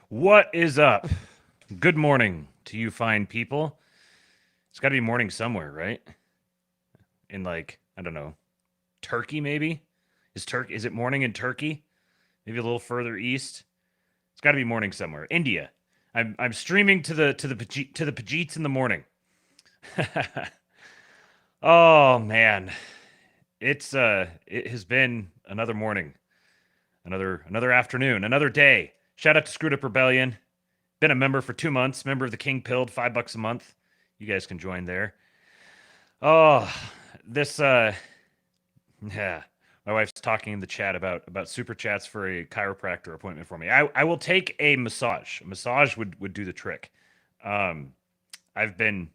What is up? Good morning to you fine people. It's got to be morning somewhere, right? In like, I don't know, Turkey maybe? Is it morning in Turkey? Maybe a little further east? It's got to be morning somewhere. India. I'm streaming to the Pajeets in the morning. Oh man. It has been another morning, another afternoon, another day. Shout out to Screwed Up Rebellion. Been a member for 2 months. Member of the King Pilled, $5 a month. You guys can join there. Oh, this yeah. My wife's talking in the chat about super chats for a chiropractor appointment for me. I will take a massage. A massage would do the trick. Um, I've been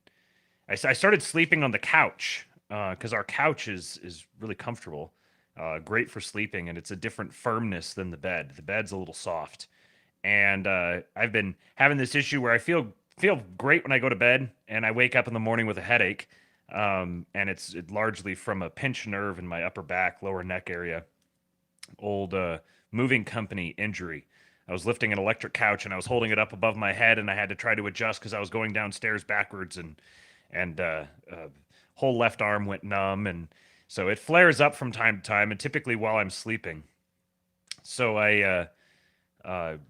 I started sleeping on the couch because our couch is really comfortable, great for sleeping, and it's a different firmness than the bed. The bed's a little soft, and I've been having this issue where I feel great when I go to bed, and I wake up in the morning with a headache, and it's largely from a pinched nerve in my upper back, lower neck area, old moving company injury. I was lifting an electric couch and I was holding it up above my head, and I had to try to adjust because I was going downstairs backwards, and whole left arm went numb, and so it flares up from time to time, and typically while I'm sleeping. So I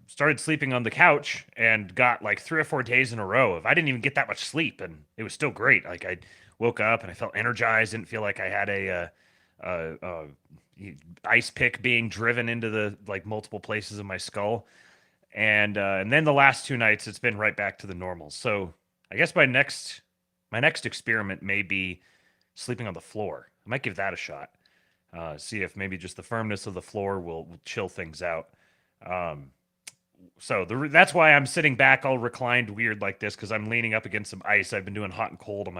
started sleeping on the couch and got like 3 or 4 days in a row of I didn't even get that much sleep, and it was still great. Like I woke up and I felt energized, didn't feel like I had a ice pick being driven into the like multiple places of my skull. And then the last 2 nights, it's been right back to the normal. So I guess my next experiment may be sleeping on the floor. I might give that a shot. See if maybe just the firmness of the floor will chill things out. Um, that's why I'm sitting back all reclined weird like this, because I'm leaning up against some ice. I've been doing hot and cold on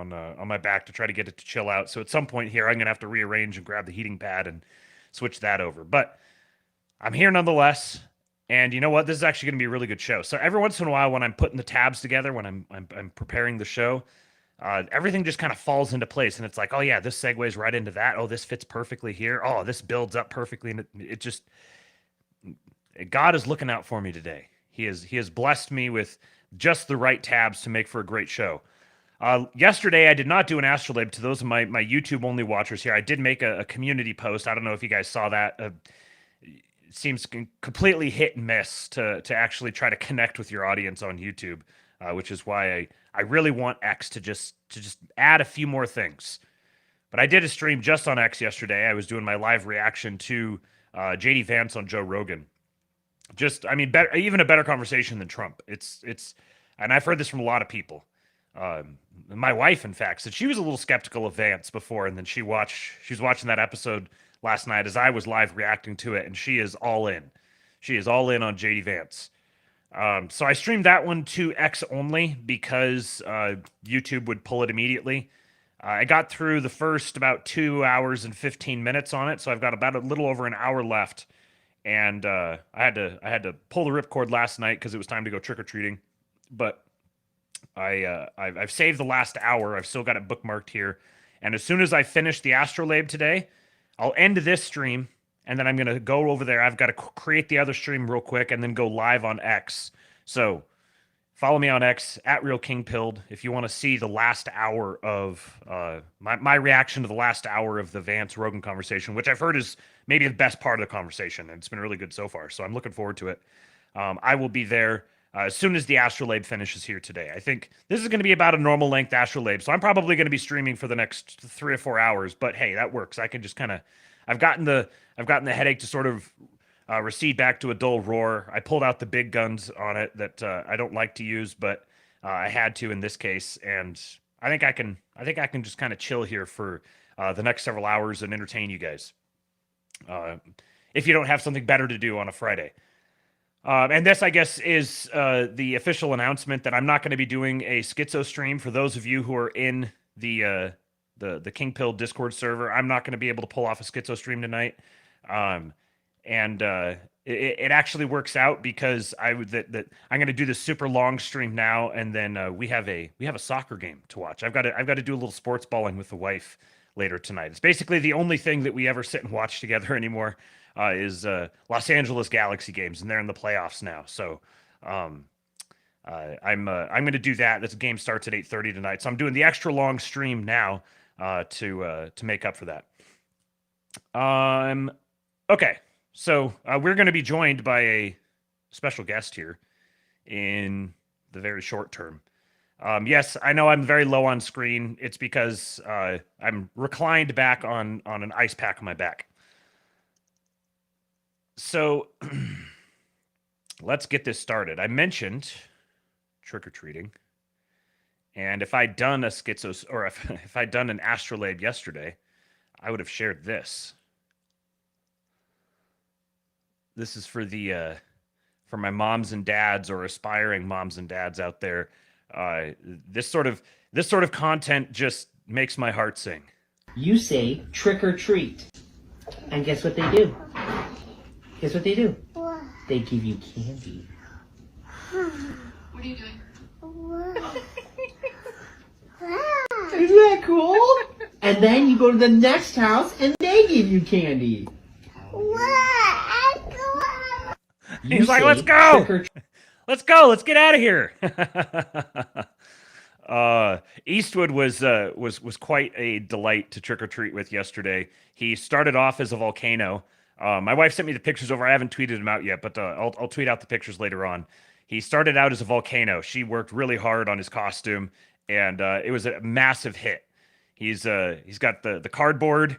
my back to try to get it to chill out. So at some point here, I'm gonna have to rearrange and grab the heating pad and switch that over. But I'm here nonetheless. And you know what? This is actually going to be a really good show. So every once in a while, when I'm putting the tabs together, when I'm preparing the show, everything just kind of falls into place, and it's like, oh yeah, this segues right into that. Oh, this fits perfectly here. Oh, this builds up perfectly, and it just God is looking out for me today. He has blessed me with just the right tabs to make for a great show. Yesterday, I did not do an astrolabe. To those of my YouTube only watchers here, I did make a community post. I don't know if you guys saw that. It seems completely hit and miss to actually try to connect with your audience on YouTube, which is why I really want X to just add a few more things. But I did a stream just on X yesterday. I was doing my live reaction to JD Vance on Joe Rogan. I mean, better, even a better conversation than Trump. And I've heard this from a lot of people. My wife, in fact, said she was a little skeptical of Vance before, and then she was watching that episode last night as I was live reacting to it, and she is all in. She is all in on JD Vance. So I streamed that one to X only because YouTube would pull it immediately. I got through the first about 2 hours and 15 minutes on it, so I've got about a little over an hour left. And I had to pull the ripcord last night because it was time to go trick or treating. But I've saved the last hour. I've still got it bookmarked here. And as soon as I finish the Astrolabe today, I'll end this stream, and then I'm going to go over there. I've got to create the other stream real quick and then go live on X. So follow me on X, @RealKingPilled, if you want to see the last hour of my reaction to the last hour of the Vance-Rogan conversation, which I've heard is maybe the best part of the conversation, and it's been really good so far. So I'm looking forward to it. I will be there as soon as the Astrolabe finishes here today. I think this is going to be about a normal length Astrolabe, so I'm probably going to be streaming for the next 3 or 4 hours. But hey, that works. I can just kind of, I've gotten the headache to sort of recede back to a dull roar. I pulled out the big guns on it that I don't like to use, but I had to in this case, and I think I can just kind of chill here for the next several hours and entertain you guys. If you don't have something better to do on a Friday. And this, I guess, is the official announcement that I'm not going to be doing a schizo stream. For those of you who are in the King Pill Discord server, I'm not going to be able to pull off a schizo stream tonight. It actually works out because I'm going to do this super long stream now, and then we have a soccer game to watch. I've got to do a little sports balling with the wife later tonight. It's basically the only thing that we ever sit and watch together anymore is Los Angeles Galaxy games, and they're in the playoffs now. So I'm going to do that. This game starts at 8:30 tonight, so I'm doing the extra long stream now to make up for that. Okay, so we're going to be joined by a special guest here in the very short term. Yes, I know I'm very low on screen. It's because I'm reclined back on an ice pack on my back. So let's get this started. I mentioned trick-or-treating, and if I'd done a schizos, or if I'd done an astrolabe yesterday, I would have shared this. This is for the for my moms and dads, or aspiring moms and dads out there. This sort of content just makes my heart sing. You say trick or treat, and guess what they do? Guess what they do? What? They give you candy. What are you doing? Isn't that cool? And then you go to the next house and they give you candy. He's like, let's go! Let's go! Let's get out of here! Eastwood was quite a delight to trick or treat with yesterday. He started off as a volcano. My wife sent me the pictures over. I haven't tweeted them out yet, but I'll tweet out the pictures later on. He started out as a volcano. She worked really hard on his costume, and it was a massive hit. He's got the cardboard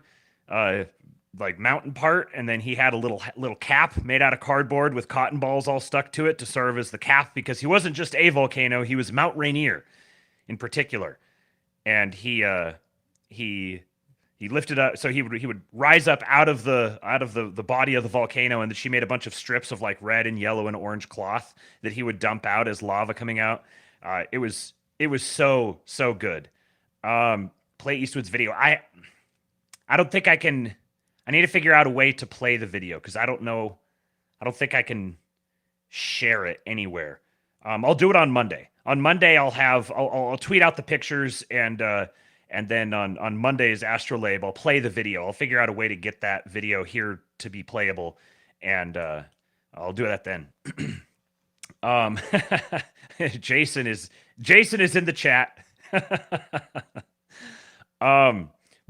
like mountain part, and then he had a little cap made out of cardboard with cotton balls all stuck to it to serve as the cap, because he wasn't just a volcano, he was Mount Rainier in particular. And he lifted up, so he would rise up out of the body of the volcano, and then she made a bunch of strips of like red and yellow and orange cloth that he would dump out as lava coming out. It was so good. Play Eastwood's video. I don't think I can. I need to figure out a way to play the video, because I don't think I can share it anywhere. I'll do it on Monday. On Monday, I'll tweet out the pictures, and then on Monday's Astrolabe, I'll play the video. I'll figure out a way to get that video here to be playable, and I'll do that then. Jason is in the chat.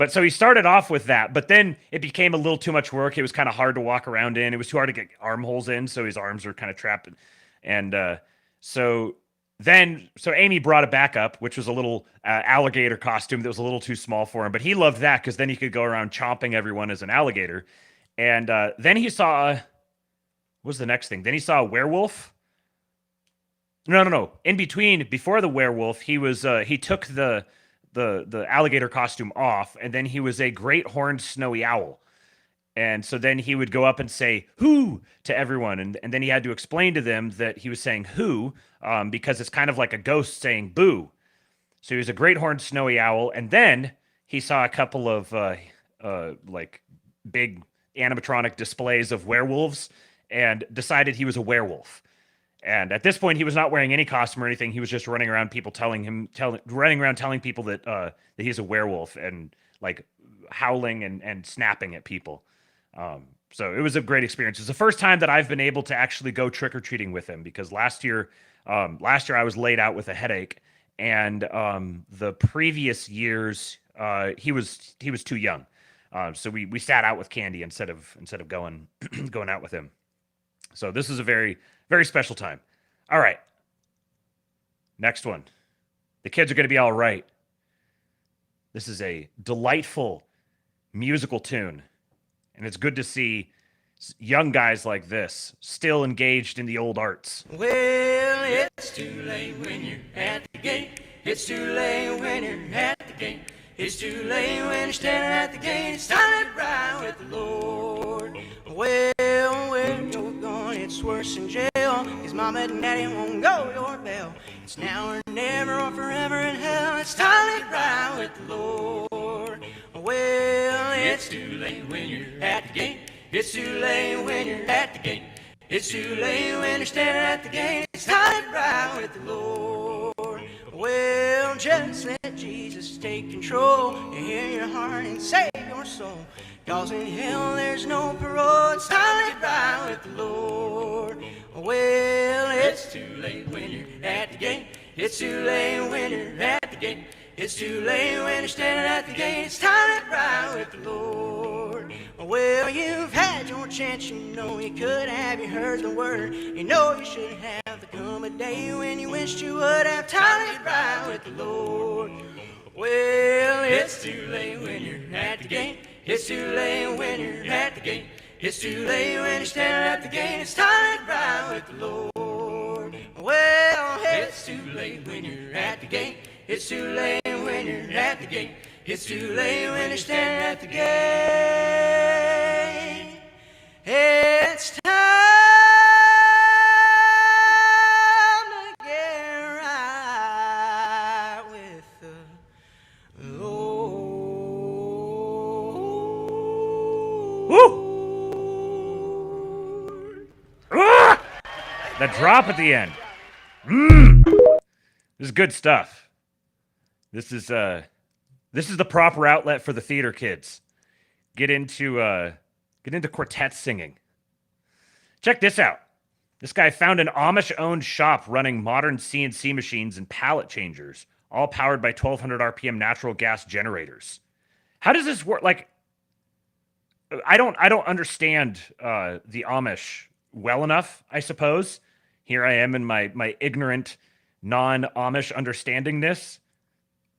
But so he started off with that, but then it became a little too much work. It was kind of hard to walk around in. It was too hard to get armholes in, so his arms were kind of trapped. And so Amy brought it back up, which was a little alligator costume that was a little too small for him. But he loved that, because then he could go around chomping everyone as an alligator. And then he saw, what was the next thing? Then he saw a werewolf. No. In between, before the werewolf, he took the alligator costume off, and then he was a great horned snowy owl. And so then he would go up and say "who" to everyone, and then he had to explain to them that he was saying "who" because it's kind of like a ghost saying "boo." So he was a great horned snowy owl, and then he saw a couple of like big animatronic displays of werewolves, and decided he was a werewolf. And at this point, he was not wearing any costume or anything. He was just running around telling people that he's a werewolf, and like howling and snapping at people. So it was a great experience. It's the first time that I've been able to actually go trick-or-treating with him, because last year I was laid out with a headache, and the previous years he was too young. So we sat out with candy instead of going out with him. So this is a very, very special time. All right. Next one. The kids are going to be all right. This is a delightful musical tune. And it's good to see young guys like this still engaged in the old arts. Well, it's too late when you're at the gate. It's too late when you're at the gate. It's too late when you're standing at the gate. It's time to ride with the Lord. Well, where you're going, it's worse than jail. His mama and daddy won't go your bell. It's now or never, or forever in hell. It's time to ride with the Lord. Well, it's too late when you're at the gate. It's too late when you're at the gate. It's too late when you're standing at the gate. It's time to ride with the Lord. Well, just let Jesus take control and heal your heart and save your soul. 'Cause in hell there's no parole. It's time to ride with the Lord. Well, it's too late when you're at the gate. It's too late when you're at the gate. It's too late when you're standing at the gate. It's time to ride with the Lord. Well, you've had your chance, you know you could have. You heard the word, you know you should have. There come a day when you wished you would have time to ride with the Lord. Well, it's too late when you're at the gate. It's too late when you're at the gate. It's too late when you're standing at the gate. It's time to ride with the Lord. Well, it's too late when you're at the gate. It's too late when you're at the gate. It's too late when you're standing at the gate. It's time to get right with the Lord. Woo! Ah! That drop at the end. This is good stuff. This is the proper outlet for the theater kids. Get into quartet singing. Check this out. This guy found an Amish-owned shop running modern CNC machines and pallet changers, all powered by 1,200 RPM natural gas generators. How does this work? Like, I don't understand the Amish well enough, I suppose. Here I am in my ignorant, non-Amish understandingness.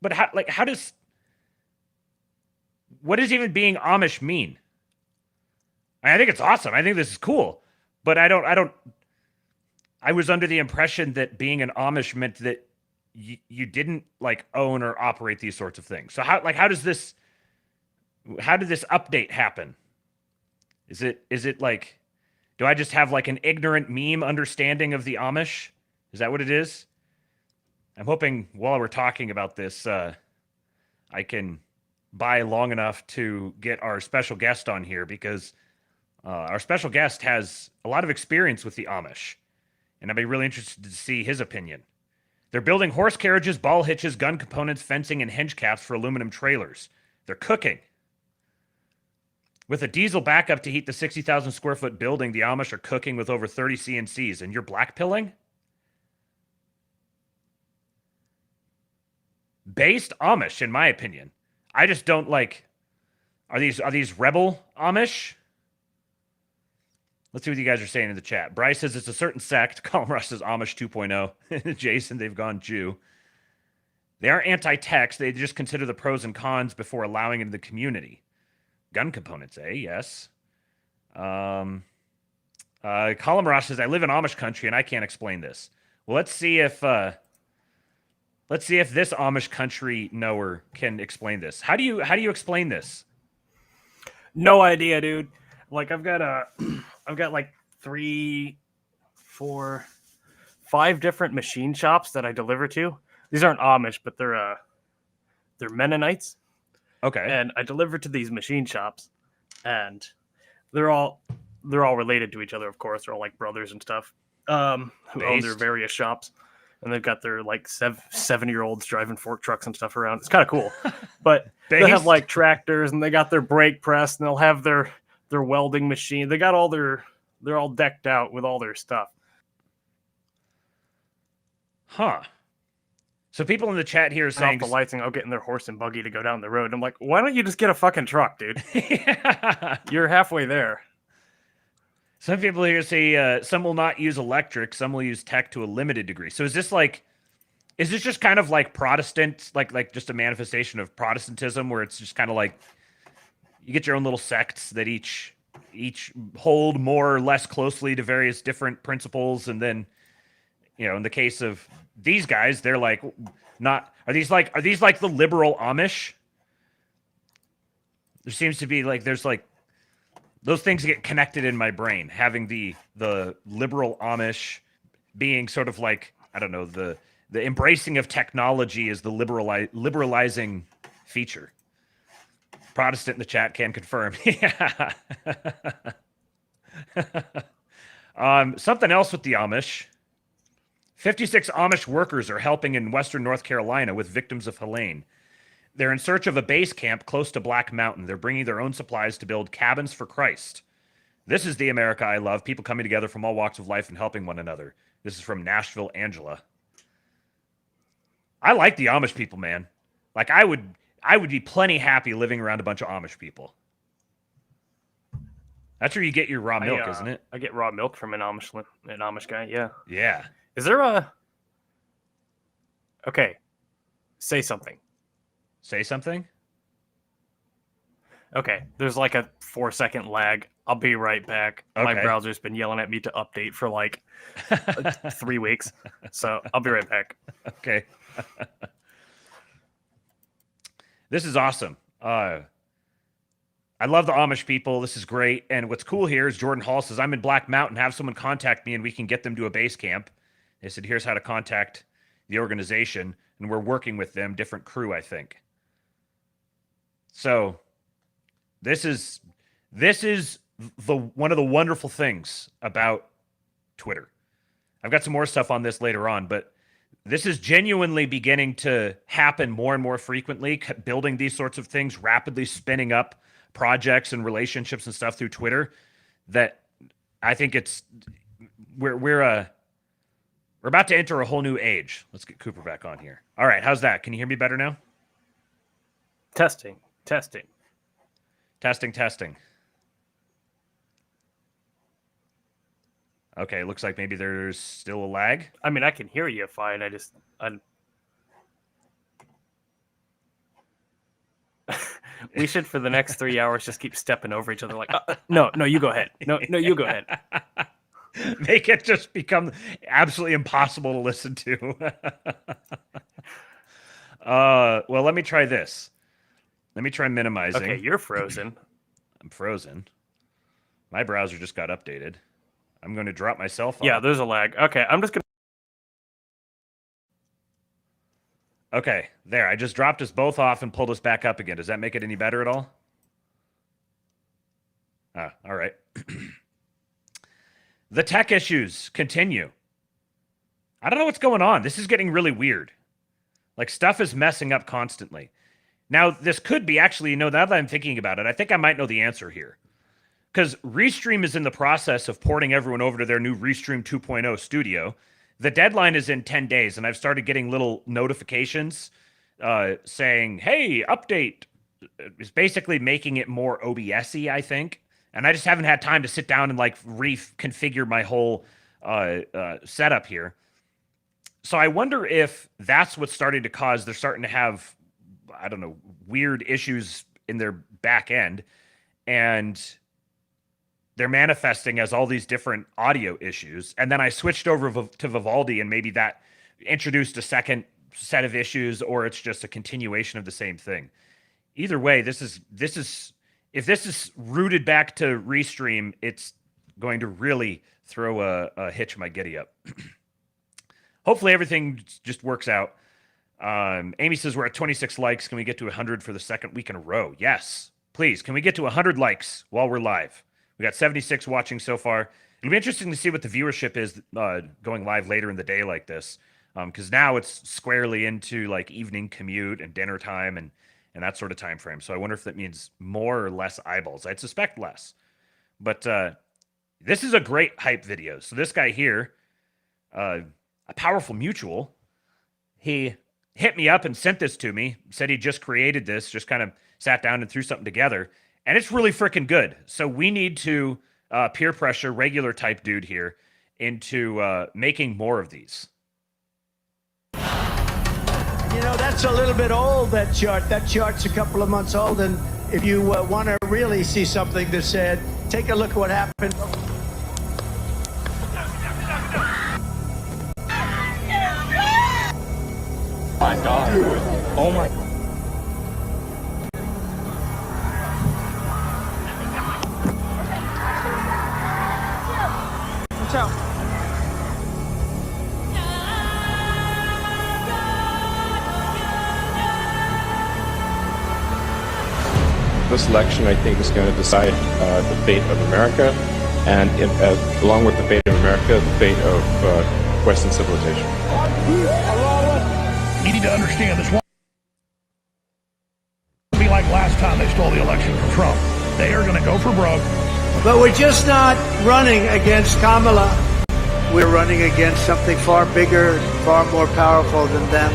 But what does even being Amish mean? I think it's awesome. I think this is cool. But I was under the impression that being an Amish meant that you didn't like own or operate these sorts of things. So how did this update happen? Is it like, do I just have like an ignorant meme understanding of the Amish? Is that what it is? I'm hoping while we're talking about this, I can buy long enough to get our special guest on here, because our special guest has a lot of experience with the Amish, and I'd be really interested to see his opinion. They're building horse carriages, ball hitches, gun components, fencing, and hinge caps for aluminum trailers. They're cooking. With a diesel backup to heat the 60,000 square foot building, the Amish are cooking with over 30 CNCs, and you're blackpilling? Based Amish, in my opinion. I just don't like. Are these rebel Amish? Let's see what you guys are saying in the chat. Bryce says it's a certain sect. Colin Rush says Amish 2.0. Jason, they've gone Jew. They aren't anti-tex. They just consider the pros and cons before allowing into the community. Gun components, eh? Yes. Colin Rush says I live in Amish country and I can't explain this. Well, let's see if this Amish country knower can explain this. How do you explain this? No idea, dude. Like I've got like 3, 4, 5 different machine shops that I deliver to. These aren't Amish, but they're Mennonites. Okay. And I deliver to these machine shops, and they're all related to each other, of course. They're all like brothers and stuff. Who own their various shops. And they've got their like 7-year-olds driving fork trucks and stuff around. It's kind of cool. But they have like tractors, and they got their brake press, and they'll have their welding machine. They got they're all decked out with all their stuff. Huh. So people in the chat here are saying off the lights and I'll get in their horse and buggy to go down the road. I'm like, why don't you just get a fucking truck, dude? Yeah. You're halfway there. Some people here say some will not use electric, some will use tech to a limited degree. So is this just kind of like Protestant, like just a manifestation of Protestantism, where it's just kind of like you get your own little sects that each hold more or less closely to various different principles, and then, you know, in the case of these guys, they're like are these like the liberal Amish? There seems to be like there's like those things get connected in my brain, having the liberal Amish being sort of like, I don't know, the embracing of technology is the liberalizing feature. Protestant in the chat can confirm. Yeah. Something else with the Amish. 56 Amish workers are helping in western North Carolina with victims of Helene. They're in search of a base camp close to Black Mountain. They're bringing their own supplies to build cabins for Christ. This is the America I love. People coming together from all walks of life and helping one another. This is from Nashville, Angela. I like the Amish people, man. Like I would be plenty happy living around a bunch of Amish people. That's where you get your raw milk, isn't it? I get raw milk from an Amish guy. Yeah. Yeah. Is there a? Okay. Say something. Say something? Okay. There's like a 4-second lag. I'll be right back. Okay. My browser's been yelling at me to update for like 3 weeks. So I'll be right back. Okay. This is awesome. I love the Amish people. This is great. And what's cool here is Jordan Hall says, I'm in Black Mountain. Have someone contact me and we can get them to a base camp. They said, here's how to contact the organization. And we're working with them, different crew, I think. So this is one of the wonderful things about Twitter. I've got some more stuff on this later on, but this is genuinely beginning to happen more and more frequently, building these sorts of things, rapidly spinning up projects and relationships and stuff through Twitter, that I think we're about to enter a whole new age. Let's get Cooper back on here. All right, how's that? Can you hear me better now? Testing. Okay, looks like maybe there's still a lag. I mean, I can hear you fine. We should, for the next 3 hours, just keep stepping over each other. Like, no, you go ahead. No, you go ahead. Make it just become absolutely impossible to listen to. Well, let me try this. Let me try minimizing. Okay, you're frozen. I'm frozen. My browser just got updated. I'm going to drop myself off. Yeah, there's a lag. Okay, I'm just going to... Okay, there. I just dropped us both off and pulled us back up again. Does that make it any better at all? All right. The tech issues continue. I don't know what's going on. This is getting really weird. Like, stuff is messing up constantly. Now, this could be actually, now that I'm thinking about it, I think I might know the answer here. Because Restream is in the process of porting everyone over to their new Restream 2.0 studio. The deadline is in 10 days, and I've started getting little notifications saying, hey, update. It's basically making it more OBS-y, I think. And I just haven't had time to sit down and, like, reconfigure my whole setup here. So I wonder if that's what's starting to cause, they're starting to have, I don't know, weird issues in their back end. And they're manifesting as all these different audio issues. And then I switched over to Vivaldi, and maybe that introduced a second set of issues, or it's just a continuation of the same thing. Either way, this is if this is rooted back to Restream, it's going to really throw a hitch in my giddy up. Hopefully everything just works out. Amy says we're at 26 likes. Can we get to 100 for the second week in a row? Yes, please. Can we get to 100 likes while we're live? We got 76 watching so far. It'll be interesting to see what the viewership is going live later in the day like this, because now it's squarely into like evening commute and dinner time and that sort of time frame. So I wonder if that means more or less eyeballs. I'd suspect less. But this is a great hype video. So this guy here, a powerful mutual, he hit me up and sent this to me, said he just created this, just kind of sat down and threw something together. And it's really freaking good. So we need to peer pressure regular type dude here into making more of these. You know, that's a little bit old, that chart. That chart's a couple of months old. And if you want to really see something that said, take a look at what happened. My God. Oh my God. Watch out. This election, I think, is going to decide the fate of America, and along with the fate of America, the fate of Western civilization. You need to understand this won't be like last time they stole the election from Trump. They are going to go for broke. But we're just not running against Kamala. We're running against something far bigger, far more powerful than them.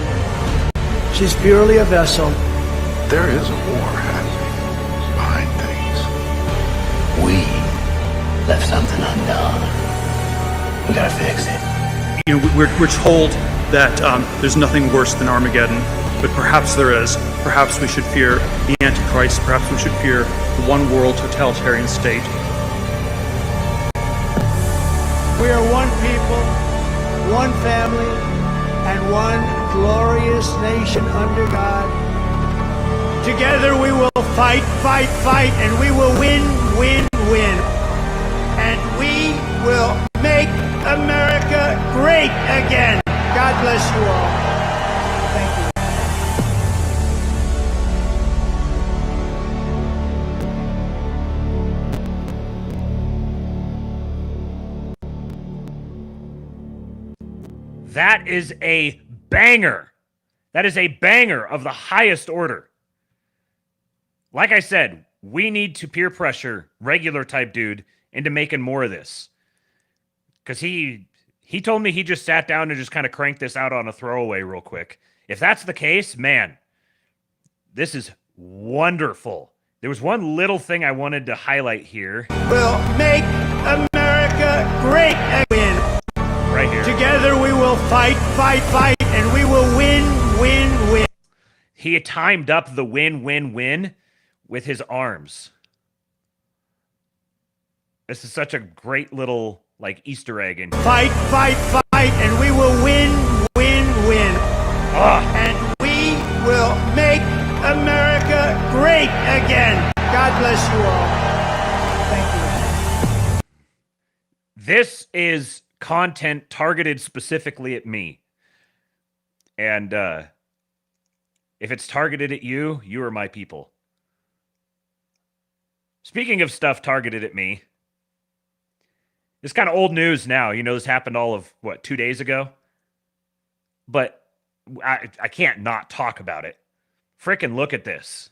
She's purely a vessel. There is a war happening behind things. We left something undone. We gotta fix it. You know, we're told that there's nothing worse than Armageddon, but perhaps there is. Perhaps we should fear the Antichrist. Perhaps we should fear the one world totalitarian state. We are one people, one family, and one glorious nation under God. Together we will fight, fight, fight, and we will win, win, win. And we will make America great again. God bless you all. Thank you. That is a banger. That is a banger of the highest order. Like I said, we need to peer pressure regular type dude into making more of this. Because he told me he just sat down and just kind of cranked this out on a throwaway real quick. If that's the case, man, this is wonderful. There was one little thing I wanted to highlight here. We'll make America great again. Right here. Together we will fight, fight, fight, and we will win, win, win. He timed up the win, win, win with his arms. This is such a great little, like, Easter egg. And fight, fight, fight, and we will win, win, win. And we will make America great again. God bless you all. Thank you. This is content targeted specifically at me. And if it's targeted at you, you are my people. Speaking of stuff targeted at me, it's kind of old news now. You know, this happened all of, 2 days ago? But I can't not talk about it. Frickin' look at this.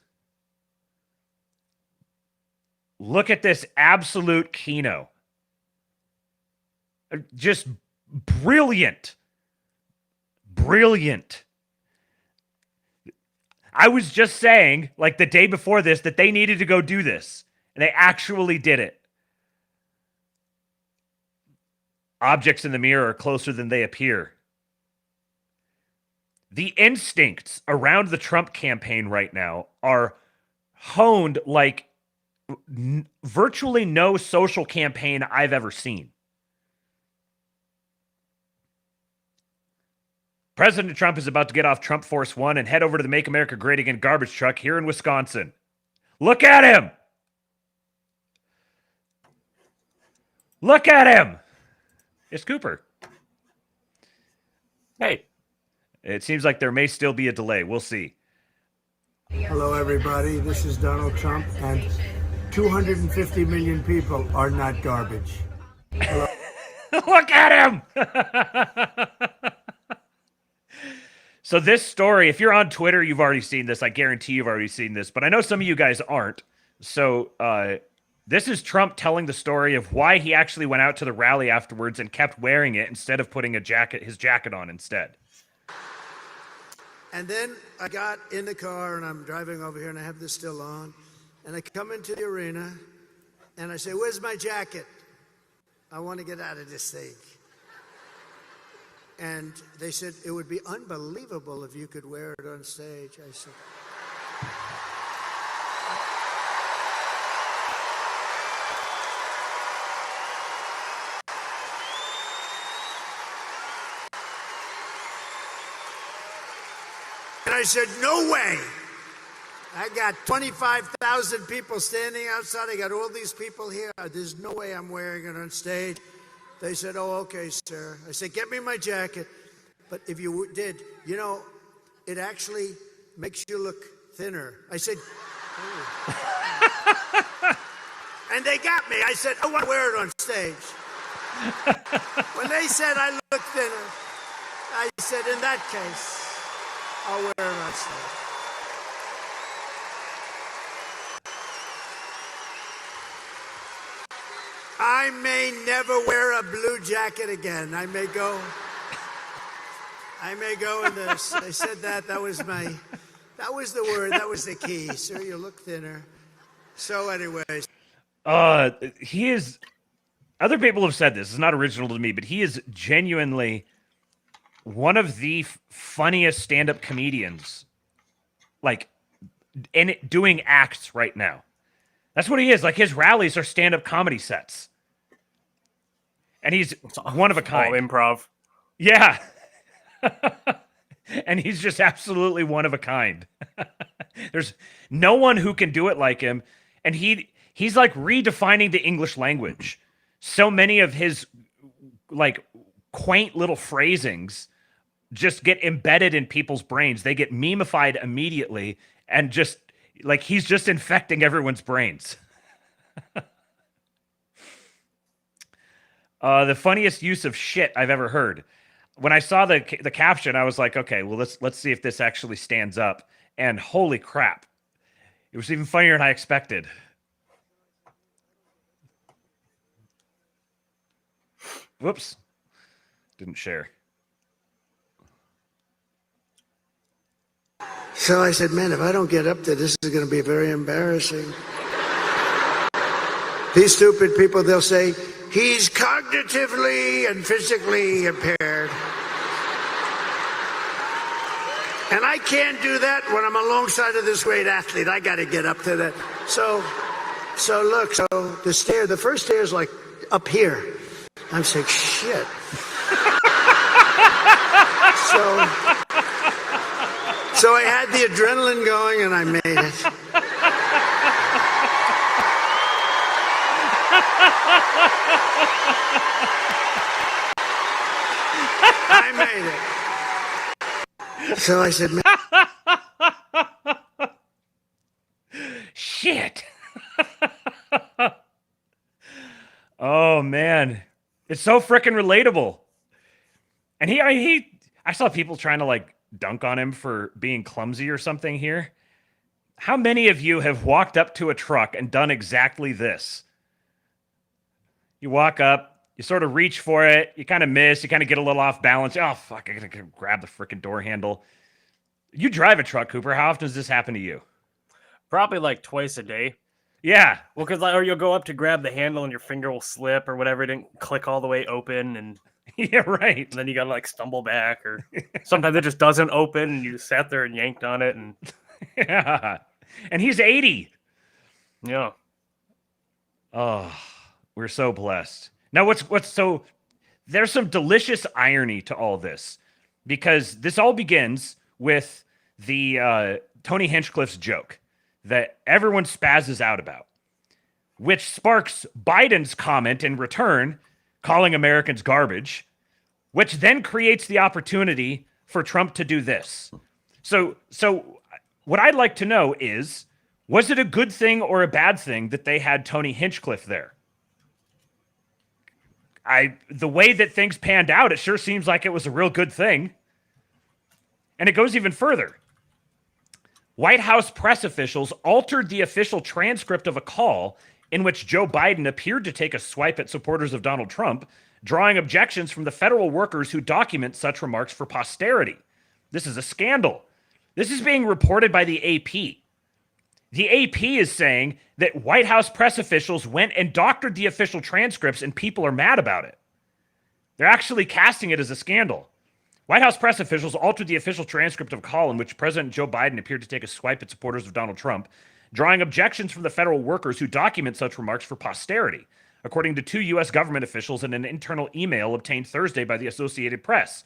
Look at this absolute keno. Just brilliant. Brilliant. I was just saying, like the day before this, that they needed to go do this. And they actually did it. Objects in the mirror are closer than they appear. The instincts around the Trump campaign right now are honed like virtually no social campaign I've ever seen. President Trump is about to get off Trump Force One and head over to the Make America Great Again garbage truck here in Wisconsin. Look at him! Look at him! It's Cooper. Hey. It seems like there may still be a delay. We'll see. Hello, everybody. This is Donald Trump, and 250 million people are not garbage. Look at him! So this story, if you're on Twitter, you've already seen this. I guarantee you've already seen this. But I know some of you guys aren't. So this is Trump telling the story of why he actually went out to the rally afterwards and kept wearing it instead of putting his jacket on instead. And then I got in the car, and I'm driving over here, and I have this still on. And I come into the arena, and I say, "Where's my jacket? I want to get out of this thing." And they said, "It would be unbelievable if you could wear it on stage." I said, and I said, "No way. I got 25,000 people standing outside. I got all these people here. There's no way I'm wearing it on stage." They said, "Oh, okay, sir." I said, "Get me my jacket." But if you did, you know, it actually makes you look thinner. I said, "Oh." And they got me. I said, "I want to wear it on stage." When they said I look thinner, I said, in that case, I'll wear a mustache. I may never wear a blue jacket again. I may go in this. I said that was the word, that was the key. Sir, you look thinner. So anyways. He is, other people have said this, it's not original to me, but he is genuinely one of the funniest stand-up comedians, like, doing acts right now. That's what he is. Like, his rallies are stand-up comedy sets. And he's one of a kind. All improv. Yeah. And he's just absolutely one of a kind. There's no one who can do it like him. And he's like redefining the English language. So many of his like quaint little phrasings just get embedded in people's brains. They get memeified immediately, and just like he's just infecting everyone's brains. The funniest use of shit I've ever heard. When I saw the caption, I was like, okay, well, let's see if this actually stands up. And holy crap, it was even funnier than I expected. Whoops, didn't share. So I said, man, if I don't get up there, this is going to be very embarrassing. These stupid people, they'll say, he's cognitively and physically impaired. And I can't do that when I'm alongside of this great athlete. I got to get up to that. So look, the first stair is like up here. I'm saying, shit. So I had the adrenaline going and I made it. I made it. So I said, man. Shit. Oh, man. It's so freaking relatable. And I saw people trying to like dunk on him for being clumsy or something here. How many of you have walked up to a truck and done exactly this? You walk up, you sort of reach for it, you kind of miss, you kind of get a little off balance. Oh, fuck, I gotta grab the freaking door handle. You drive a truck, Cooper. How often does this happen to you? Probably like twice a day. Yeah. Well, because or you'll go up to grab the handle and your finger will slip or whatever. It didn't click all the way open. And yeah, right. And then you got to like stumble back, or sometimes it just doesn't open and you sat there and yanked on it. And yeah. And he's 80. Yeah. Oh, we're so blessed. Now, what's so there's some delicious irony to all this, because this all begins with the Tony Hinchcliffe's joke that everyone spazzes out about, which sparks Biden's comment in return, calling Americans garbage, which then creates the opportunity for Trump to do this. So what I'd like to know is, was it a good thing or a bad thing that they had Tony Hinchcliffe there? The way that things panned out, it sure seems like it was a real good thing. And it goes even further. White House press officials altered the official transcript of a call in which Joe Biden appeared to take a swipe at supporters of Donald Trump, drawing objections from the federal workers who document such remarks for posterity. This is a scandal. This is being reported by the AP. The AP is saying that White House press officials went and doctored the official transcripts and people are mad about it. They're actually casting it as a scandal. White House press officials altered the official transcript of a call in which President Joe Biden appeared to take a swipe at supporters of Donald Trump, drawing objections from the federal workers who document such remarks for posterity, according to 2 U.S. government officials in an internal email obtained Thursday by the Associated Press.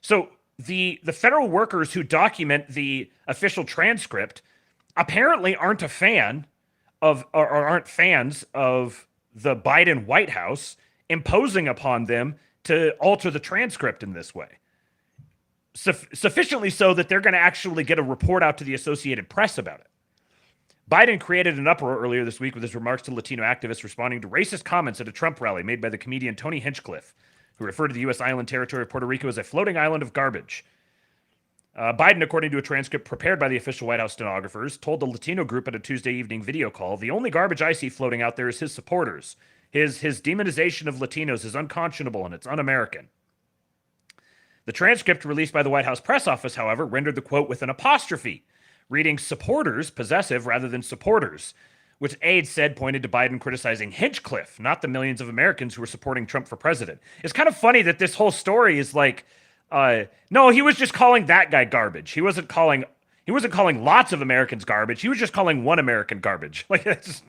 So the federal workers who document the official transcript apparently aren't a fan of, or aren't fans of the Biden White House imposing upon them to alter the transcript in this way. Sufficiently so that they're going to actually get a report out to the Associated Press about it. Biden created an uproar earlier this week with his remarks to Latino activists responding to racist comments at a Trump rally made by the comedian Tony Hinchcliffe, who referred to the U.S. island territory of Puerto Rico as a floating island of garbage. Biden, according to a transcript prepared by the official White House stenographers, told the Latino group at a Tuesday evening video call, "The only garbage I see floating out there is his supporters. His demonization of Latinos is unconscionable and it's un-American." The transcript released by the White House press office, however, rendered the quote with an apostrophe, reading supporters possessive rather than supporters, which aides said pointed to Biden criticizing Hinchcliffe, not the millions of Americans who were supporting Trump for president. It's kind of funny that this whole story is like, no, he was just calling that guy garbage. He wasn't calling lots of Americans garbage. He was just calling one American garbage. Like, that's,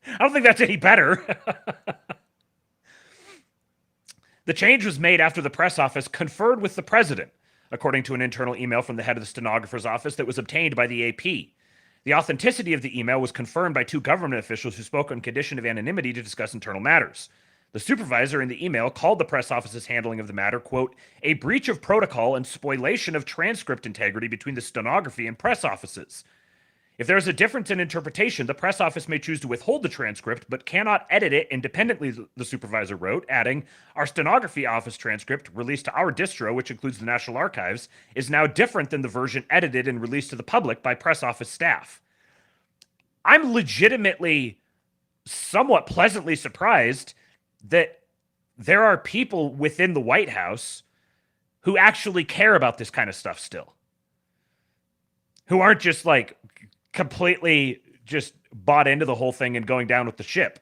I don't think that's any better. The change was made after the press office conferred with the president, according to an internal email from the head of the stenographer's office that was obtained by the AP. The authenticity of the email was confirmed by two government officials who spoke on condition of anonymity to discuss internal matters. The supervisor in the email called the press office's handling of the matter, quote, "a breach of protocol and spoliation of transcript integrity between the stenography and press offices. If there is a difference in interpretation, the press office may choose to withhold the transcript, but cannot edit it independently," the supervisor wrote, adding, "Our stenography office transcript, released to our distro, which includes the National Archives, is now different than the version edited and released to the public by press office staff." I'm legitimately somewhat pleasantly surprised that there are people within the White House who actually care about this kind of stuff still. Who aren't just like completely just bought into the whole thing and going down with the ship.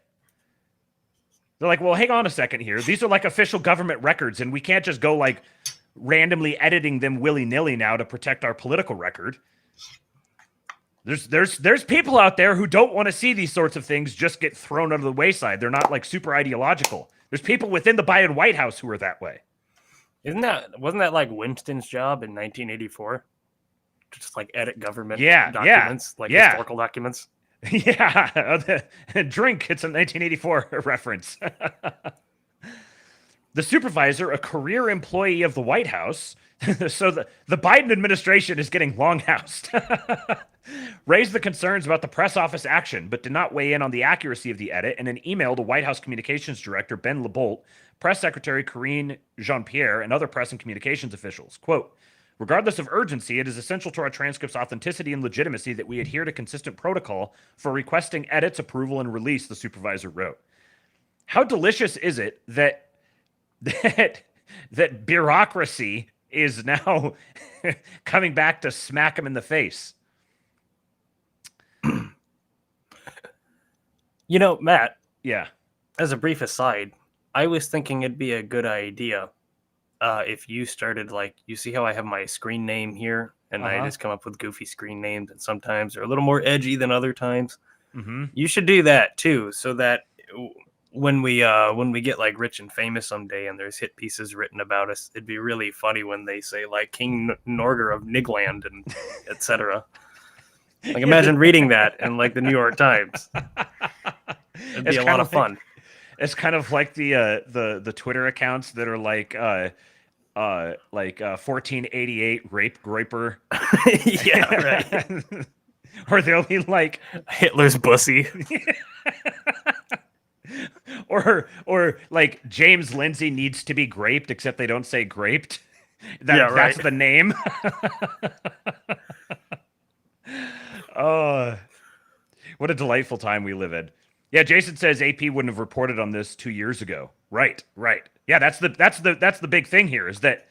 They're like, well, hang on a second here. These are like official government records, and we can't just go like randomly editing them willy-nilly now to protect our political record. There's people out there who don't want to see these sorts of things just get thrown out of the wayside. They're not like super ideological. There's people within the Biden White House who are that way. Wasn't that like Winston's job in 1984? Just like edit government documents, like historical documents. Yeah, drink. It's a 1984 reference. The supervisor, a career employee of the White House, so the Biden administration is getting longhoused, raised the concerns about the press office action, but did not weigh in on the accuracy of the edit in an email to White House Communications Director Ben LeBolt, Press Secretary Karine Jean-Pierre, and other press and communications officials. Quote, "Regardless of urgency, it is essential to our transcript's authenticity and legitimacy that we adhere to consistent protocol for requesting edits, approval, and release," the supervisor wrote. How delicious is it that bureaucracy is now coming back to smack him in the face? You know, Matt. Yeah. As a brief aside, I was thinking it'd be a good idea if you started, like, you see how I have my screen name here, and I just come up with goofy screen names, and sometimes they're a little more edgy than other times. Mm-hmm. You should do that too, so that when we get like rich and famous someday, and there's hit pieces written about us, it'd be really funny when they say like King Norger of Nigland and etc. Like, imagine reading that in like the New York Times. It'd be a lot of fun. It's kind of like the Twitter accounts that are like 1488 rape groiper. Yeah, right. Or they'll be like Hitler's bussy. or like James Lindsay needs to be graped, except they don't say graped. That's the name. Oh, what a delightful time we live in. Yeah, Jason says AP wouldn't have reported on this 2 years ago. Right. Yeah, that's the big thing here is that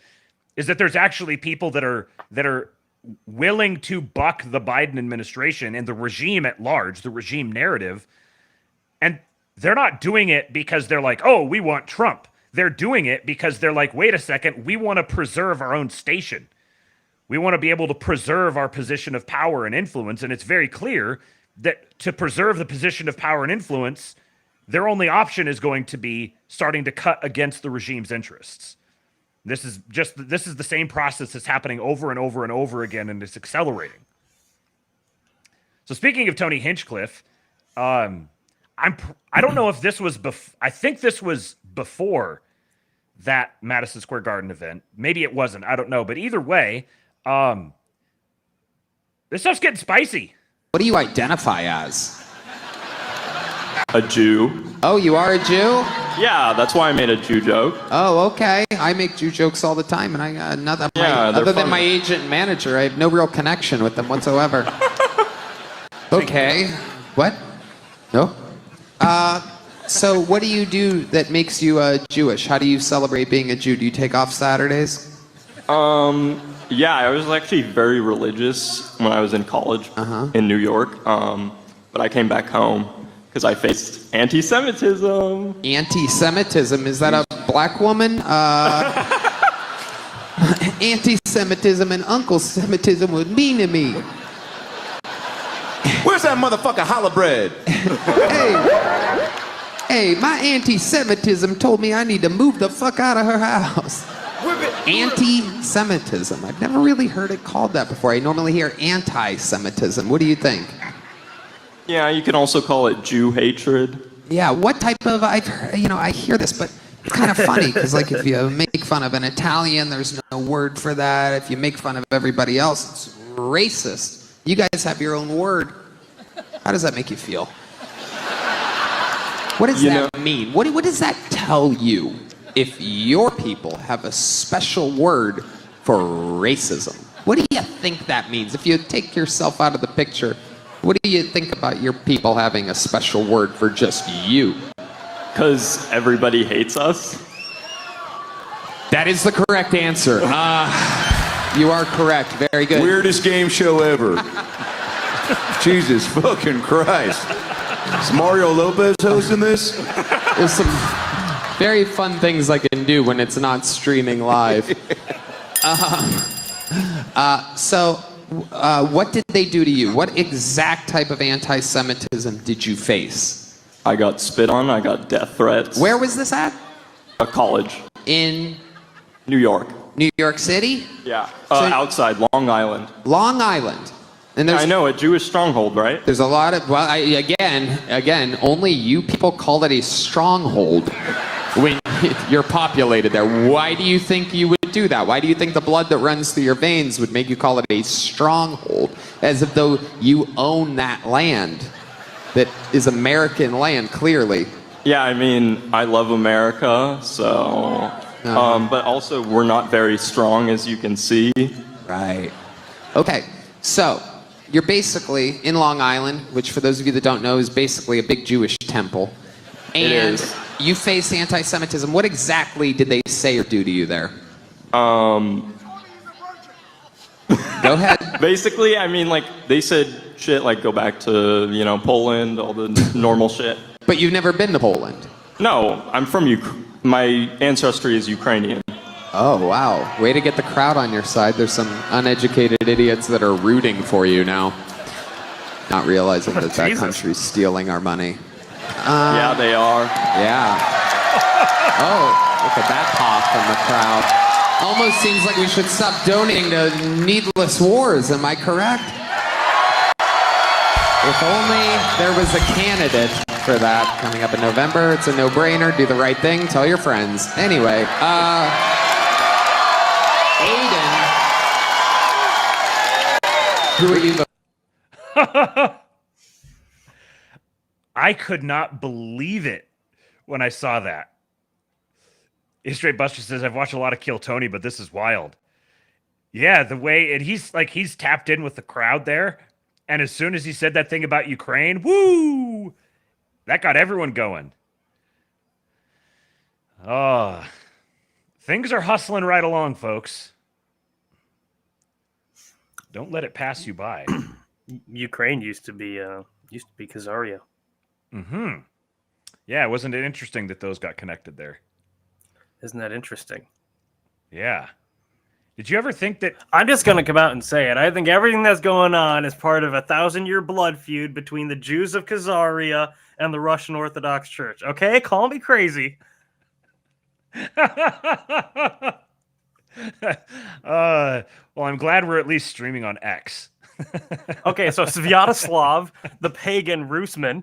there's actually people that are willing to buck the Biden administration and the regime at large, the regime narrative, and they're not doing it because they're like, oh, we want Trump. They're doing it because they're like, wait a second, we want to preserve our own station. We want to be able to preserve our position of power and influence, and it's very clear that to preserve the position of power and influence, their only option is going to be starting to cut against the regime's interests. This is the same process that's happening over and over and over again, and it's accelerating. So speaking of Tony Hinchcliffe, I don't know if this was I think this was before that Madison Square Garden event. Maybe it wasn't. I don't know. But either way, this stuff's getting spicy. What do you identify as? A Jew. Oh, you are a Jew? Yeah, that's why I made a Jew joke. Oh, okay. I make Jew jokes all the time, and I got nothing. Other than my agent and manager, I have no real connection with them whatsoever. Okay. What? No. So what do you do that makes you Jewish? How do you celebrate being a Jew? Do you take off Saturdays? Yeah, I was actually very religious when I was in college in New York. But I came back home because I faced anti-Semitism. Anti-Semitism? Is that a black woman? Anti-Semitism and Uncle Semitism was mean to me. Where's that motherfucker holla bread? Hey, my anti-Semitism told me I need to move the fuck out of her house. Anti-Semitism. I've never really heard it called that before. I normally hear anti-Semitism. What do you think? Yeah, you can also call it Jew hatred. Yeah, what type of, I hear this, but it's kind of funny because like if you make fun of an Italian, there's no word for that. If you make fun of everybody else, it's racist. You guys have your own word. How does that make you feel? What does that mean? What does that tell you if your people have a special word for racism? What do you think that means? If you take yourself out of the picture, what do you think about your people having a special word for just you? Because everybody hates us. That is the correct answer. You are correct. Very good. Weirdest game show ever. Jesus fucking Christ. Is Mario Lopez hosting this? There's some very fun things I can do when it's not streaming live. What did they do to you? What exact type of anti-Semitism did you face? I got spit on. I got death threats. Where was this at? A college. In New York. New York City? Yeah. Outside Long Island. Long Island. And I know, a Jewish stronghold, right? There's a lot of, again, only you people call it a stronghold when you're populated there. Why do you think you would do that? Why do you think the blood that runs through your veins would make you call it a stronghold? As if though you own that land that is American land, clearly. Yeah, I mean, I love America, so... but also, we're not very strong, as you can see. Right. Okay, so... You're basically in Long Island, which for those of you that don't know is basically a big Jewish temple. And it is. You face anti-Semitism. What exactly did they say or do to you there? Go ahead. Basically, I mean, like, they said shit like go back to, Poland, all the normal shit. But you've never been to Poland? No, I'm from my ancestry is Ukrainian. Oh, wow. Way to get the crowd on your side. There's some uneducated idiots that are rooting for you now. Not realizing that that country's stealing our money. Yeah, they are. Yeah. Oh, look at that pop from the crowd. Almost seems like we should stop donating to needless wars. Am I correct? If only there was a candidate for that coming up in November. It's a no-brainer. Do the right thing. Tell your friends. Anyway, Aiden, who are you voting? I could not believe it when I saw that. Straight Buster says, I've watched a lot of Kill Tony, but this is wild. Yeah, the way, and he's tapped in with the crowd there. And as soon as he said that thing about Ukraine, woo, that got everyone going. Oh, things are hustling right along, folks. Don't let it pass you by. Ukraine used to be Khazaria. Mm-hmm. Yeah, wasn't it interesting that those got connected there? Isn't that interesting? Yeah. Did you ever think that... I'm just going to come out and say it. I think everything that's going on is part of a 1,000-year blood feud between the Jews of Khazaria and the Russian Orthodox Church. Okay? Call me crazy. Well, I'm glad we're at least streaming on X. Okay, so Sviatoslav, the pagan Rusman,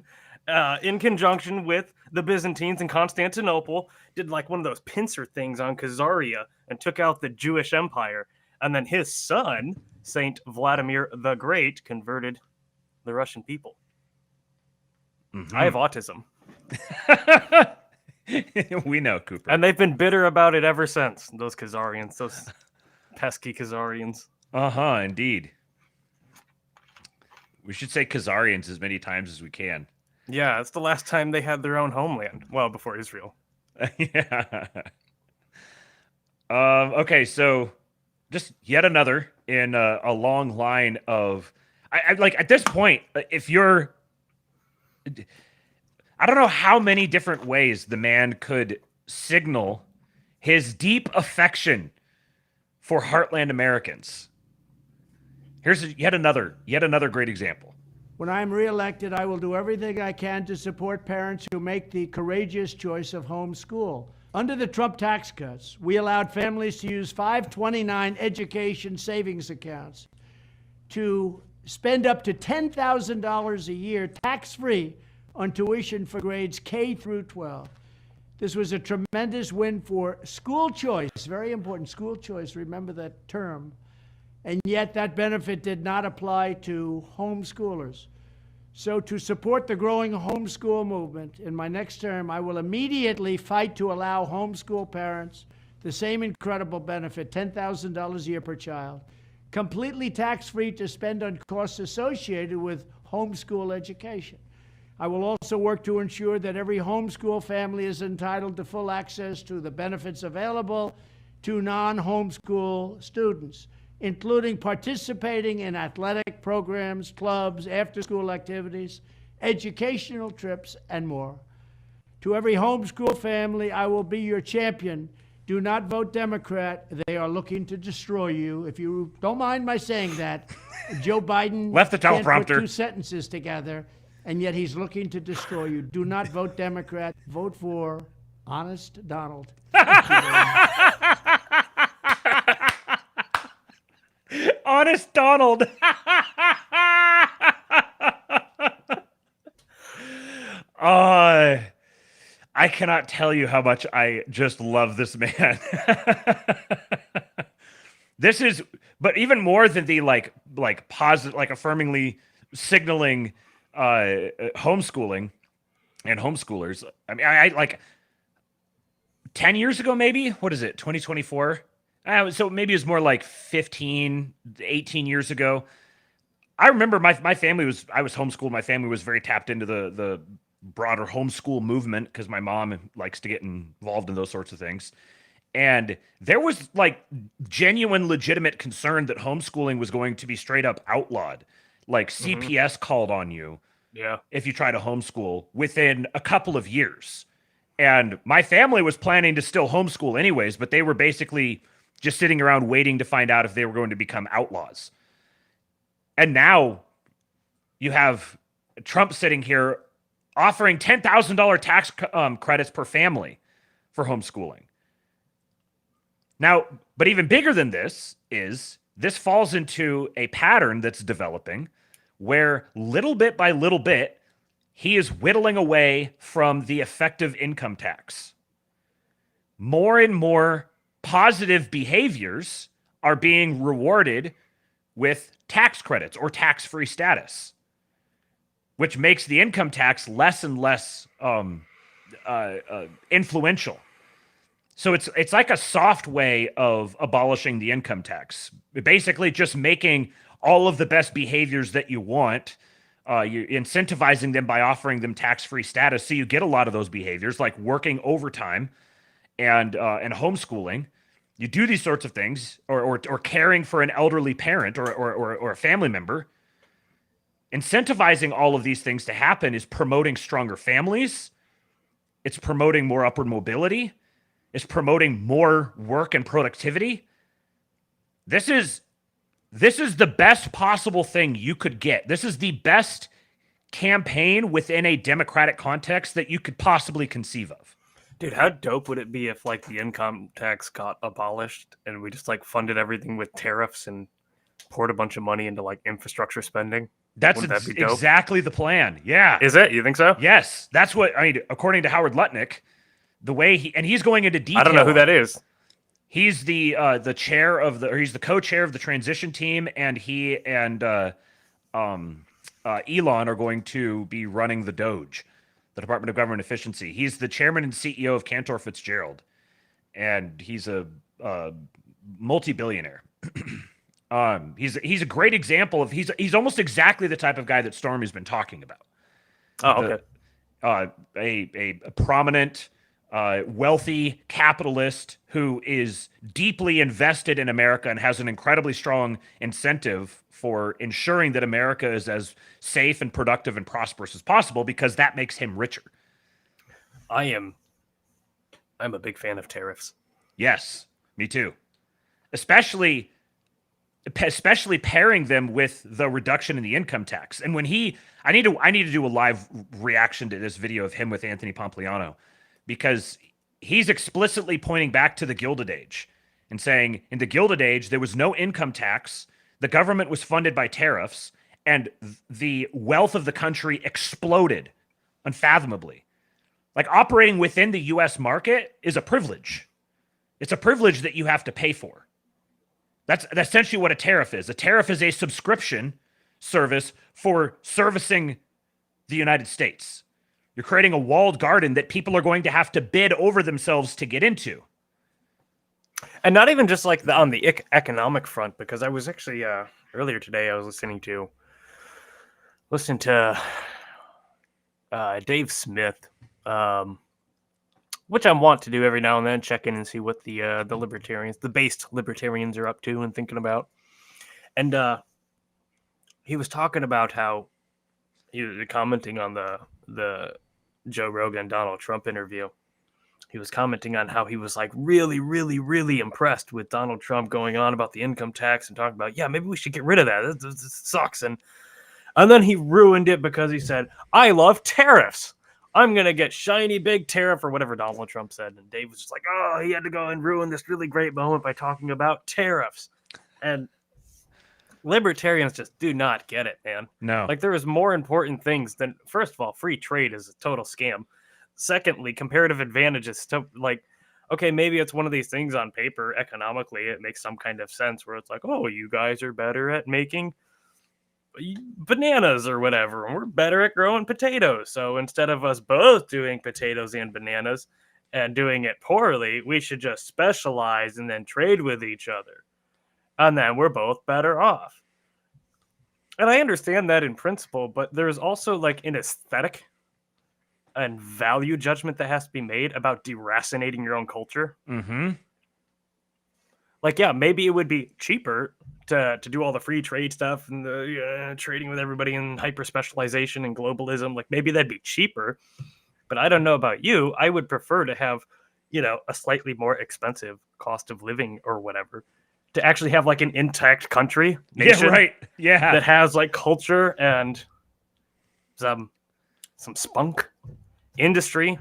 in conjunction with the Byzantines and Constantinople, did like one of those pincer things on Khazaria and took out the Jewish Empire. And then his son, Saint Vladimir the Great, converted the Russian people. Mhm. I have autism. We know, Cooper. And they've been bitter about it ever since. Those Khazarians, those pesky Khazarians. Indeed. We should say Khazarians as many times as we can. Yeah, it's the last time they had their own homeland. Well, before Israel. Yeah. Okay, so just yet another in a long line of, I like at this point, if you're, I don't know how many different ways the man could signal his deep affection for Heartland Americans. Here's yet another great example. When I'm reelected, I will do everything I can to support parents who make the courageous choice of homeschool. Under the Trump tax cuts, we allowed families to use 529 education savings accounts to spend up to $10,000 a year tax-free on tuition for grades K through 12. This was a tremendous win for school choice, very important, school choice, remember that term. And yet that benefit did not apply to homeschoolers. So to support the growing homeschool movement, in my next term, I will immediately fight to allow homeschool parents the same incredible benefit, $10,000 a year per child, completely tax-free to spend on costs associated with homeschool education. I will also work to ensure that every homeschool family is entitled to full access to the benefits available to non-homeschool students, including participating in athletic programs, clubs, after-school activities, educational trips, and more. To every homeschool family, I will be your champion. Do not vote Democrat. They are looking to destroy you. If you don't mind my saying that, Joe Biden left the can't teleprompter. put two sentences together, and yet he's looking to destroy you. Do not vote Democrat. Vote for Honest Donald. Honest Donald. I cannot tell you how much I just love this man. This is, but even more than the like positive, like affirmingly signaling homeschooling and homeschoolers. I mean, I like 10 years ago, maybe, what is it? 2024. So maybe it was more like 15, 18 years ago. I remember my family I was homeschooled. My family was very tapped into the broader homeschool movement because my mom likes to get involved in those sorts of things. And there was like genuine, legitimate concern that homeschooling was going to be straight up outlawed. Like CPS called on you if you try to homeschool within a couple of years. And my family was planning to still homeschool anyways, but they were basically just sitting around waiting to find out if they were going to become outlaws. And now you have Trump sitting here offering $10,000 tax credits per family for homeschooling. Now, but even bigger than this falls into a pattern that's developing where little bit by little bit, he is whittling away from the effective income tax. More and more positive behaviors are being rewarded with tax credits or tax-free status, which makes the income tax less and less influential. So it's like a soft way of abolishing the income tax. Basically just making all of the best behaviors that you want, you're incentivizing them by offering them tax-free status. So you get a lot of those behaviors like working overtime and homeschooling. You do these sorts of things or caring for an elderly parent or a family member. Incentivizing all of these things to happen is promoting stronger families. It's promoting more upward mobility. It's promoting more work and productivity. This is the best possible thing you could get. This is the best campaign within a democratic context that you could possibly conceive of. Dude, how dope would it be if like the income tax got abolished and we just like funded everything with tariffs and poured a bunch of money into like infrastructure spending? That's exactly the plan. Yeah. Is it? You think so? Yes. That's what I mean. According to Howard Lutnick, the way he's going into detail. I don't know who that is. He's the chair of he's the co-chair of the transition team, and he and Elon are going to be running the Doge, the Department of Government Efficiency. He's the chairman and CEO of Cantor Fitzgerald, and he's a multi-billionaire. He's a great example of he's almost exactly the type of guy that Stormy's been talking about. Oh, okay. A prominent, wealthy capitalist who is deeply invested in America and has an incredibly strong incentive for ensuring that America is as safe and productive and prosperous as possible, because that makes him richer. I'm a big fan of tariffs. Yes, me too. Especially pairing them with the reduction in the income tax. And when I need to do a live reaction to this video of him with Anthony Pompliano, because he's explicitly pointing back to the Gilded Age and saying, in the Gilded Age, there was no income tax, the government was funded by tariffs, and the wealth of the country exploded unfathomably. Like, operating within the US market is a privilege. It's a privilege that you have to pay for. That's essentially what a tariff is. A tariff is a subscription service for servicing the United States. You're creating a walled garden that people are going to have to bid over themselves to get into. And not even just like on the economic front, because I was actually earlier today I was listening to Dave Smith, which I want to do every now and then, check in and see what the libertarians, the based libertarians, are up to and thinking about. And he was talking about how he was commenting on the Joe Rogan Donald Trump interview. He was commenting on how he was like really, really, really impressed with Donald Trump going on about the income tax and talking about, yeah, maybe we should get rid of that. This sucks. And then he ruined it because he said, I love tariffs. I'm going to get shiny big tariff, or whatever Donald Trump said. And Dave was just like, oh, he had to go and ruin this really great moment by talking about tariffs. And libertarians just do not get it, man. No. Like, there is more important things than, first of all, free trade is a total scam. Secondly, comparative advantages. To, like, okay, maybe it's one of these things on paper, economically, it makes some kind of sense where it's like, oh, you guys are better at making bananas or whatever, and we're better at growing potatoes. So instead of us both doing potatoes and bananas and doing it poorly, we should just specialize and then trade with each other. And then we're both better off. And I understand that in principle, but there's also like an aesthetic and value judgment that has to be made about deracinating your own culture. Mm-hmm. Like, yeah, maybe it would be cheaper to do all the free trade stuff and the trading with everybody and hyper specialization and globalism. Like, maybe that'd be cheaper. But I don't know about you. I would prefer to have, a slightly more expensive cost of living or whatever, to actually have like an intact country, nation, yeah, right, yeah, that has like culture and some spunk, industry.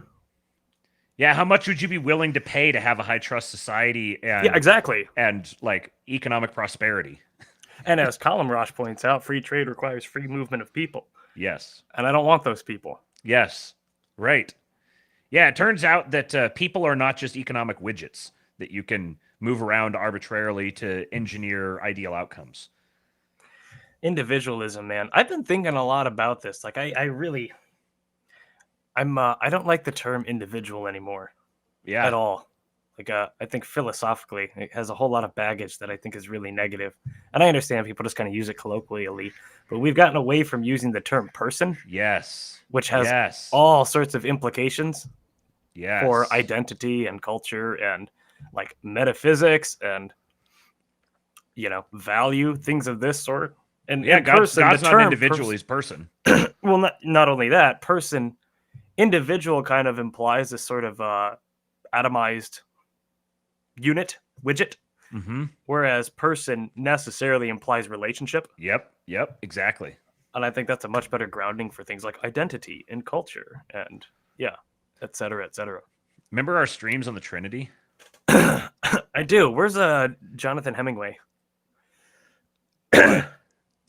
Yeah, how much would you be willing to pay to have a high trust society and yeah, exactly, and like economic prosperity? And as Colin Rosh points out, free trade requires free movement of people. Yes. And I don't want those people. Yes. Right. Yeah, it turns out that people are not just economic widgets that you can move around arbitrarily to engineer ideal outcomes. Individualism, man. I've been thinking a lot about this. Like, I don't like the term individual anymore. Yeah. At all. Like, I think philosophically, it has a whole lot of baggage that I think is really negative. And I understand people just kind of use it colloquially, but we've gotten away from using the term person. Yes. Which has all sorts of implications. Yes. For identity and culture and like metaphysics and value, things of this sort. And yeah, God's not an individual, he's person. Well, not only that, person, individual kind of implies this sort of atomized unit, widget. Mm-hmm. Whereas person necessarily implies relationship. Yep, exactly. And I think that's a much better grounding for things like identity and culture and et cetera, et cetera. Remember our streams on the Trinity? I do. Where's Jonathan Hemingway?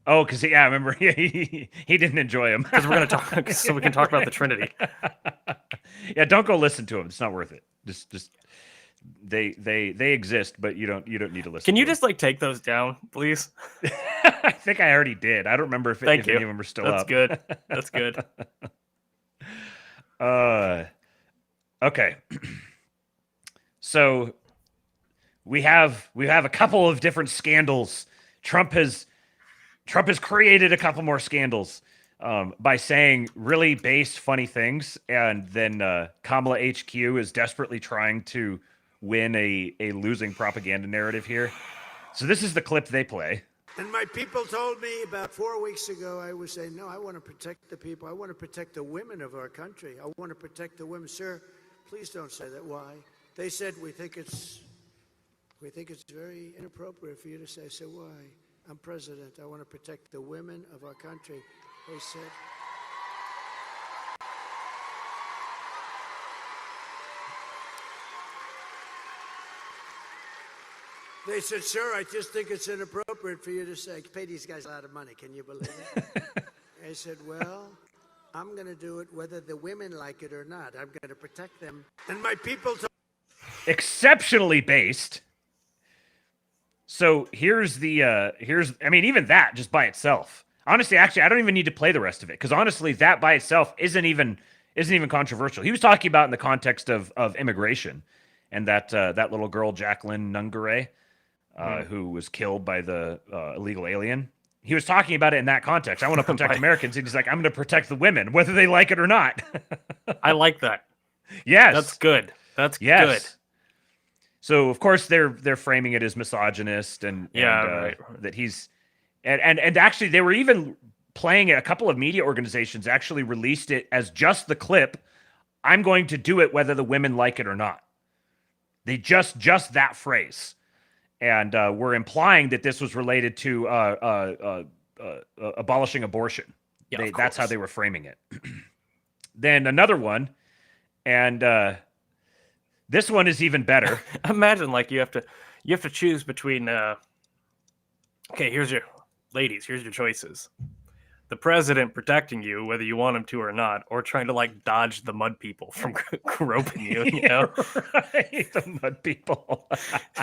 Oh, because I remember he didn't enjoy him. Because we're gonna talk, so we can talk about the Trinity. Yeah, don't go listen to him. It's not worth it. Just They exist, but you don't need to listen. Can to you them. just like take those down, please? I think I already did. I don't remember if any of them are still That's up. good. That's good. Okay. So we have a couple of different scandals. Trump has created a couple more scandals by saying really base, funny things, and then Kamala HQ is desperately trying to win a losing propaganda narrative here. So this is the clip they play. And my people told me about 4 weeks ago, I was saying, no, I want to protect the people. I want to protect the women of our country. I want to protect the women. Sir, please don't say that. Why? They said, we think it's very inappropriate for you to say. I said, why? I'm president. I want to protect the women of our country. They said. They said, sir, I just think it's inappropriate for you to say, pay these guys a lot of money. Can you believe it? I said, well, I'm going to do it whether the women like it or not. I'm going to protect them. And my people Exceptionally based. So here's I mean, even that just by itself. Honestly, actually, I don't even need to play the rest of it, because honestly, that by itself isn't even controversial. He was talking about in the context of immigration, and that little girl, Jacqueline Nungare, who was killed by the illegal alien. He was talking about it in that context. I want to protect Americans. And he's like, I'm going to protect the women, whether they like it or not. I like that. Yes. That's good. That's yes. good. So of course they're framing it as misogynist and right. that he's and actually they were even playing it. A couple of media organizations actually released it as just the clip. I'm going to do it whether the women like it or not. They just that phrase. And we're implying that this was related to abolishing abortion. Yeah, that's how they were framing it. Then another one, and this one is even better. Imagine like you have to choose between. Okay, here's your choices. The president protecting you, whether you want him to or not, or trying to like dodge the mud people from groping you, you know? Right, the mud people.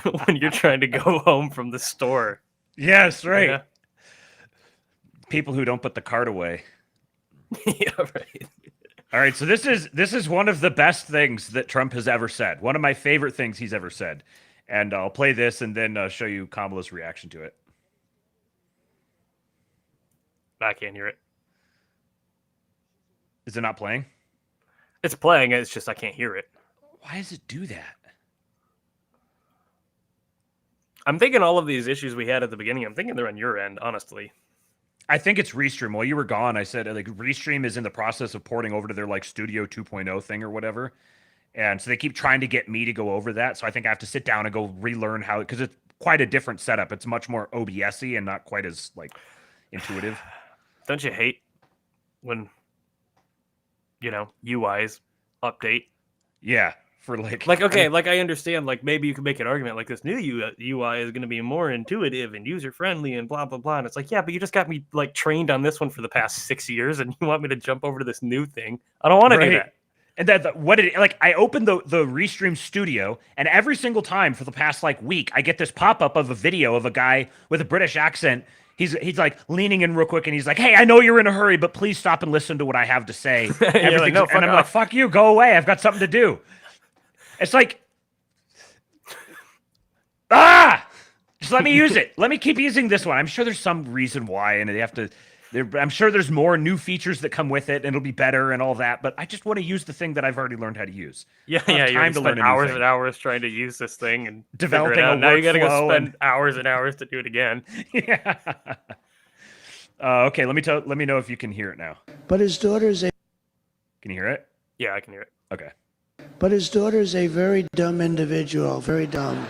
When you're trying to go home from the store. Yes, right. Yeah. People who don't put the cart away. Yeah, right. All right, so this is one of the best things that Trump has ever said. One of my favorite things he's ever said. And I'll play this and then show you Kamala's reaction to it. I can't hear it. Is it not playing? It's playing, it's just I can't hear it. Why does it do that? I'm thinking all of these issues we had at the beginning, I'm thinking they're on your end, honestly. I think it's Restream. While you were gone, I said like Restream is in the process of porting over to their like Studio 2.0 thing or whatever. And so they keep trying to get me to go over that. So I think I have to sit down and go relearn how, because it's quite a different setup. It's much more OBS-y and not quite as like intuitive. Don't you hate when, UIs update? Yeah, for like okay, like I understand, like maybe you could make an argument like this new UI is going to be more intuitive and user friendly and blah blah blah. And it's like, yeah, but you just got me like trained on this one for the past 6 years, and you want me to jump over to this new thing? I don't want to do that. And I opened the Restream Studio, and every single time for the past like week, I get this pop up of a video of a guy with a British accent. He's like leaning in real quick, and he's like, "Hey, I know you're in a hurry, but please stop and listen to what I have to say." Like, no, and I'm like, "Fuck you, go away! I've got something to do." It's like, just let me use it. Let me keep using this one. I'm sure there's some reason why, and they have to. I'm sure there's more new features that come with it, and it'll be better and all that. But I just want to use the thing that I've already learned how to use. Yeah. You spend hours and hours trying to use this thing and developing it out. a Now you got to go workflow spend hours and hours to do it again. Yeah. Okay. Let me know if you can hear it now. But his daughter's a. Can you hear it? Yeah, I can hear it. Okay. But his daughter's a very dumb individual. Very dumb.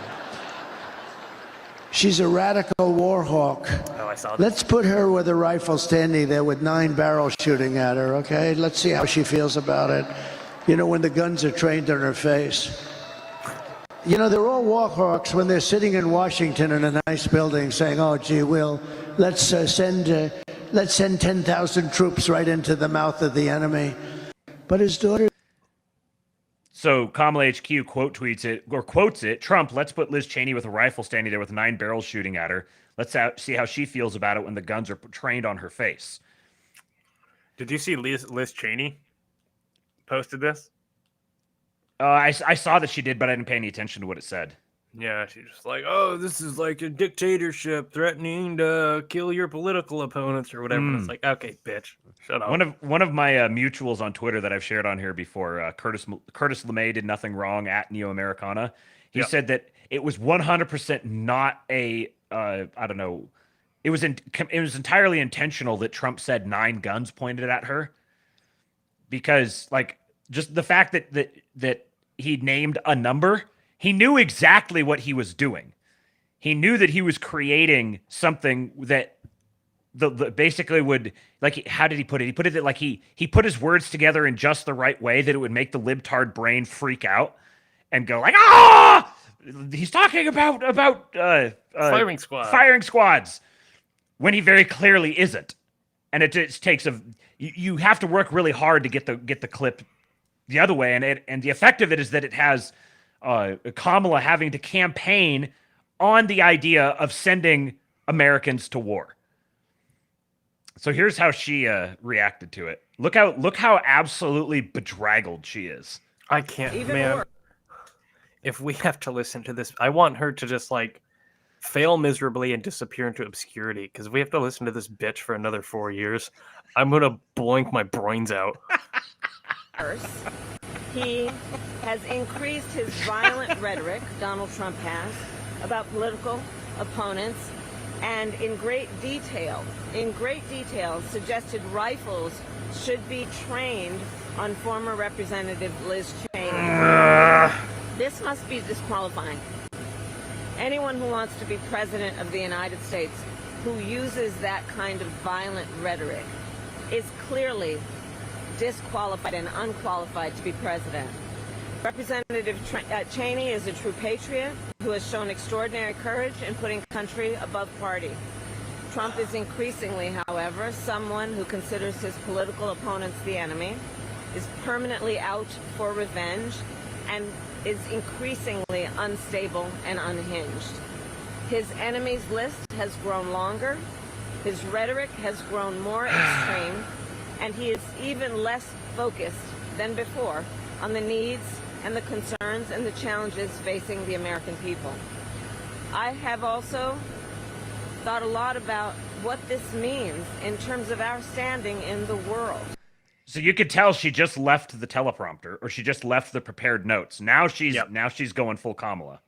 She's a radical war hawk. Oh, I saw that. Let's put her with a rifle standing there with 9 barrels shooting at her, okay? Let's see how she feels about it. When the guns are trained on her face. They're all war hawks when they're sitting in Washington in a nice building saying, oh, gee, let's send 10,000 troops right into the mouth of the enemy. But his daughter... So Kamala HQ quotes it. Trump, let's put Liz Cheney with a rifle standing there with 9 barrels shooting at her. Let's see how she feels about it when the guns are trained on her face. Did you see Liz Cheney posted this? I saw that she did, but I didn't pay any attention to what it said. Yeah, she's just like, oh, this is like a dictatorship threatening to kill your political opponents or whatever. And it's like, okay, bitch, shut up. One of my mutuals on Twitter that I've shared on here before, Curtis LeMay did nothing wrong at Neo Americana. He said that it was 100% not a I don't know. It was entirely intentional that Trump said 9 guns pointed at her, because like just the fact that he named a number, he knew exactly what he was doing. He knew that he was creating something that the basically would, like, how did he put it? He put it that like he put his words together in just the right way that it would make the libtard brain freak out and go like, ah, he's talking about firing squads, when he very clearly isn't. And it just takes you have to work really hard to get the clip the other way, and the effect of it is that it has Kamala having to campaign on the idea of sending Americans to war. So here's how she reacted to it. Look how absolutely bedraggled she is. I can't, man. If we have to listen to this, I want her to just like fail miserably and disappear into obscurity. Because if we have to listen to this bitch for another 4 years, I'm gonna bloink my brains out. He has increased his violent rhetoric, Donald Trump has, about political opponents, and in great detail, suggested rifles should be trained on former Representative Liz Cheney. This must be disqualifying. Anyone who wants to be president of the United States who uses that kind of violent rhetoric is clearly disqualified and unqualified to be president. Representative Cheney is a true patriot who has shown extraordinary courage in putting country above party. Trump is increasingly, however, someone who considers his political opponents the enemy, is permanently out for revenge, and is increasingly unstable and unhinged. His enemies list has grown longer, his rhetoric has grown more extreme, and he is even less focused than before on the needs and the concerns and the challenges facing the American people. I have also thought a lot about what this means in terms of our standing in the world. So you could tell she just left the teleprompter, or she just left the prepared notes. Now she's going full Kamala.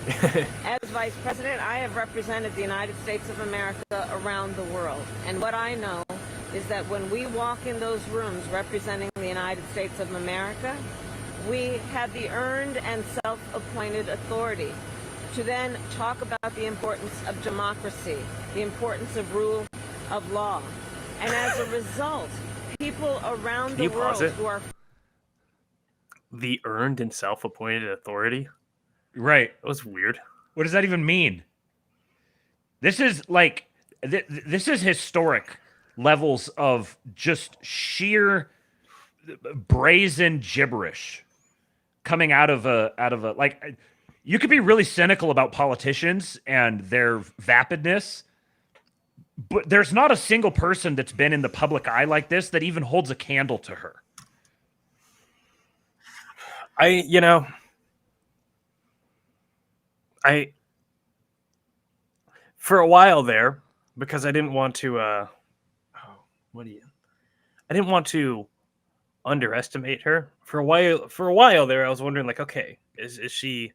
As vice president, I have represented the United States of America around the world. And what I know is that when we walk in those rooms representing the United States of America, we have the earned and self-appointed authority to then talk about the importance of democracy, the importance of rule of law. And as a result, people around the world who are... The earned and self-appointed authority? Right. That was weird. What does that even mean? This is like... This is historic levels of just sheer brazen gibberish coming out of a like, you could be really cynical about politicians and their vapidness, but there's not a single person that's been in the public eye like this that even holds a candle to her. For a while there, because I didn't want to I didn't want to underestimate her. For a while there, I was wondering, like, okay, is she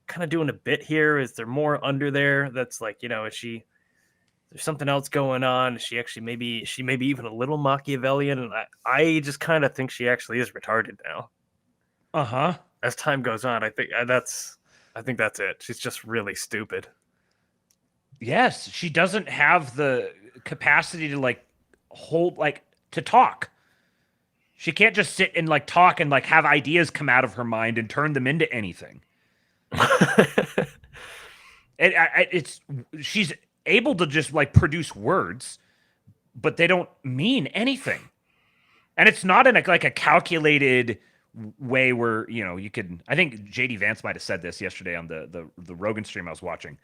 kind of doing a bit here? Is there more under there that's like, is there's something else going on? Is she actually maybe even a little Machiavellian? And I just kind of think she actually is retarded now. As time goes on, I think that's it. She's just really stupid. Yes, she doesn't have the capacity to to talk. She can't just sit and talk and have ideas come out of her mind and turn them into anything. She's able to just produce words, but they don't mean anything. And it's not in a calculated way where, you know, you could, I think JD Vance might have said this yesterday on the Rogan stream I was watching,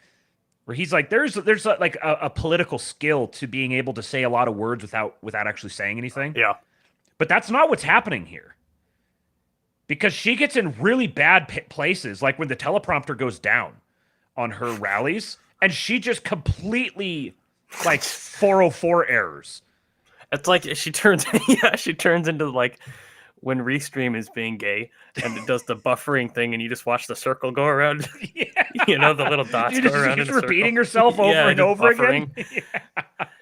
where he's like, there's like a political skill to being able to say a lot of words without actually saying anything. Yeah. But that's not what's happening here. Because she gets in really bad places, like when the teleprompter goes down on her rallies, and she just completely, like, 404 errors. It's like she turns into like when Restream is being gay and it does the buffering thing and you just watch the circle go around. Yeah. You know, the little dots go around in a repeating circle. herself over and just over buffering. again.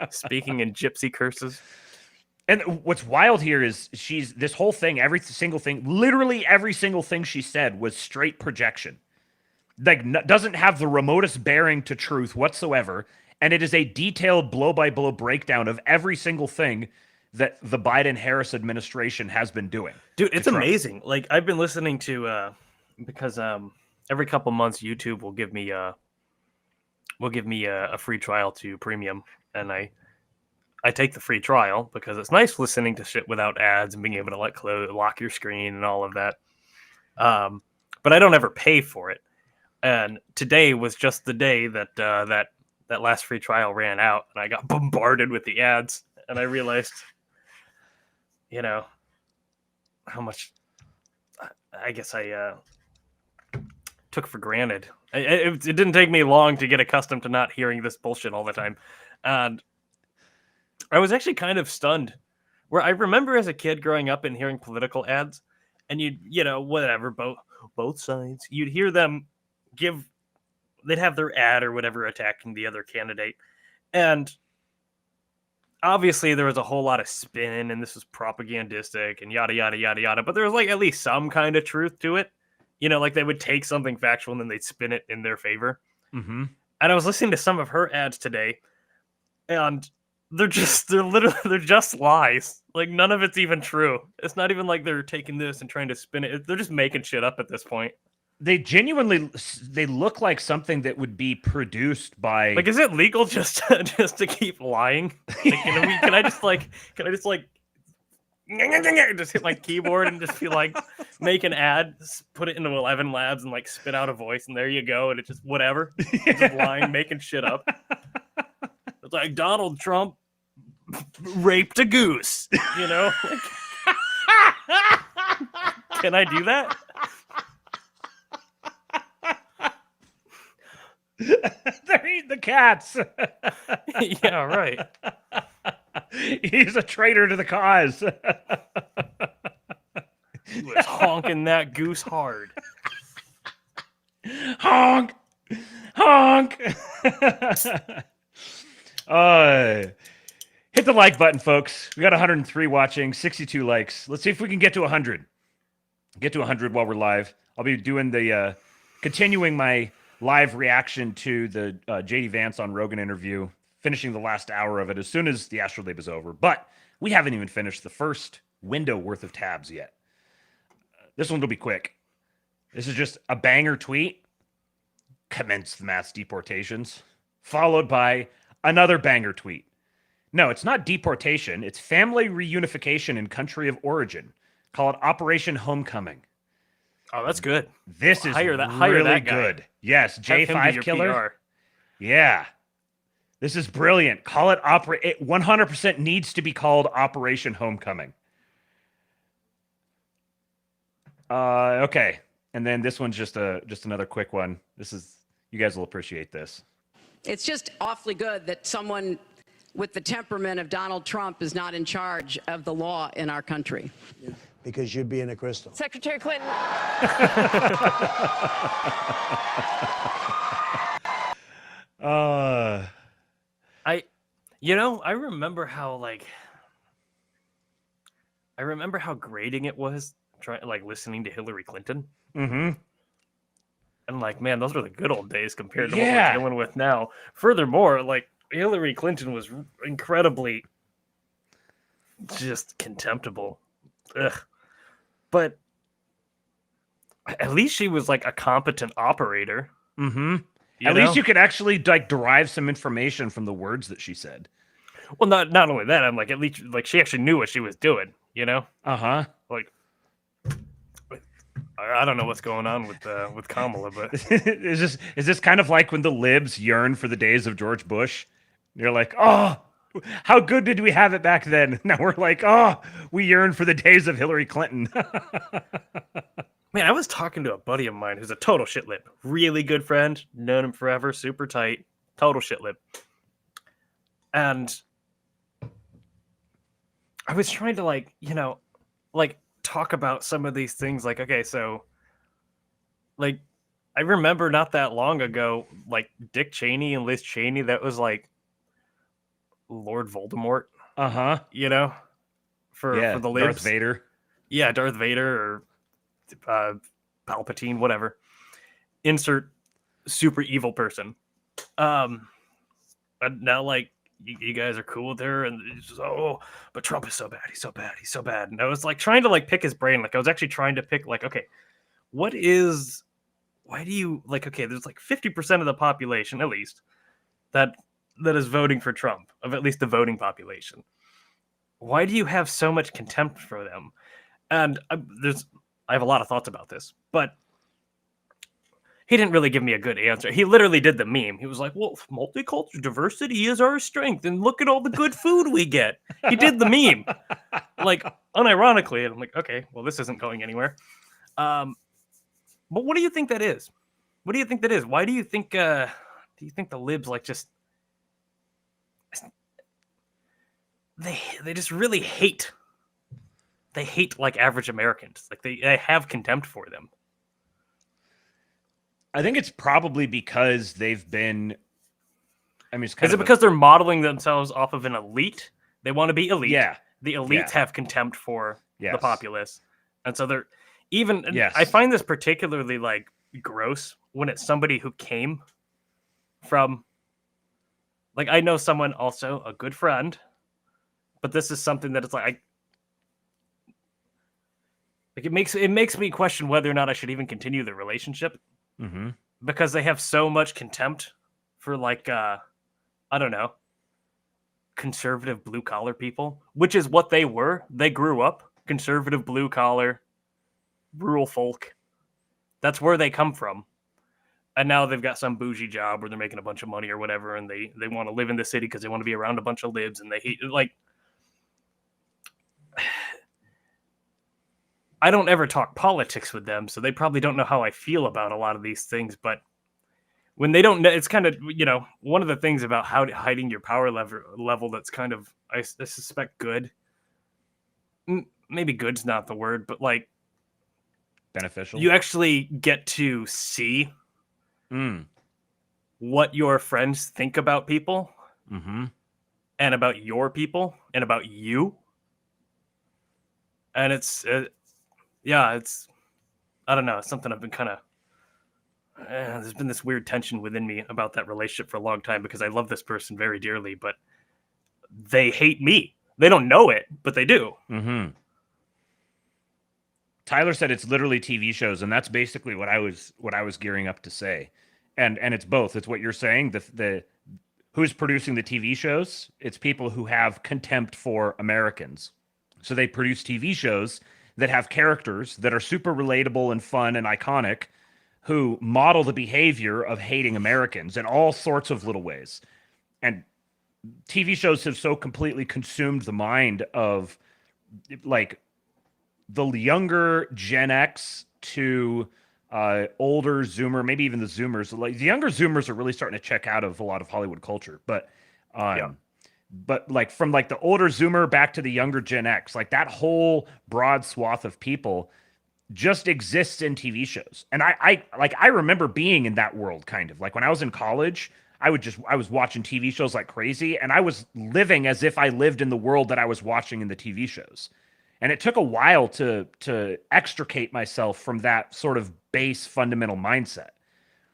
Speaking in gypsy curses. And what's wild here is this whole thing, every single thing, literally every single thing she said was straight projection. Like, doesn't have the remotest bearing to truth whatsoever. And it is a detailed blow-by-blow breakdown of every single thing that the Biden-Harris administration has been doing. Dude, it's amazing. Like, I've been listening to, because every couple months YouTube will give me a free trial to premium, and I take the free trial because it's nice listening to shit without ads and being able to lock your screen and all of that. But I don't ever pay for it. And today was just the day that that last free trial ran out, and I got bombarded with the ads, and I realized, you know, how much I guess I took for granted. It didn't take me long to get accustomed to not hearing this bullshit all the time, and I was actually kind of stunned. Where I remember as a kid growing up and hearing political ads, and you know, whatever, both sides, you'd hear them they'd have their ad or whatever attacking the other candidate, and obviously there was a whole lot of spin, and this was propagandistic and yada yada yada yada, but there was like at least some kind of truth to it. You know, like they would take something factual and then they'd spin it in their favor. Mm-hmm. And I was listening to some of her ads today, and they're just lies. Like, none of it's even true. It's not even like they're taking this and trying to spin it. They're just making shit up at this point. They look like something that would be produced by, like, is it legal just to keep lying? Like, can I just just hit my keyboard and just be like, make an ad, put it into 11 Labs and like spit out a voice, and there you go, and it's just whatever. It's just lying, making shit up. It's like Donald Trump raped a goose, you know? Can I do that? They're eating the cats. Yeah, right. He's a traitor to the cause. He was honking that goose hard. Honk! Honk! Hit the like button, folks. We got 103 watching, 62 likes. Let's see if we can get to 100. Get to 100 while we're live. I'll be doing the continuing my live reaction to the JD Vance on Rogan interview, finishing the last hour of it as soon as the Astrolabe is over. But we haven't even finished the first window worth of tabs yet. This one will be quick. This is just a banger tweet. Commence the mass deportations. Followed by another banger tweet. No, it's not deportation. It's family reunification in country of origin. Call it Operation Homecoming. Oh, that's good. This is hire really that guy. good. Yes, Have him do J5 your Killer. PR. Yeah. This is brilliant. Call it it 100% needs to be called Operation Homecoming. Okay. And then this one's just another quick one. You guys will appreciate this. It's just awfully good that someone with the temperament of Donald Trump is not in charge of the law in our country. Yeah, because you'd be in a crystal. Secretary Clinton. I remember how grating it was listening to Hillary Clinton. Mm-hmm. And man, those were the good old days compared to what we're dealing with now. Furthermore, Hillary Clinton was incredibly just contemptible. Ugh. But at least she was a competent operator. Mm-hmm. At least you could actually derive some information from the words that she said. Well, not only that, I'm at least she actually knew what she was doing, you know? Uh-huh. I don't know what's going on with Kamala, but is this kind of like when the libs yearn for the days of George Bush? You're like, oh, how good did we have it back then? Now we're like, oh, we yearn for the days of Hillary Clinton. man, I was talking to a buddy of mine who's a total shitlip, really good friend, known him forever, super tight, total shitlip, and I was trying to like talk about some of these things. Like, okay, so like I remember not that long ago, like Dick Cheney and Liz Cheney, that was like Lord Voldemort, you know, for the libs. Darth Vader. Yeah, Darth Vader or Palpatine, whatever. Insert super evil person. But now, like, you guys are cool with her, and it's just, oh, but Trump is so bad. He's so bad. He's so bad. And I was like trying to like pick his brain. Like I was actually trying to pick like, okay, why do you like? Okay, there's like 50% of the population at least that is voting for Trump, of at least the voting population. Why do you have so much contempt for them? And I have a lot of thoughts about this, but he didn't really give me a good answer. He literally did the meme. He was like, well, multicultural diversity is our strength, and look at all the good food we get. He did the meme, like, unironically, and I'm like, okay, well, this isn't going anywhere. But what do you think that is? What do you think that is? Why do you think the libs, like, just... They just really hate... They hate, like, average Americans. Like, they have contempt for them. I think it's probably because they've been. I mean, is it because they're modeling themselves off of an elite? They want to be elite. Yeah. The elites have contempt for the populace, and so they're even. Yes. I find this particularly like gross when it's somebody who came from. Like I know someone also a good friend, but this is something that it's like. Like it makes me question whether or not I should even continue the relationship. Mm-hmm. Because they have so much contempt for like I don't know, conservative blue collar people, which is what they were. They grew up conservative blue collar, rural folk. That's where they come from. And now they've got some bougie job where they're making a bunch of money or whatever, and they want to live in the city because they want to be around a bunch of libs, and they hate like. I don't ever talk politics with them, so they probably don't know how I feel about a lot of these things. But when they don't know, it's kind of, you know, one of the things about hiding your power level that's kind of, I suspect, good. Maybe good's not the word, but like beneficial. You actually get to see what your friends think about people and about your people and about you. And it's... yeah, it's, I don't know, it's something I've been kind of, there's been this weird tension within me about that relationship for a long time because I love this person very dearly, but they hate me. They don't know it, but they do. Mm-hmm. Tyler said it's literally TV shows, and that's basically what I was gearing up to say. And it's both. It's what you're saying, the who's producing the TV shows, it's people who have contempt for Americans. So they produce TV shows that have characters that are super relatable and fun and iconic, who model the behavior of hating Americans in all sorts of little ways. And TV shows have so completely consumed the mind of like the younger Gen X to older Zoomer, maybe even the Zoomers. Like the younger Zoomers are really starting to check out of a lot of Hollywood culture, but But like from like the older Zoomer back to the younger Gen X, like that whole broad swath of people just exists in TV shows. And I remember being in that world kind of like when I was in college, I was watching TV shows like crazy, and I was living as if I lived in the world that I was watching in the TV shows. And it took a while to extricate myself from that sort of base fundamental mindset.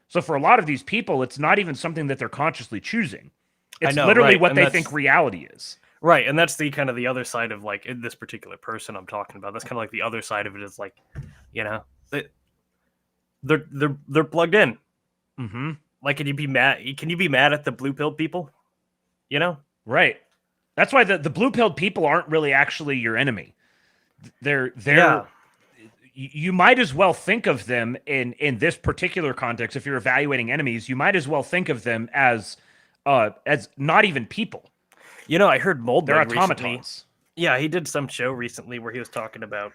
So for a lot of these people, it's not even something that they're consciously choosing. It's literally what they think reality is. Right, and that's the kind of the other side of like this particular person I'm talking about. That's kind of like the other side of it is like, you know, they're plugged in. Mm-hmm. Like, can you be mad at the blue-pilled people? You know? Right. That's why the blue-pilled people aren't really actually your enemy. They're you might as well think of them in this particular context. If you're evaluating enemies, you might as well think of them as not even people. You know, I heard Moldman They're recently. automatons. Yeah, he did some show recently where he was talking about,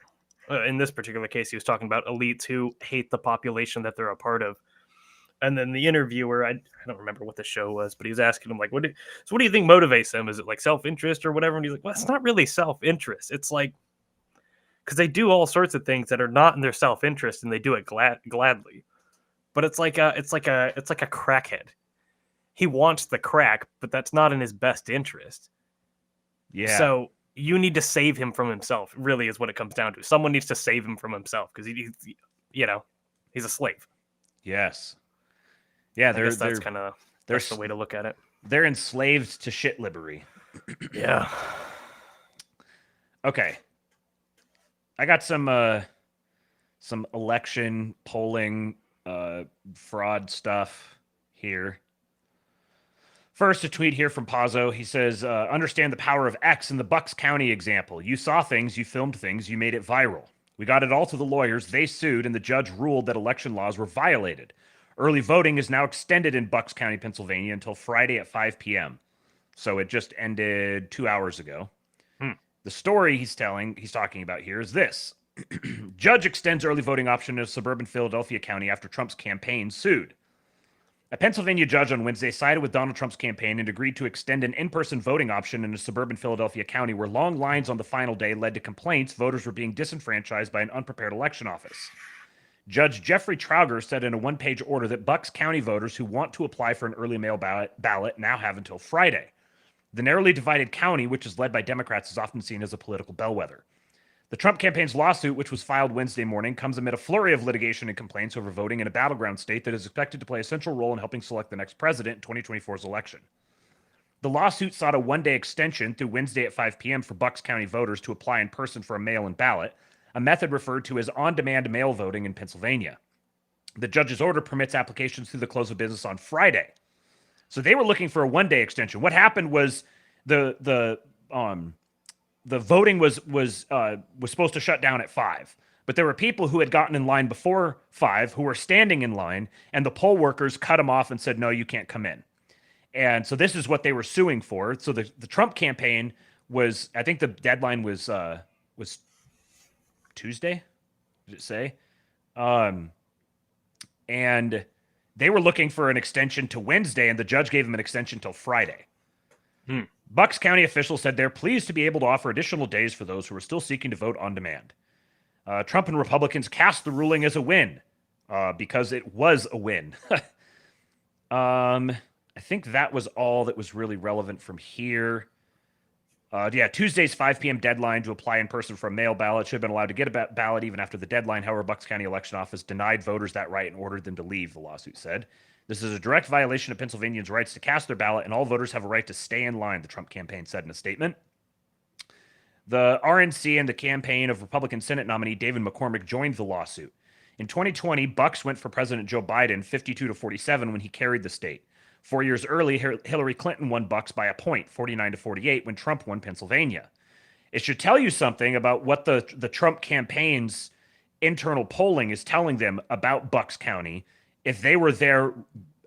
in this particular case, he was talking about elites who hate the population that they're a part of. And then the interviewer, I don't remember what the show was, but he was asking him, like, what do you think motivates them? Is it like self-interest or whatever? And he's like, well, it's not really self-interest. It's like, because they do all sorts of things that are not in their self-interest, and they do it gladly. But it's like a crackhead. He wants the crack, but that's not in his best interest. Yeah. So you need to save him from himself. Really, is what it comes down to. Someone needs to save him from himself because he's a slave. Yes. Yeah, that's the way to look at it. They're enslaved to shit livery. Yeah. Okay. I got some election polling fraud stuff here. First, a tweet here from Pazzo. He says, understand the power of X in the Bucks County example. You saw things, you filmed things, you made it viral. We got it all to the lawyers, they sued, and the judge ruled that election laws were violated. Early voting is now extended in Bucks County, Pennsylvania until Friday at 5 p.m. So it just ended 2 hours ago. The story he's talking about here is this. Judge extends early voting option to suburban Philadelphia County after Trump's campaign sued. A Pennsylvania judge on Wednesday sided with Donald Trump's campaign and agreed to extend an in-person voting option in a suburban Philadelphia County where long lines on the final day led to complaints voters were being disenfranchised by an unprepared election office. Judge Jeffrey Trauger said in a one-page order that Bucks County voters who want to apply for an early mail ballot now have until Friday. The narrowly divided county, which is led by Democrats, is often seen as a political bellwether. The Trump campaign's lawsuit, which was filed Wednesday morning, comes amid a flurry of litigation and complaints over voting in a battleground state that is expected to play a central role in helping select the next president in 2024's election. The lawsuit sought a one-day extension through Wednesday at 5 p.m. for Bucks County voters to apply in person for a mail-in ballot, a method referred to as on-demand mail voting in Pennsylvania. The judge's order permits applications through the close of business on Friday. So they were looking for a one-day extension. What happened was the voting was supposed to shut down at 5, but there were people who had gotten in line before 5 who were standing in line, and the poll workers cut them off and said, "No, you can't come in." And so this is what they were suing for. So the Trump campaign was, I think the deadline was Tuesday. Did it say? And they were looking for an extension to Wednesday, and the judge gave them an extension till Friday. Bucks County officials said they're pleased to be able to offer additional days for those who are still seeking to vote on demand. Trump and Republicans cast the ruling as a win because it was a win. I think that was all that was really relevant from here. Tuesday's 5 p.m. deadline to apply in person for a mail ballot. Should have been allowed to get a ballot even after the deadline. However, Bucks County Election Office denied voters that right and ordered them to leave, the lawsuit said. This is a direct violation of Pennsylvanians' rights to cast their ballot, and all voters have a right to stay in line, the Trump campaign said in a statement. The RNC and the campaign of Republican Senate nominee David McCormick joined the lawsuit. In 2020, Bucks went for President Joe Biden 52-47 when he carried the state. 4 years early, Hillary Clinton won Bucks by a point, 49-48, when Trump won Pennsylvania. It should tell you something about what the Trump campaign's internal polling is telling them about Bucks County if they were there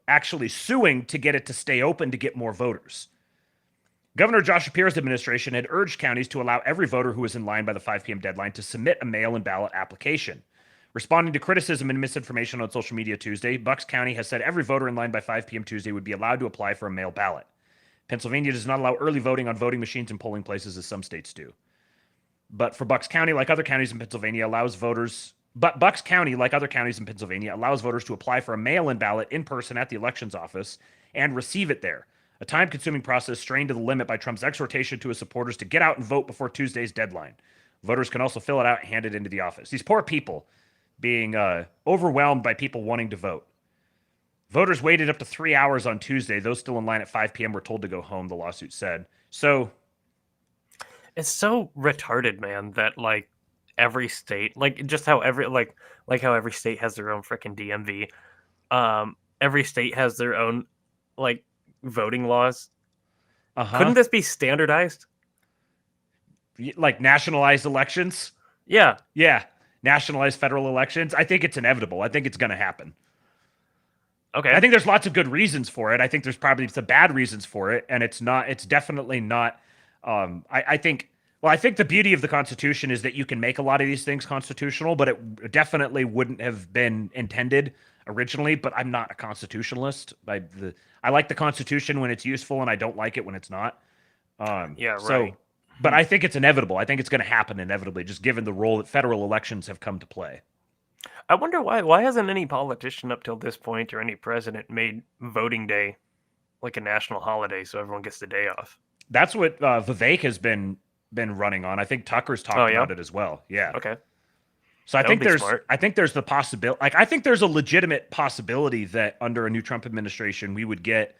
actually suing to get it to stay open to get more voters. Governor Josh Shapiro's administration had urged counties to allow every voter who was in line by the 5 p.m. deadline to submit a mail-in ballot application. Responding to criticism and misinformation on social media Tuesday, Bucks County has said every voter in line by 5 p.m. Tuesday would be allowed to apply for a mail ballot. Pennsylvania does not allow early voting on voting machines in polling places as some states do. But Bucks County, like other counties in Pennsylvania, allows voters to apply for a mail-in ballot in person at the elections office and receive it there. A time-consuming process strained to the limit by Trump's exhortation to his supporters to get out and vote before Tuesday's deadline. Voters can also fill it out and hand it into the office. These poor people being overwhelmed by people wanting to vote. Voters waited up to 3 hours on Tuesday. Those still in line at 5 p.m. were told to go home, the lawsuit said. So it's so retarded, man, that like every state, like just how every how every state has their own freaking DMV. Every state has their own like voting laws. Couldn't this be standardized? Like nationalized elections? Yeah. nationalize federal elections. I think it's inevitable. I think it's going to happen. Okay. I think there's lots of good reasons for it. I think there's probably some bad reasons for it, and it's definitely not. I think the beauty of the Constitution is that you can make a lot of these things constitutional, but it definitely wouldn't have been intended originally. But I'm not a constitutionalist. I like the Constitution when it's useful, and I don't like it when it's not. Yeah, right. So, but I think it's inevitable. I think it's going to happen inevitably, just given the role that federal elections have come to play. I wonder why hasn't any politician up till this point or any president made voting day like a national holiday so everyone gets the day off? That's what Vivek has been running on. I think Tucker's talked about it as well. Yeah. Okay. So I think there's the possibility. Like I think there's a legitimate possibility that under a new Trump administration we would get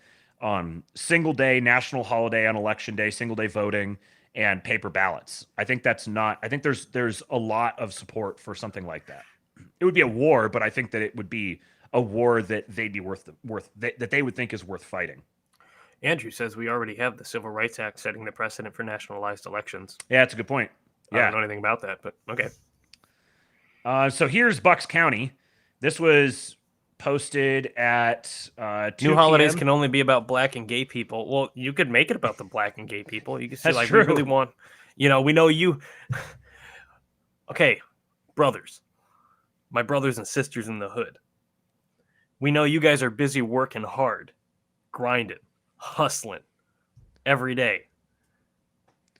single day national holiday on election day, single day voting, and paper ballots. I think that's not. I think there's a lot of support for something like that. It would be a war, but I think that it would be a war that they'd be that they would think is worth fighting. Andrew says we already have the Civil Rights Act setting the precedent for nationalized elections. Yeah, that's a good point. Yeah. I don't know anything about that, but okay. So here's Bucks County. This was posted at 2 New holidays p.m. can only be about black and gay people. Well, you could make it about the black and gay people. You could say, That's like, true. we really want, we know you. Okay, brothers. My brothers and sisters in the hood. We know you guys are busy working hard, grinding, hustling every day.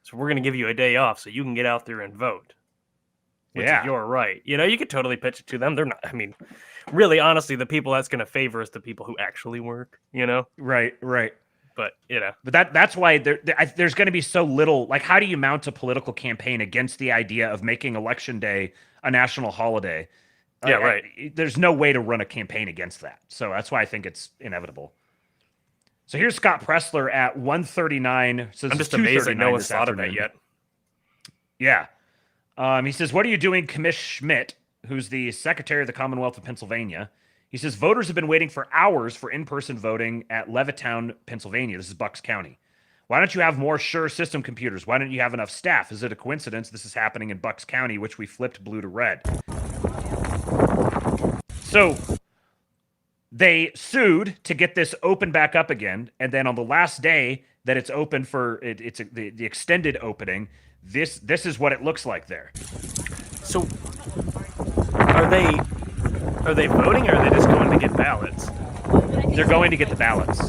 So we're going to give you a day off so you can get out there and vote. Which is your right. You could totally pitch it to them. They're not, really, honestly, the people that's going to favor is the people who actually work, Right. But, But that's why there's going to be so little. Like, how do you mount a political campaign against the idea of making Election Day a national holiday? Yeah, right. There's no way to run a campaign against that. So that's why I think it's inevitable. So here's Scott Pressler at 1:39. So I'm just amazed that no one's thought of that yet. Yeah. He says, what are you doing, Commish Schmidt, who's the Secretary of the Commonwealth of Pennsylvania? He says, voters have been waiting for hours for in-person voting at Levittown, Pennsylvania. This is Bucks County. Why don't you have more Sure system computers? Why don't you have enough staff? Is it a coincidence this is happening in Bucks County, which we flipped blue to red? So they sued to get this open back up again, and then on the last day that it's open for the extended opening, this is what it looks like there. So are they voting, or are they just going to get ballots? They're going to get the ballots.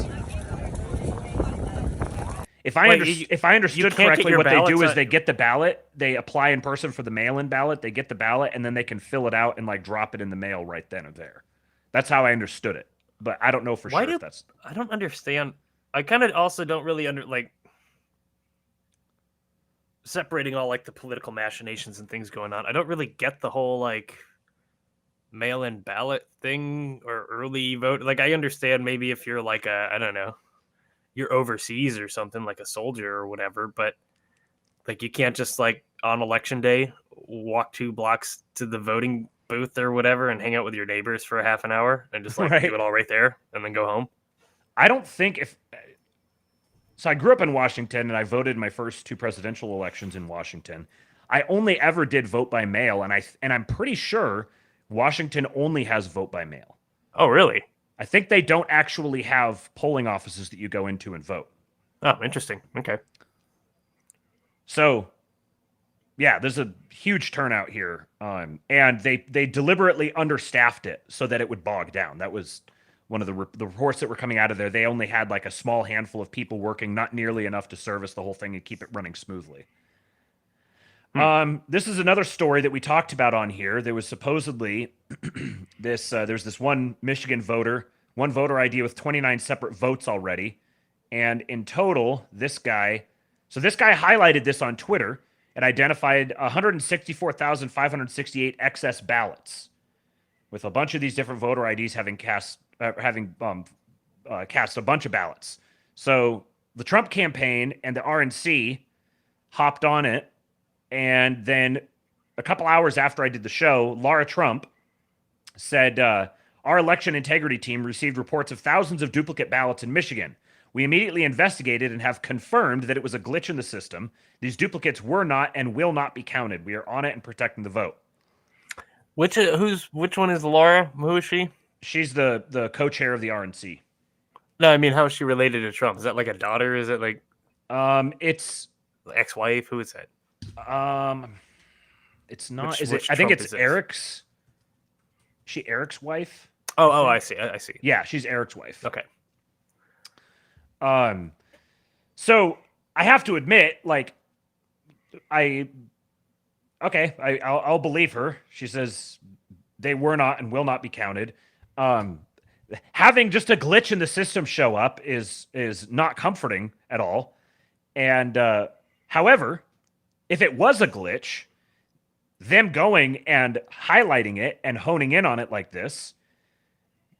If I understood correctly, what they do is they get the ballot, they apply in person for the mail-in ballot, they get the ballot, and then they can fill it out and like drop it in the mail right then and there. That's how I understood it, but I don't know for sure if that's. I don't understand. I kind of also don't really separating all like the political machinations and things going on. I don't really get the whole like mail-in ballot thing or early vote. Like I understand maybe if you're like you're overseas or something, like a soldier or whatever, but like you can't just like on election day walk 2 blocks to the voting booth or whatever and hang out with your neighbors for a half an hour and just like do it all right there and then go home. I don't think so I grew up in Washington and I voted my first 2 presidential elections in Washington. I only ever did vote by mail, and I'm pretty sure Washington only has vote by mail. Oh, really? I think they don't actually have polling offices that you go into and vote. Oh, interesting. Okay. So, yeah, there's a huge turnout here, and they deliberately understaffed it so that it would bog down. That was one of the reports that were coming out of there. They only had like a small handful of people working, not nearly enough to service the whole thing and keep it running smoothly. This is another story that we talked about on here. There was supposedly there's this one Michigan voter, one voter ID with 29 separate votes already. And in total, this guy highlighted this on Twitter and identified 164,568 excess ballots, with a bunch of these different voter IDs having cast a bunch of ballots. So the Trump campaign and the RNC hopped on it. And then a couple hours after I did the show, Laura Trump said, our election integrity team received reports of thousands of duplicate ballots in Michigan. We immediately investigated and have confirmed that it was a glitch in the system. These duplicates were not and will not be counted. We are on it and protecting the vote. Which one is Laura? Who is she? She's the co-chair of the RNC. No, I mean, how is she related to Trump? Is that like a daughter? Is it like it's ex-wife? Who is that? It's not. Which- is which it? I think Trump it's is this? Eric's. She Eric's wife. Oh, I see. I see. Yeah, she's Eric's wife. Okay. So I have to admit, like, I'll believe her. She says they were not and will not be counted. Having just a glitch in the system show up is not comforting at all. And however, if it was a glitch, them going and highlighting it and honing in on it like this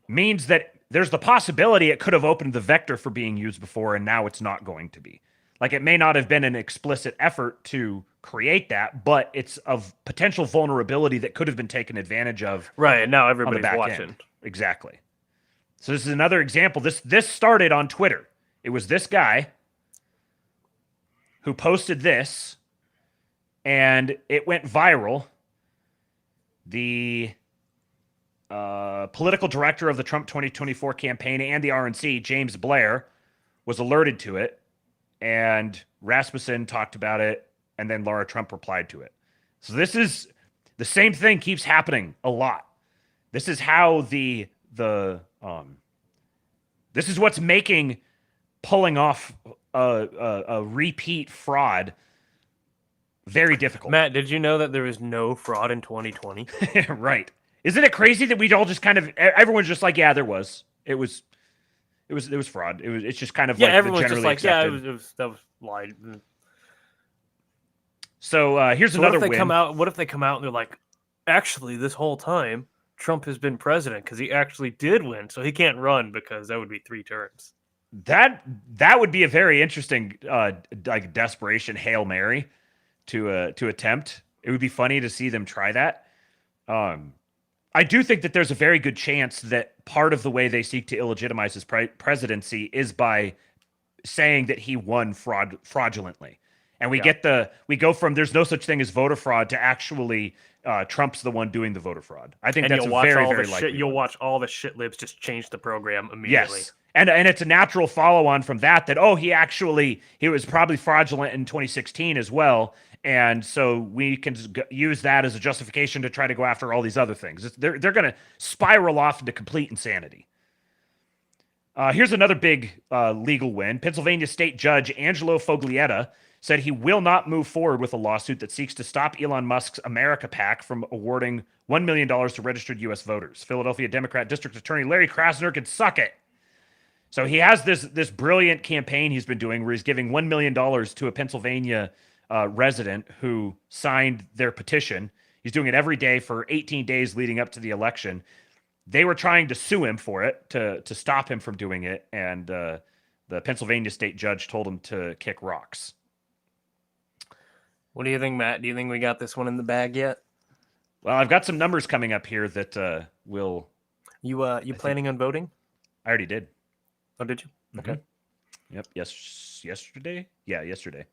means that there's the possibility it could have opened the vector for being used before, and now it's not going to be. Like, it may not have been an explicit effort to create that, but it's of potential vulnerability that could have been taken advantage of. Right, and now on the everybody's back watching. end. Exactly. So this is another example. This started on Twitter. It was this guy who posted this, and it went viral. The political director of the Trump 2024 campaign and the RNC, James Blair, was alerted to it, and Rasmussen talked about it, and then Laura Trump replied to it. So this is the same thing keeps happening a lot. This is how this is what's making pulling off a repeat fraud very difficult. Matt, did you know that there was no fraud in 2020? Right. Isn't it crazy that we all just kind of everyone's just like, yeah, there was. It was fraud. It's just kind of like everyone's the generally just like, accepted. yeah, that was lied. So here's So another what if they win. come out? What if they come out and they're like, actually, this whole time Trump has been president because he actually did win, so he can't run because that would be 3 terms. That would be a very interesting like desperation Hail Mary to attempt. It would be funny to see them try that. I do think that there's a very good chance that part of the way they seek to illegitimize his presidency is by saying that he won fraudulently. And we go from there's no such thing as voter fraud to actually Trump's the one doing the voter fraud. I think that's you'll a very, watch very likely. You'll watch all the shit libs just change the program immediately. Yes. And it's a natural follow-on from that he was probably fraudulent in 2016 as well. And so we can use that as a justification to try to go after all these other things. They're going to spiral off into complete insanity. Here's another big legal win. Pennsylvania State Judge Angelo Foglietta said he will not move forward with a lawsuit that seeks to stop Elon Musk's America PAC from awarding $1 million to registered U.S. voters. Philadelphia Democrat District Attorney Larry Krasner can suck it. So he has this brilliant campaign he's been doing where he's giving $1 million to a Pennsylvania resident who signed their petition. He's doing it every day for 18 days leading up to the election. They were trying to sue him for it, to stop him from doing it, and the Pennsylvania state judge told him to kick rocks. What do you think, Matt? Do you think we got this one in the bag yet? Well, I've got some numbers coming up here that will... You planning on voting? I already did. Oh, did you? Okay. Yep. Yesterday? Yeah, yesterday.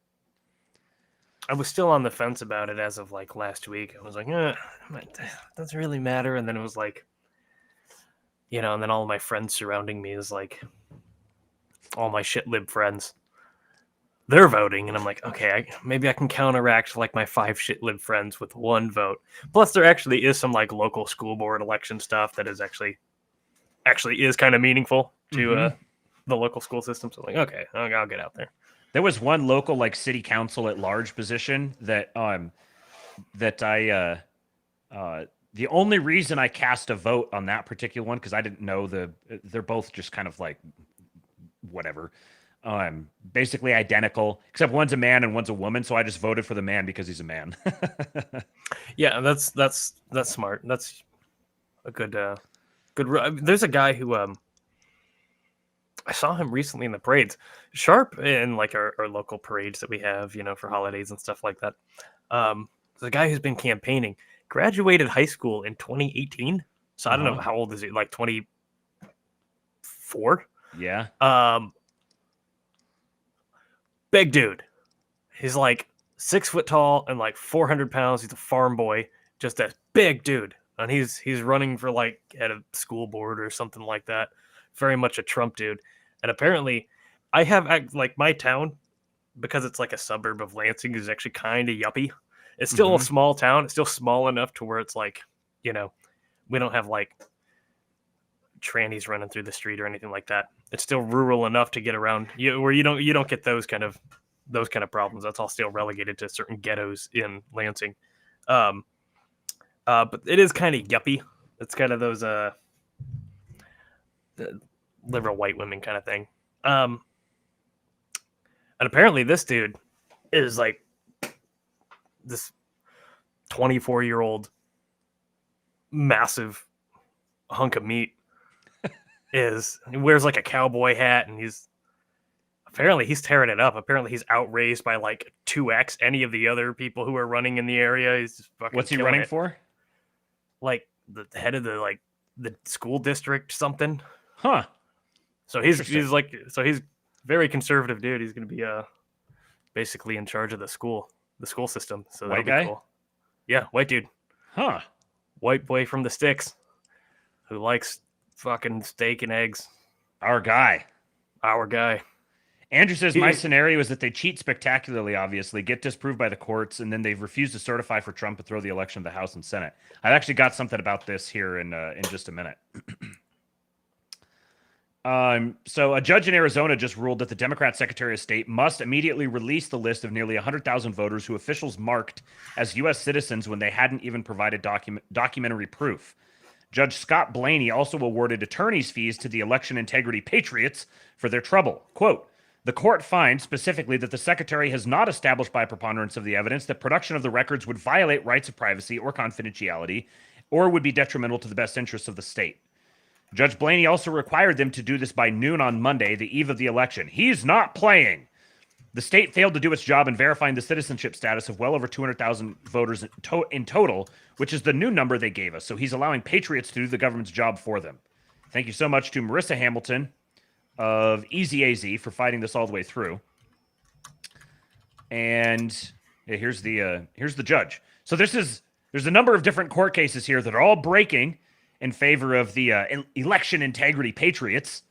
I was still on the fence about it as of like last week. I was like, doesn't really matter. And then it was like, and then all of my friends surrounding me is like, all my shit lib friends, they're voting. And I'm like, okay, maybe I can counteract like my 5 shit lib friends with 1 vote. Plus there actually is some like local school board election stuff that is actually is kind of meaningful to the local school system. So I'm like, okay, I'll get out there. There was one local like city council at large position that the only reason I cast a vote on that particular one, because I didn't know they're both just kind of like whatever, basically identical, except one's a man and one's a woman. So I just voted for the man because he's a man. Yeah, that's smart. That's a good. There's a guy who I saw him recently in the parades. Sharp in like our local parades that we have, for holidays and stuff like that. The guy who's been campaigning graduated high school in 2018. So I don't know, how old is he? Like 24? Yeah. Big dude. He's like 6 foot tall and like 400 pounds. He's a farm boy. Just a big dude. and he's running for like head of school board or something like that. Very much a Trump dude. And apparently, I have like my town, because it's like a suburb of Lansing, is actually kind of yuppie. It's still a small town. It's still small enough to where it's like, we don't have like trannies running through the street or anything like that. It's still rural enough to get around, where you don't get those kind of problems. That's all still relegated to certain ghettos in Lansing. But it is kind of yuppie. It's kind of those the liberal white women kind of thing. And apparently this dude is like this 24-year-old massive hunk of meat. He wears like a cowboy hat, and he's tearing it up. Apparently he's outraised by like 2x any of the other people who are running in the area. He's just fucking What's he killing running it. for? Like the head of the school district something. Huh. So he's very conservative dude. He's going to be basically in charge of the school system. So that'll White guy? be cool. Yeah, white dude. Huh. White boy from the sticks who likes fucking steak and eggs. Our guy. Andrew says, my scenario is that they cheat spectacularly, obviously, get disproved by the courts, and then they've refused to certify for Trump and throw the election of the House and Senate. I've actually got something about this here in just a minute. So a judge in Arizona just ruled that the Democrat Secretary of State must immediately release the list of nearly 100,000 voters who officials marked as U.S. citizens when they hadn't even provided documentary proof. Judge Scott Blaney also awarded attorney's fees to the election integrity patriots for their trouble. Quote, the court finds specifically that the secretary has not established by preponderance of the evidence that production of the records would violate rights of privacy or confidentiality or would be detrimental to the best interests of the state. Judge Blaney also required them to do this by noon on Monday, the eve of the election. He's not playing. The state failed to do its job in verifying the citizenship status of well over 200,000 voters in total, which is the new number they gave us. So he's allowing patriots to do the government's job for them. Thank you so much to Marissa Hamilton of Easy AZ for fighting this all the way through. And here's the judge. So there's a number of different court cases here that are all breaking in favor of the election integrity patriots.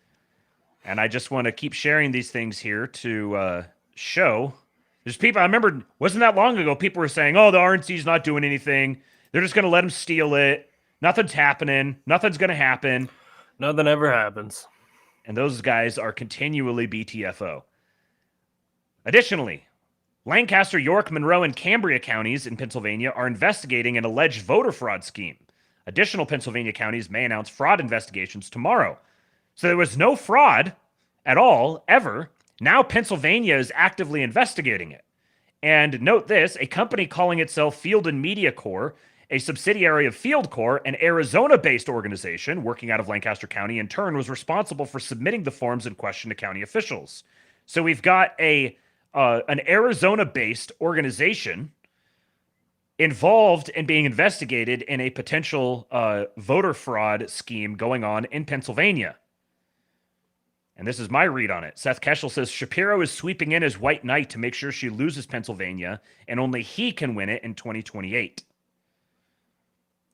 And I just want to keep sharing these things here to show. There's people, I remember, wasn't that long ago, people were saying, oh, the RNC's not doing anything. They're just going to let them steal it. Nothing's happening. Nothing's going to happen. Nothing ever happens. And those guys are continually BTFO. Additionally, Lancaster, York, Monroe, and Cambria counties in Pennsylvania are investigating an alleged voter fraud scheme. Additional Pennsylvania counties may announce fraud investigations tomorrow. So there was no fraud at all, ever. Now Pennsylvania is actively investigating it. And note this, a company calling itself Field and Media Corps, a subsidiary of Field Corps, an Arizona-based organization working out of Lancaster County, in turn was responsible for submitting the forms in question to county officials. So we've got an Arizona-based organization involved in being investigated in a potential voter fraud scheme going on in Pennsylvania. And this is my read on it. Seth Keschel says, Shapiro is sweeping in as white knight to make sure she loses Pennsylvania, and only he can win it in 2028.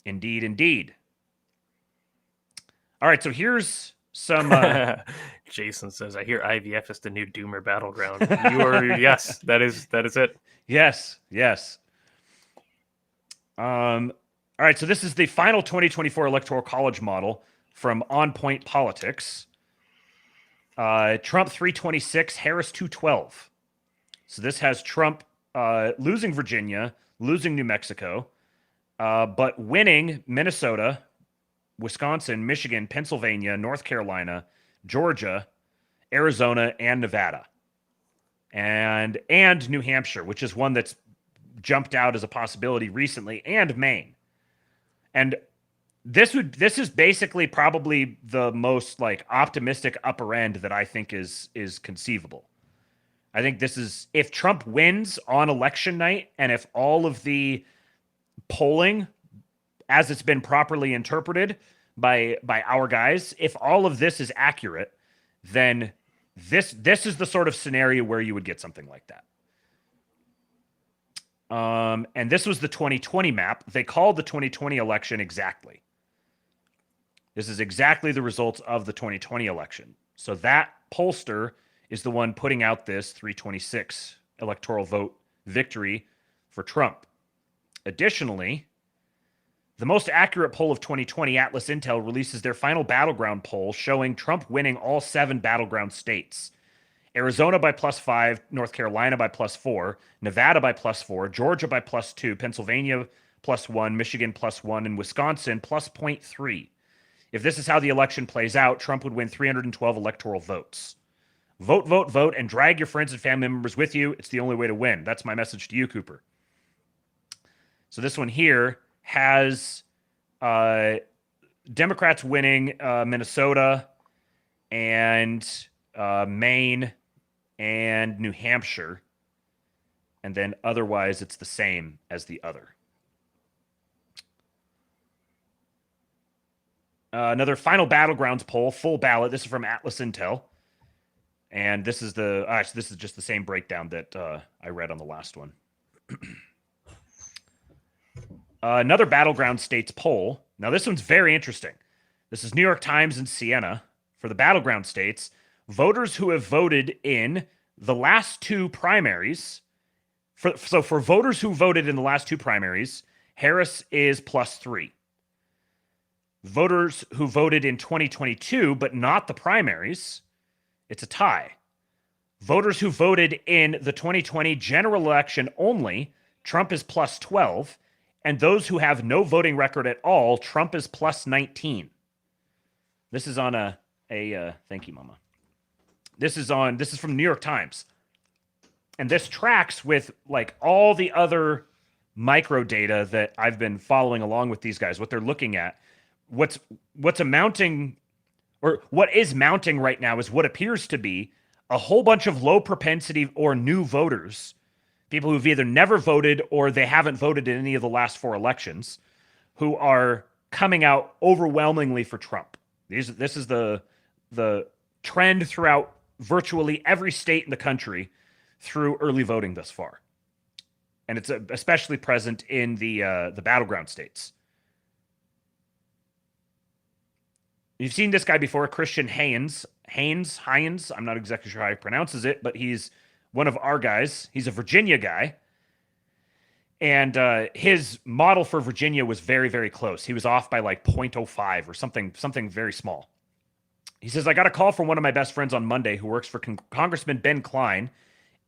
Indeed, indeed. All right, so here's some... Jason says, I hear IVF is the new Doomer battleground. Yes, that is it. Yes. All right, so this is the final 2024 Electoral College model from On Point Politics. Trump 326, Harris 212. So this has Trump losing Virginia, losing New Mexico, but winning Minnesota, Wisconsin, Michigan, Pennsylvania, North Carolina, Georgia, Arizona, and Nevada. And New Hampshire, which is one that's jumped out as a possibility recently, and Maine. And this is basically probably the most like optimistic upper end that I think is conceivable. I think this is, if Trump wins on election night, and if all of the polling as it's been properly interpreted by our guys, if all of this is accurate, then this is the sort of scenario where you would get something like that. And this was the 2020 map. They called the 2020 election exactly. This is exactly the results of the 2020 election. So that pollster is the one putting out this 326 electoral vote victory for Trump. Additionally, the most accurate poll of 2020, Atlas Intel, releases their final battleground poll showing Trump winning all 7 battleground states. Arizona by +5, North Carolina by +4, Nevada by +4, Georgia by +2, Pennsylvania +1, Michigan +1, and Wisconsin +0.3. If this is how the election plays out, Trump would win 312 electoral votes. Vote, vote, vote, and drag your friends and family members with you. It's the only way to win. That's my message to you, Cooper. So this one here has Democrats winning Minnesota and Maine and New Hampshire. And then otherwise, it's the same as the other. Another final battlegrounds poll, full ballot. This is from Atlas Intel. And this is this is just the same breakdown that I read on the last one. Another battleground states poll. Now, this one's very interesting. This is New York Times and Siena. For the battleground states, voters who have voted in the last 2 primaries. So for voters who voted in the last 2 primaries, Harris is +3. Voters who voted in 2022, but not the primaries, it's a tie. Voters who voted in the 2020 general election only, Trump is +12. And those who have no voting record at all, Trump is +19. This is on a thank you, Mama. This is from New York Times. And this tracks with like all the other micro data that I've been following along with these guys, what they're looking at. What's amounting, or what is mounting right now, is what appears to be a whole bunch of low propensity or new voters, people who've either never voted or they haven't voted in any of the last 4 elections, who are coming out overwhelmingly for Trump. This is the trend throughout virtually every state in the country through early voting thus far. And it's especially present in the battleground states. You've seen this guy before, Christian Hines. I'm not exactly sure how he pronounces it, but he's one of our guys. He's a Virginia guy. And his model for Virginia was very, very close. He was off by like 0.05 or something very small. He says, I got a call from one of my best friends on Monday who works for Congressman Ben Cline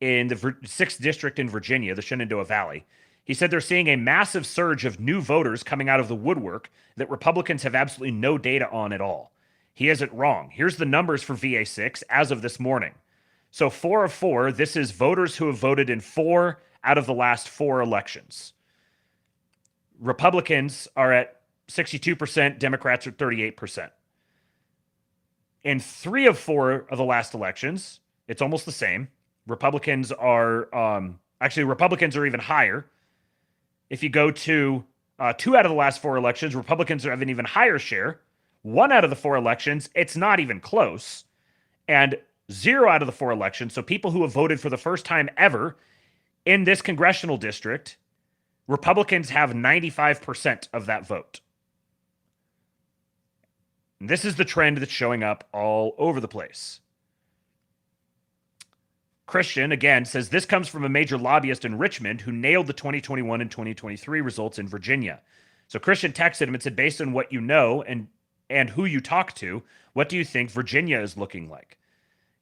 in the 6th District in Virginia, the Shenandoah Valley. He said they're seeing a massive surge of new voters coming out of the woodwork that Republicans have absolutely no data on at all. He isn't wrong. Here's the numbers for VA6 as of this morning. So 4 of 4, this is voters who have voted in 4 out of the last 4 elections. Republicans are at 62%, Democrats are 38%. In 3 of 4 of the last elections, it's almost the same. Republicans are Republicans are even higher. If you go to 2 out of the last 4 elections, Republicans have an even higher share. 1 out of the 4 elections, it's not even close. And 0 out of the 4 elections, so people who have voted for the first time ever in this congressional district, Republicans have 95% of that vote. And this is the trend that's showing up all over the place. Christian, again, says this comes from a major lobbyist in Richmond who nailed the 2021 and 2023 results in Virginia. So Christian texted him and said, based on what you know and who you talk to, what do you think Virginia is looking like?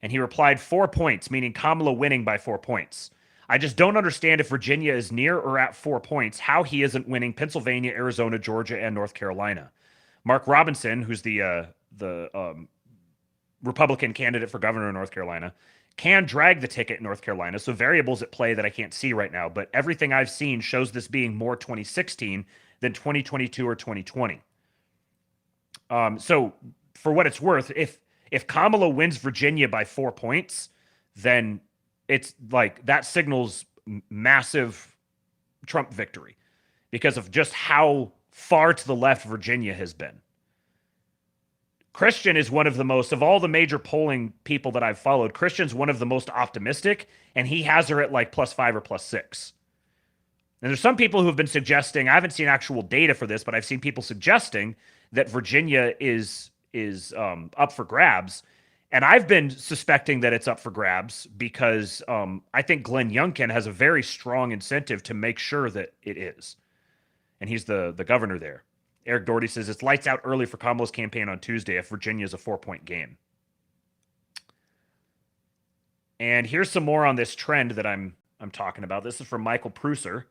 And he replied 4 points, meaning Kamala winning by 4 points. I just don't understand if Virginia is near or at 4 points, how he isn't winning Pennsylvania, Arizona, Georgia, and North Carolina. Mark Robinson, who's the Republican candidate for governor of North Carolina, can drag the ticket in North Carolina. So variables at play that I can't see right now, but everything I've seen shows this being more 2016 than 2022 or 2020. So for what it's worth, if Kamala wins Virginia by 4 points, then it's like that signals massive Trump victory because of just how far to the left Virginia has been. Christian is one of the most, of all the major polling people that I've followed, Christian's one of the most optimistic, and he has her at like +5 or +6. And there's some people who have been suggesting, I haven't seen actual data for this, but I've seen people suggesting that Virginia is up for grabs. And I've been suspecting that it's up for grabs because I think Glenn Youngkin has a very strong incentive to make sure that it is. And he's the governor there. Eric Doherty says it's lights out early for Kamala's campaign on Tuesday if Virginia is a 4-point game. And here's some more on this trend that I'm talking about. This is from Michael Prusser.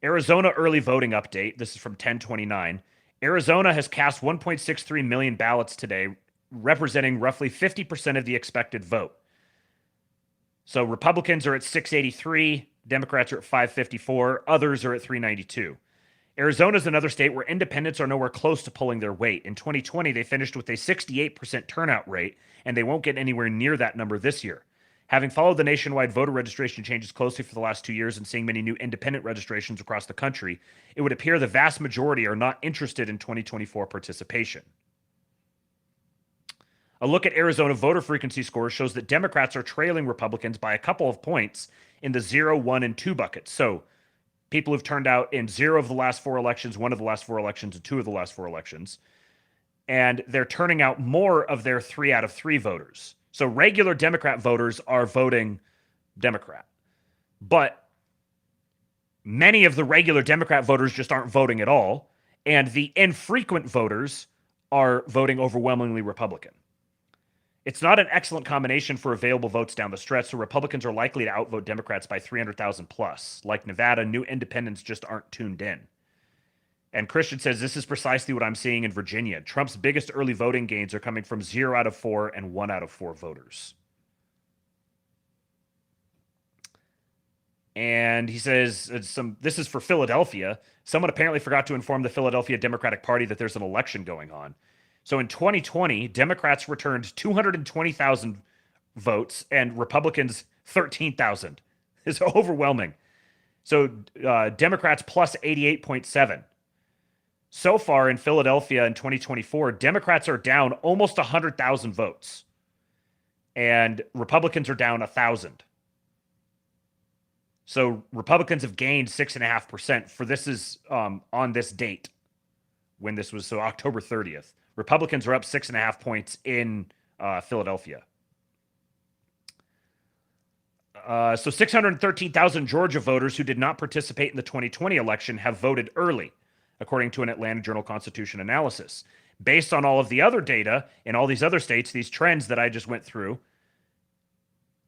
Arizona early voting update. This is from 10/29. Arizona has cast 1.63 million ballots today, representing roughly 50% of the expected vote. So Republicans are at 683, Democrats are at 554, others are at 392. Arizona is another state where independents are nowhere close to pulling their weight. In 2020, they finished with a 68% turnout rate, and they won't get anywhere near that number this year. Having followed the nationwide voter registration changes closely for the last 2 years and seeing many new independent registrations across the country, it would appear the vast majority are not interested in 2024 participation. A look at Arizona voter frequency scores shows that Democrats are trailing Republicans by a couple of points in the 0, 1, and 2 buckets. So people who've turned out in 0 of the last 4 elections, 1 of the last 4 elections, and 2 of the last 4 elections. And they're turning out more of their 3 out of 3 voters. So regular Democrat voters are voting Democrat. But many of the regular Democrat voters just aren't voting at all. And the infrequent voters are voting overwhelmingly Republican. It's not an excellent combination for available votes down the stretch, so Republicans are likely to outvote Democrats by 300,000 plus. Like Nevada, new independents just aren't tuned in. And Christian says, this is precisely what I'm seeing in Virginia. Trump's biggest early voting gains are coming from 0 out of 4 and 1 out of 4 voters. And he says, this is for Philadelphia. Someone apparently forgot to inform the Philadelphia Democratic Party that there's an election going on. So in 2020, Democrats returned 220,000 votes and Republicans 13,000. It's overwhelming. So Democrats plus 88.7. So far in Philadelphia in 2024, Democrats are down almost 100,000 votes. And Republicans are down 1,000. So Republicans have gained 6.5% for this is on this date when this was, so October 30th. Republicans are up 6.5 points in Philadelphia. So 613,000 Georgia voters who did not participate in the 2020 election have voted early, according to an Atlanta Journal-Constitution analysis. Based on all of the other data in all these other states, these trends that I just went through,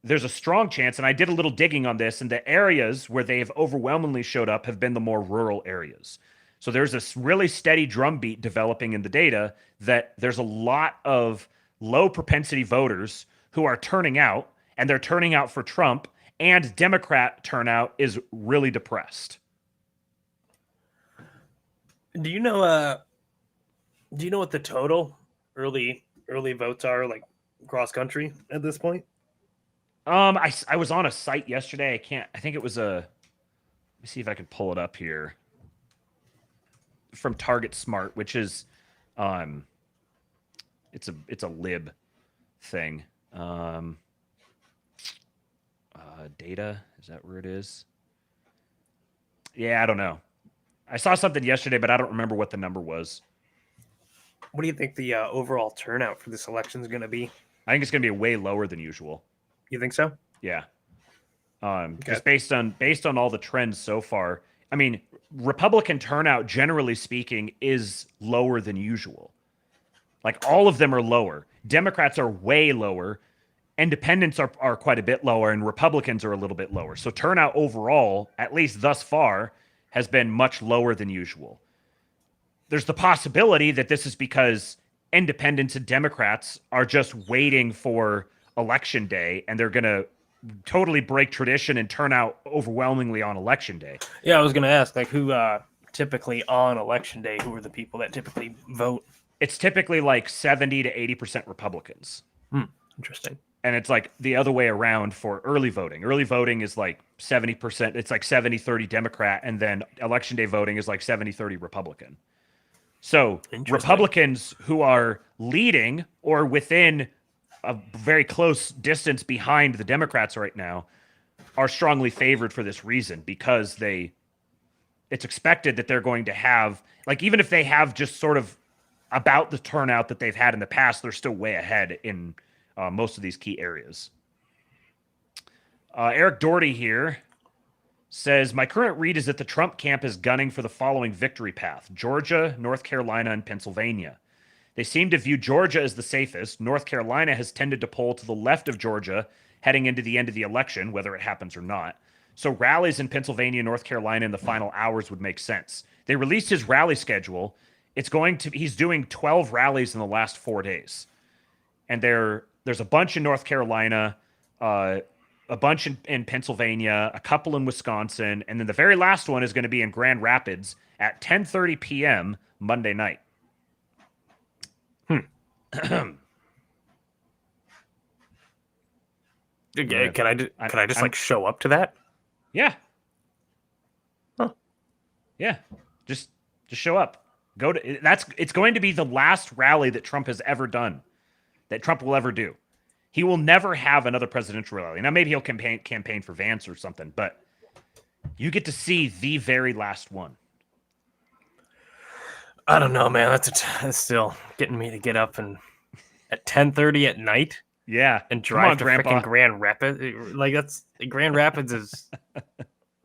there's a strong chance, and I did a little digging on this, and the areas where they have overwhelmingly showed up have been the more rural areas. So there's this really steady drumbeat developing in the data that there's a lot of low propensity voters who are turning out, and they're turning out for Trump, and Democrat turnout is really depressed. Do you know what the total early votes are like cross country at this point? I was on a site yesterday. I think it was let me see if I can pull it up here. From Target Smart, which is it's a lib thing. Data, is that where it is? Yeah, I don't know. I saw something yesterday, but I don't remember what the number was. What do you think the overall turnout for this election is going to be? I think it's going to be way lower than usual. You think so? Yeah. Just based on all the trends so far. I mean, Republican turnout, generally speaking, is lower than usual. Like, all of them are lower. Democrats are way lower. Independents are quite a bit lower, and Republicans are a little bit lower. So turnout overall, at least thus far, has been much lower than usual. There's the possibility that this is because independents and Democrats are just waiting for Election Day, and they're going to totally break tradition and turn out overwhelmingly on Election Day. Yeah, I was going to ask, like, who typically on Election Day, who are the people that typically vote? It's typically like 70 to 80% Republicans. Interesting. And it's like the other way around for early voting. Early voting is like 70%. It's like 70-30 Democrat, and then Election Day voting is like 70-30 Republican. So Republicans who are leading or within a very close distance behind the Democrats right now are strongly favored for this reason, because they it's expected that they're going to have, like, even if they have just sort of about the turnout that they've had in the past, they're still way ahead in most of these key areas. Eric Doherty here says, my current read is that the Trump camp is gunning for the following victory path: Georgia, North Carolina, and Pennsylvania. They seem to view Georgia as the safest. North Carolina has tended to poll to the left of Georgia heading into the end of the election, whether it happens or not. So rallies in Pennsylvania and North Carolina in the final hours would make sense. They released his rally schedule. He's doing 12 rallies in the last 4 days. And there's a bunch in North Carolina, a bunch in Pennsylvania, a couple in Wisconsin, and then the very last one is going to be in Grand Rapids at 10:30 p.m. Monday night. Can I just like show up to that? Yeah. Huh. Yeah. Just show up. It's going to be the last rally that Trump has ever done, that Trump will ever do. He will never have another presidential rally. Now maybe he'll campaign for Vance or something, but you get to see the very last one. I don't know, man. That's still getting me to get up and at 10:30 at night. Yeah, and drive to Grandpa. freaking Grand Rapids. Like Grand Rapids is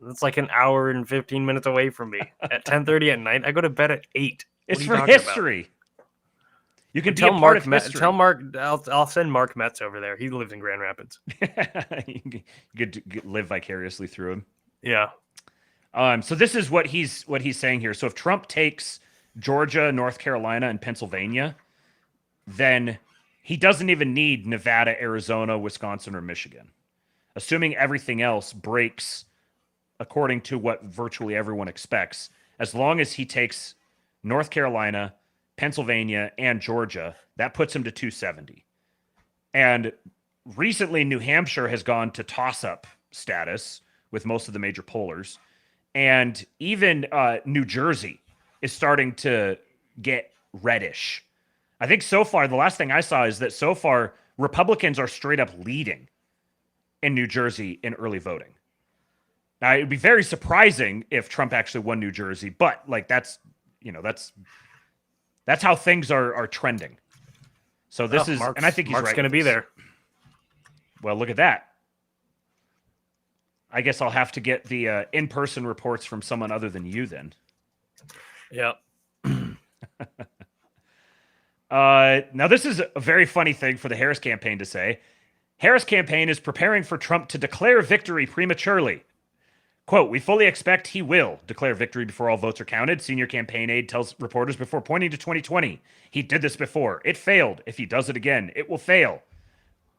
it's like an hour and 15 minutes away from me. At 10:30 at night, I go to bed at 8. It's for history. About? You can tell be a Mark. part of history. Tell Mark. I'll send Mark Metz over there. He lives in Grand Rapids. You could live vicariously through him. Yeah. So this is what he's saying here. So if Trump takes Georgia, North Carolina, and Pennsylvania, then he doesn't even need Nevada, Arizona, Wisconsin, or Michigan. Assuming everything else breaks according to what virtually everyone expects, as long as he takes North Carolina, Pennsylvania, and Georgia, that puts him to 270. And recently, New Hampshire has gone to toss-up status with most of the major pollers. And even New Jersey is starting to get reddish. I think so far, the last thing I saw is that so far, Republicans are straight up leading in New Jersey in early voting. Now, it would be very surprising if Trump actually won New Jersey, but like that's how things are trending. So this is, and I think he's Mark's right. going to be there. Well, look at that. I guess I'll have to get the in-person reports from someone other than you then. Yeah. Now, this is a very funny thing for the Harris campaign to say. Harris campaign is preparing for Trump to declare victory prematurely. Quote, we fully expect he will declare victory before all votes are counted. Senior campaign aide tells reporters before pointing to 2020. He did this before. It failed. If he does it again, it will fail.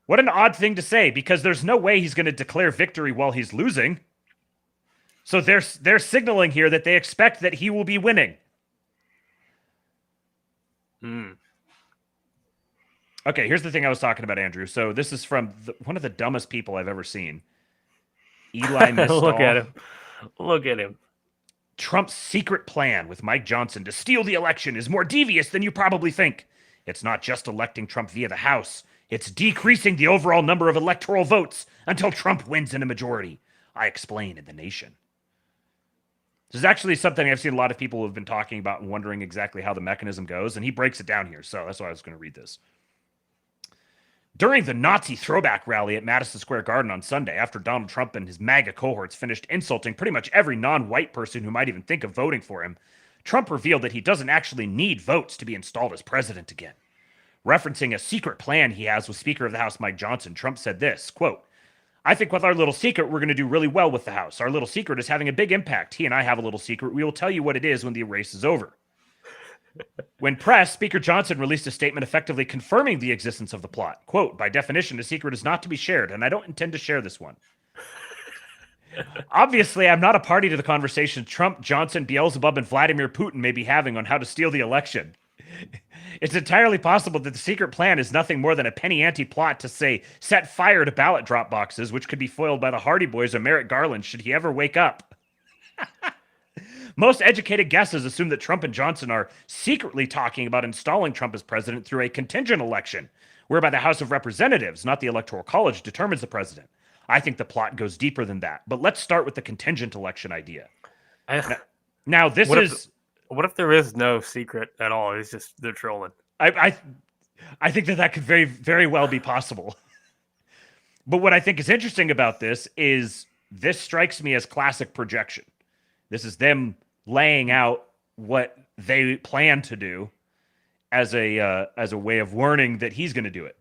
What an odd thing to say, because there's no way he's going to declare victory while he's losing. So they're signaling here that they expect that he will be winning. Okay, here's the thing I was talking about, Andrew. So this is from one of the dumbest people I've ever seen. Eli Mistall. Look at him. Trump's secret plan with Mike Johnson to steal the election is more devious than you probably think. It's not just electing Trump via the House. It's decreasing the overall number of electoral votes until Trump wins in a majority. I explain in The Nation. This is actually something I've seen a lot of people who have been talking about and wondering exactly how the mechanism goes, and he breaks it down here, so that's why I was going to read this. During the Nazi throwback rally at Madison Square Garden on Sunday, after Donald Trump and his MAGA cohorts finished insulting pretty much every non-white person who might even think of voting for him, Trump revealed that he doesn't actually need votes to be installed as president again. Referencing a secret plan he has with Speaker of the House Mike Johnson, Trump said this, quote, I think with our little secret, we're going to do really well with the House. Our little secret is having a big impact. He and I have a little secret. We will tell you what it is when the race is over. When pressed, Speaker Johnson released a statement effectively confirming the existence of the plot. Quote, by definition, a secret is not to be shared, and I don't intend to share this one. Obviously, I'm not a party to the conversation Trump, Johnson, Beelzebub, and Vladimir Putin may be having on how to steal the election. It's entirely possible that the secret plan is nothing more than a penny ante plot to, say, set fire to ballot drop boxes, which could be foiled by the Hardy Boys or Merrick Garland should he ever wake up. Most educated guesses assume that Trump and Johnson are secretly talking about installing Trump as president through a contingent election, whereby the House of Representatives, not the Electoral College, determines the president. I think the plot goes deeper than that, but let's start with the contingent election idea. Now, this what if there is no secret at all? It's just they're trolling. I think that could very, very well be possible. But what I think is interesting about this is this strikes me as classic projection. This is them laying out what they plan to do as a way of warning that he's going to do it.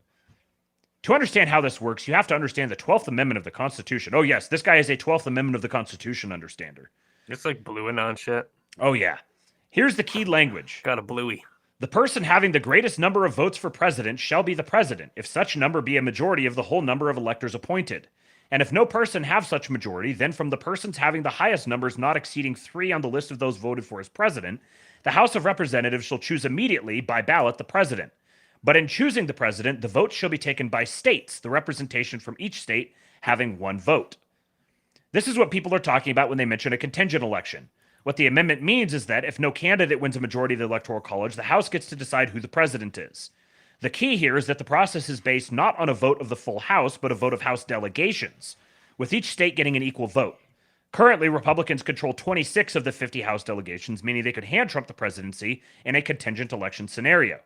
To understand how this works, you have to understand the 12th Amendment of the Constitution. Oh, yes, this guy is a 12th Amendment of the Constitution understander. It's like blueing on shit. Oh, yeah. Here's the key language. Got a bluey. The person having the greatest number of votes for president shall be the president, if such number be a majority of the whole number of electors appointed. And if no person have such majority, then from the persons having the highest numbers not exceeding 3 on the list of those voted for as president, the House of Representatives shall choose immediately by ballot the president. But in choosing the president, the votes shall be taken by states, the representation from each state having 1 vote. This is what people are talking about when they mention a contingent election. What the amendment means is that if no candidate wins a majority of the Electoral College, the House gets to decide who the president is. The key here is that the process is based not on a vote of the full House, but a vote of House delegations, with each state getting an equal vote. Currently, Republicans control 26 of the 50 House delegations, meaning they could hand Trump the presidency in a contingent election scenario.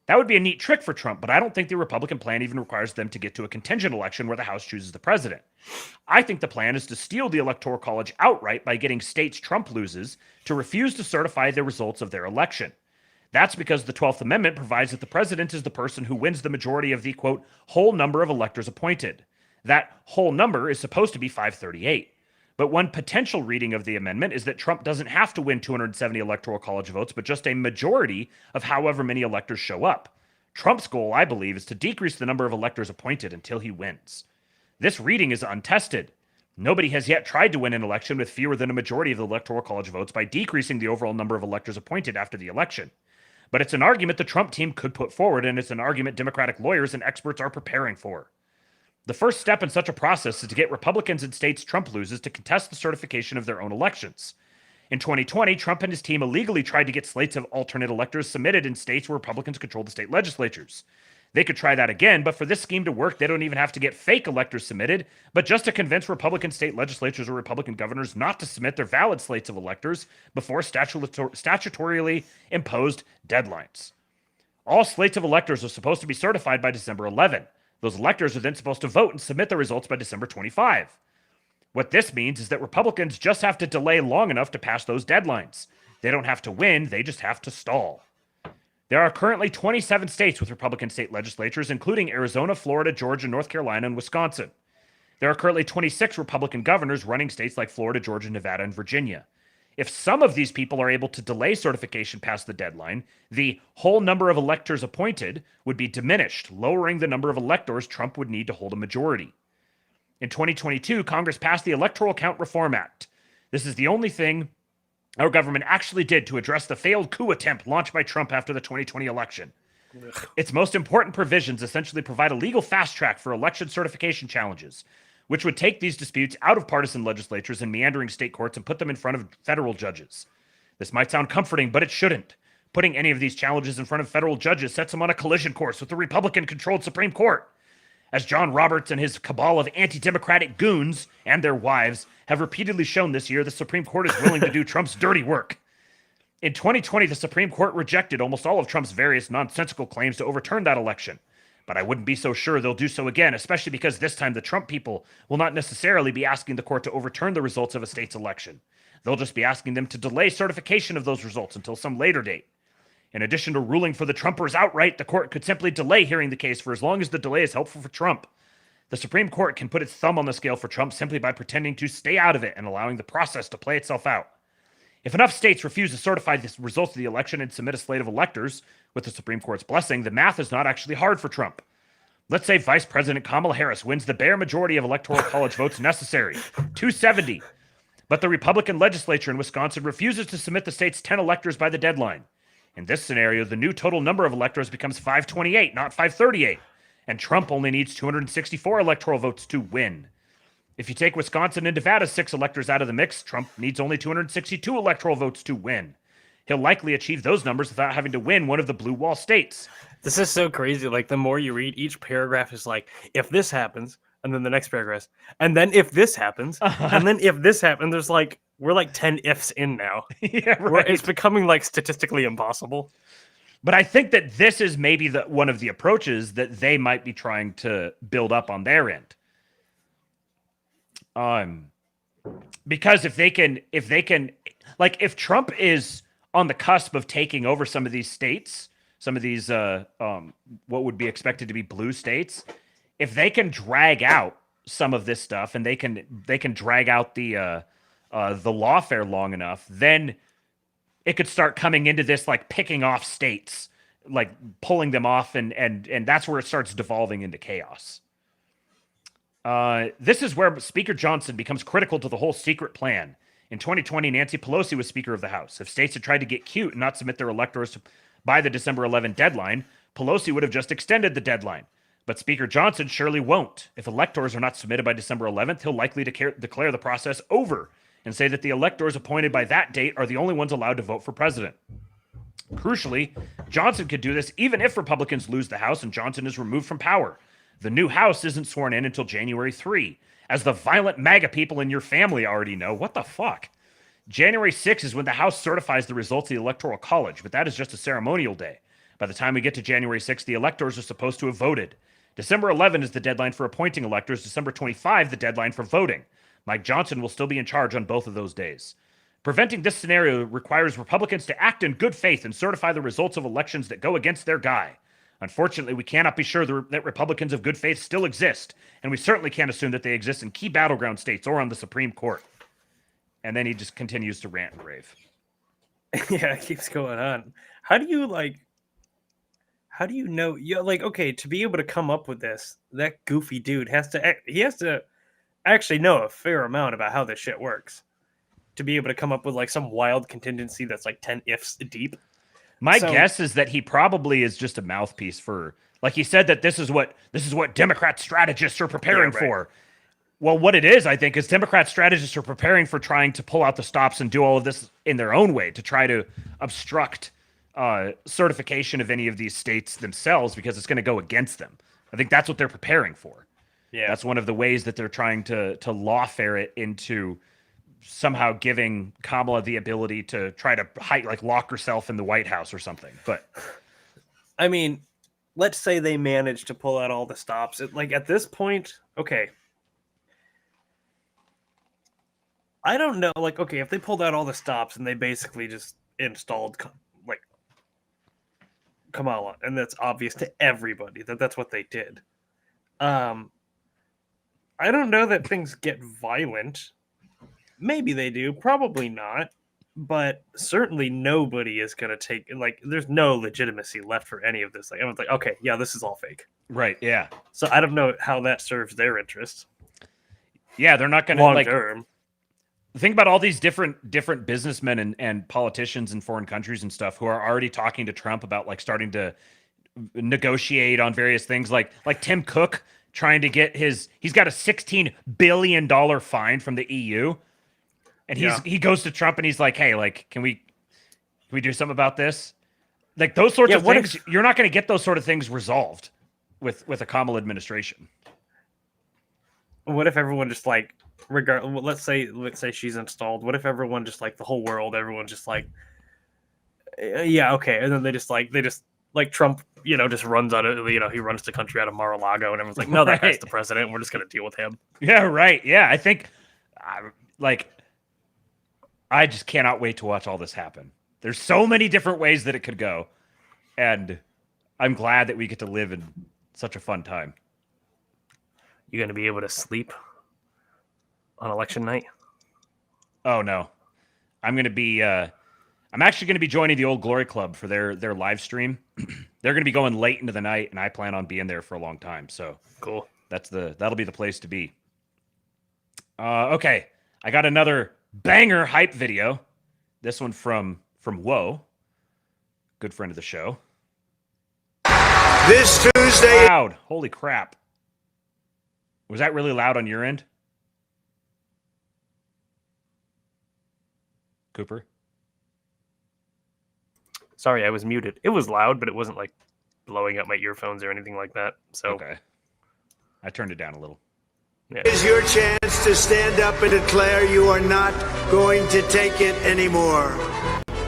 That would be a neat trick for Trump, but I don't think the Republican plan even requires them to get to a contingent election where the House chooses the president. I think the plan is to steal the Electoral College outright by getting states Trump loses to refuse to certify the results of their election. That's because the 12th Amendment provides that the president is the person who wins the majority of the, quote, whole number of electors appointed. That whole number is supposed to be 538. But one potential reading of the amendment is that Trump doesn't have to win 270 Electoral College votes, but just a majority of however many electors show up. Trump's goal, I believe, is to decrease the number of electors appointed until he wins. This reading is untested. Nobody has yet tried to win an election with fewer than a majority of the Electoral College votes by decreasing the overall number of electors appointed after the election. But it's an argument the Trump team could put forward, and it's an argument Democratic lawyers and experts are preparing for. The first step in such a process is to get Republicans in states Trump loses to contest the certification of their own elections. In 2020, Trump and his team illegally tried to get slates of alternate electors submitted in states where Republicans controlled the state legislatures. They could try that again, but for this scheme to work, they don't even have to get fake electors submitted, but just to convince Republican state legislatures or Republican governors not to submit their valid slates of electors before statutorily imposed deadlines. All slates of electors are supposed to be certified by December 11. Those electors are then supposed to vote and submit the results by December 25. What this means is that Republicans just have to delay long enough to pass those deadlines. They don't have to win, they just have to stall. There are currently 27 states with Republican state legislatures, including Arizona, Florida, Georgia, North Carolina, and Wisconsin. There are currently 26 Republican governors running states like Florida, Georgia, Nevada, and Virginia. If some of these people are able to delay certification past the deadline, the whole number of electors appointed would be diminished, lowering the number of electors Trump would need to hold a majority. In 2022, Congress passed the Electoral Count Reform Act. This is the only thing our government actually did to address the failed coup attempt launched by Trump after the 2020 election. Its most important provisions essentially provide a legal fast track for election certification challenges, which would take these disputes out of partisan legislatures and meandering state courts and put them in front of federal judges. This might sound comforting, but it shouldn't. Putting any of these challenges in front of federal judges sets them on a collision course with the Republican-controlled Supreme Court. As John Roberts and his cabal of anti-democratic goons and their wives have repeatedly shown this year, the Supreme Court is willing to do Trump's dirty work. In 2020, the Supreme Court rejected almost all of Trump's various nonsensical claims to overturn that election. But I wouldn't be so sure they'll do so again, especially because this time the Trump people will not necessarily be asking the court to overturn the results of a state's election. They'll just be asking them to delay certification of those results until some later date. In addition to ruling for the Trumpers outright, the court could simply delay hearing the case for as long as the delay is helpful for Trump. The Supreme Court can put its thumb on the scale for Trump simply by pretending to stay out of it and allowing the process to play itself out. If enough states refuse to certify the results of the election and submit a slate of electors with the Supreme Court's blessing, the math is not actually hard for Trump. Let's say Vice President Kamala Harris wins the bare majority of Electoral College votes necessary, 270. But the Republican legislature in Wisconsin refuses to submit the state's 10 electors by the deadline. In this scenario, the new total number of electors becomes 528, not 538. And Trump only needs 264 electoral votes to win. If you take Wisconsin and Nevada's 6 electors out of the mix, Trump needs only 262 electoral votes to win. He'll likely achieve those numbers without having to win one of the blue wall states. This is so crazy. Like, the more you read, each paragraph is like, if this happens, and then the next paragraph, and then if this happens, and then if this happens, there's like We're like 10 ifs in now. Yeah, right. It's becoming like statistically impossible. But I think that this is maybe one of the approaches that they might be trying to build up on their end. Because if they can, like, if Trump is on the cusp of taking over some of these states, some of these what would be expected to be blue states, if they can drag out some of this stuff and they can drag out the lawfare long enough, then it could start coming into this like picking off states, like pulling them off, and that's where it starts devolving into chaos. This is where Speaker Johnson becomes critical to the whole secret plan. In 2020, Nancy Pelosi was Speaker of the House. If states had tried to get cute and not submit their electors by the December 11 deadline, Pelosi would have just extended the deadline. But Speaker Johnson surely won't. If electors are not submitted by December 11th, he'll likely declare the process over and say that the electors appointed by that date are the only ones allowed to vote for president. Crucially, Johnson could do this even if Republicans lose the House and Johnson is removed from power. The new House isn't sworn in until January 3. As the violent MAGA people in your family already know, what the fuck? January 6 is when the House certifies the results of the Electoral College, but that is just a ceremonial day. By the time we get to January 6, the electors are supposed to have voted. December 11 is the deadline for appointing electors, December 25 the deadline for voting. Mike Johnson will still be in charge on both of those days. Preventing this scenario requires Republicans to act in good faith and certify the results of elections that go against their guy. Unfortunately, we cannot be sure that Republicans of good faith still exist, and we certainly can't assume that they exist in key battleground states or on the Supreme Court. And then he just continues to rant and rave. Yeah, it keeps going on. How do you know? Yeah, like, okay, to be able to come up with this, that goofy dude has to actually know a fair amount about how this shit works to be able to come up with like some wild contingency that's like 10 ifs deep. My guess is that he probably is just a mouthpiece for, like he said, that this is what Democrat strategists are preparing for. Well, what it is, I think, is Democrat strategists are preparing for trying to pull out the stops and do all of this in their own way to try to obstruct certification of any of these states themselves because it's going to go against them. I think that's what they're preparing for. Yeah, that's one of the ways that they're trying to lawfare it into somehow giving Kamala the ability to try to lock herself in the White House or something. But I mean, let's say they manage to pull out all the stops. At this point, okay. I don't know. Like, okay, if they pulled out all the stops and they basically just installed Kamala, and that's obvious to everybody that that's what they did. I don't know that things get violent. Maybe they do, probably not, but certainly nobody is going to take, there's no legitimacy left for any of this. Everyone's like, okay, yeah, this is all fake. Right, yeah. So I don't know how that serves their interests. Yeah, they're not going to, long term. Think about all these different businessmen and politicians in foreign countries and stuff who are already talking to Trump about starting to negotiate on various things, like Tim Cook trying to get he's got a $16 billion fine from the EU. And he goes to Trump and he's like, hey, can we do something about this? Like those sorts of things, you're not going to get those sort of things resolved with a Kamala administration. What if everyone just let's say she's installed. What if everyone just the whole world, everyone's just yeah, okay. And then they just Trump, just runs out of, he runs the country out of Mar-a-Lago and everyone's like, no, that guy's the president. We're just going to deal with him. Yeah, right. Yeah. I think I just cannot wait to watch all this happen. There's so many different ways that it could go. And I'm glad that we get to live in such a fun time. You going to be able to sleep on election night? Oh, no. I'm actually going to be joining the Old Glory Club for their live stream. They're going to be going late into the night, and I plan on being there for a long time. So cool. That'll be the place to be. Okay. I got another banger hype video. This one from Woe, good friend of the show. This Tuesday. Loud. Holy crap. Was that really loud on your end? Cooper? Sorry, I was muted. It was loud, but it wasn't blowing up my earphones or anything like that. So okay. I turned it down a little. Yeah. Here's your chance to stand up and declare you are not going to take it anymore.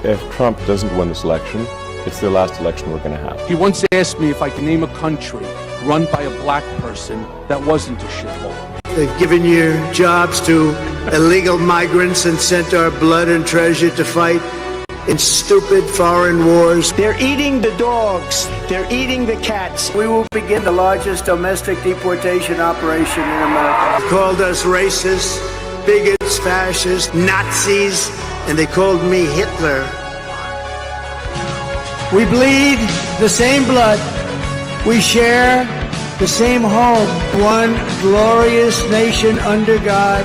If Trump doesn't win this election, it's the last election we're going to have. He once asked me if I can name a country run by a black person that wasn't a shithole. They've given your jobs to illegal migrants and sent our blood and treasure to fight in stupid foreign wars. They're eating the dogs. They're eating the cats. We will begin the largest domestic deportation operation in America. They called us racists, bigots, fascists, Nazis, and they called me Hitler. We bleed the same blood. We share the same home. One glorious nation under God.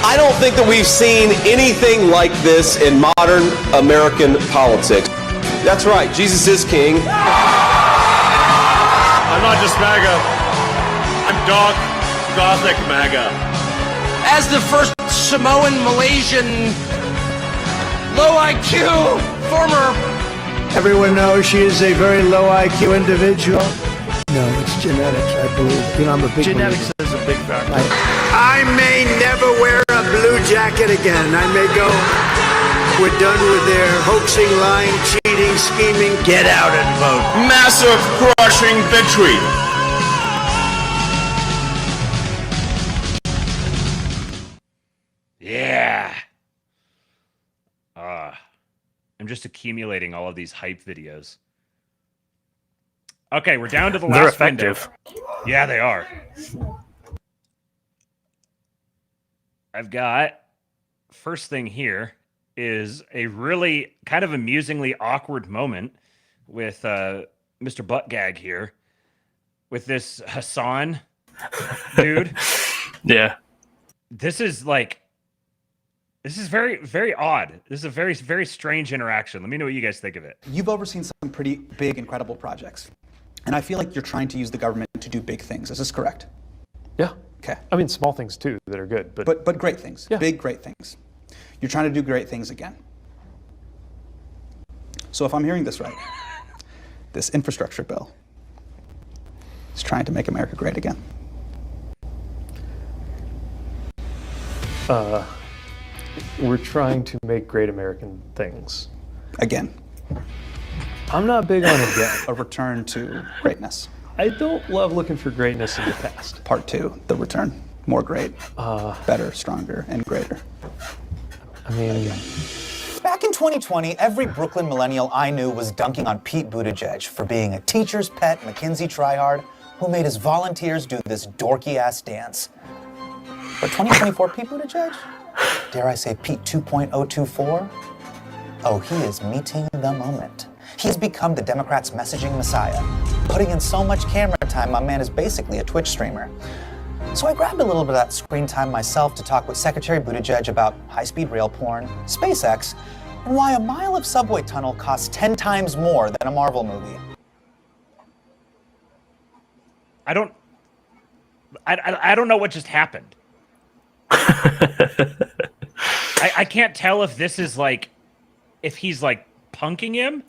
I don't think that we've seen anything like this in modern American politics. That's right, Jesus is king. I'm not just MAGA. I'm Gothic MAGA. As the first Samoan Malaysian low IQ former. Everyone knows she is a very low IQ individual. No, it's genetics, I believe. You know, I'm a big Genetics is a big factor. I may never wear a blue jacket again. I may go. We're done with their hoaxing, lying, cheating, scheming. Get out and vote. Massive crushing victory. Yeah. I'm just accumulating all of these hype videos. Okay, we're down to the last They're effective. window. Yeah, they are. I've got, first thing here is a really kind of amusingly awkward moment with Mr. Buttgag here with this Hassan dude. Yeah. This is very, very odd. This is a very, very strange interaction. Let me know what you guys think of it. You've overseen some pretty big, incredible projects. And I feel like you're trying to use the government to do big things. Is this correct? Yeah. Okay. I mean, small things too that are good, but great things. Yeah. Big, great things. You're trying to do great things again. So if I'm hearing this right, this infrastructure bill is trying to make America great again. We're trying to make great American things. Again. I'm not big on again. A return to greatness. I don't love looking for greatness in the past. Part 2, the return. More great, better, stronger, and greater. I mean... Back in 2020, every Brooklyn millennial I knew was dunking on Pete Buttigieg for being a teacher's pet McKinsey tryhard who made his volunteers do this dorky-ass dance. But 2024 Pete Buttigieg? Dare I say Pete 2.024? Oh, he is meeting the moment. He's become the Democrats' messaging messiah. Putting in so much camera time, my man is basically a Twitch streamer. So I grabbed a little bit of that screen time myself to talk with Secretary Buttigieg about high-speed rail porn, SpaceX, and why a mile of subway tunnel costs 10 times more than a Marvel movie. I don't know what just happened. I can't tell if this is if he's punking him.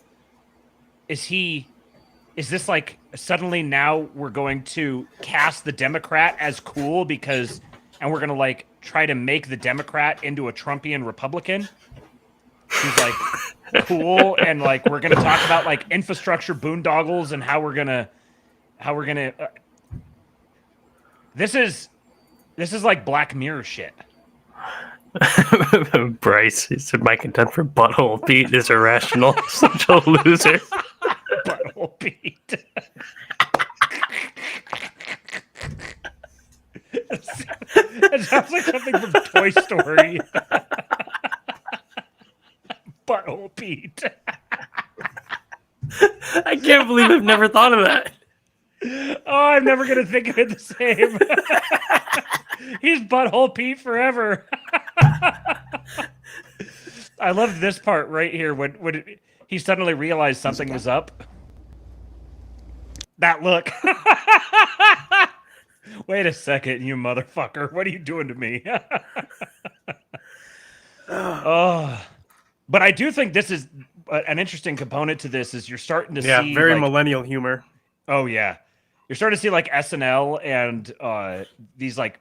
Is this suddenly now we're going to cast the Democrat as cool and we're going to try to make the Democrat into a Trumpian Republican? He's cool and we're going to talk about infrastructure boondoggles and how we're going to this is Black Mirror shit. Bryce, he said my contempt for Butthole Pete is irrational. Such a loser. Butthole Pete. It sounds like something from Toy Story. Butthole Pete. I can't believe I've never thought of that. Oh, I'm never going to think of it the same. He's Butthole Pete forever. I love this part right here when he suddenly realized something was up. That look. Wait a second, you motherfucker. What are you doing to me? Oh. But I do think this is an interesting component to this is you're starting to see... Yeah, very millennial humor. Oh, yeah. you're starting to see like SNL and these like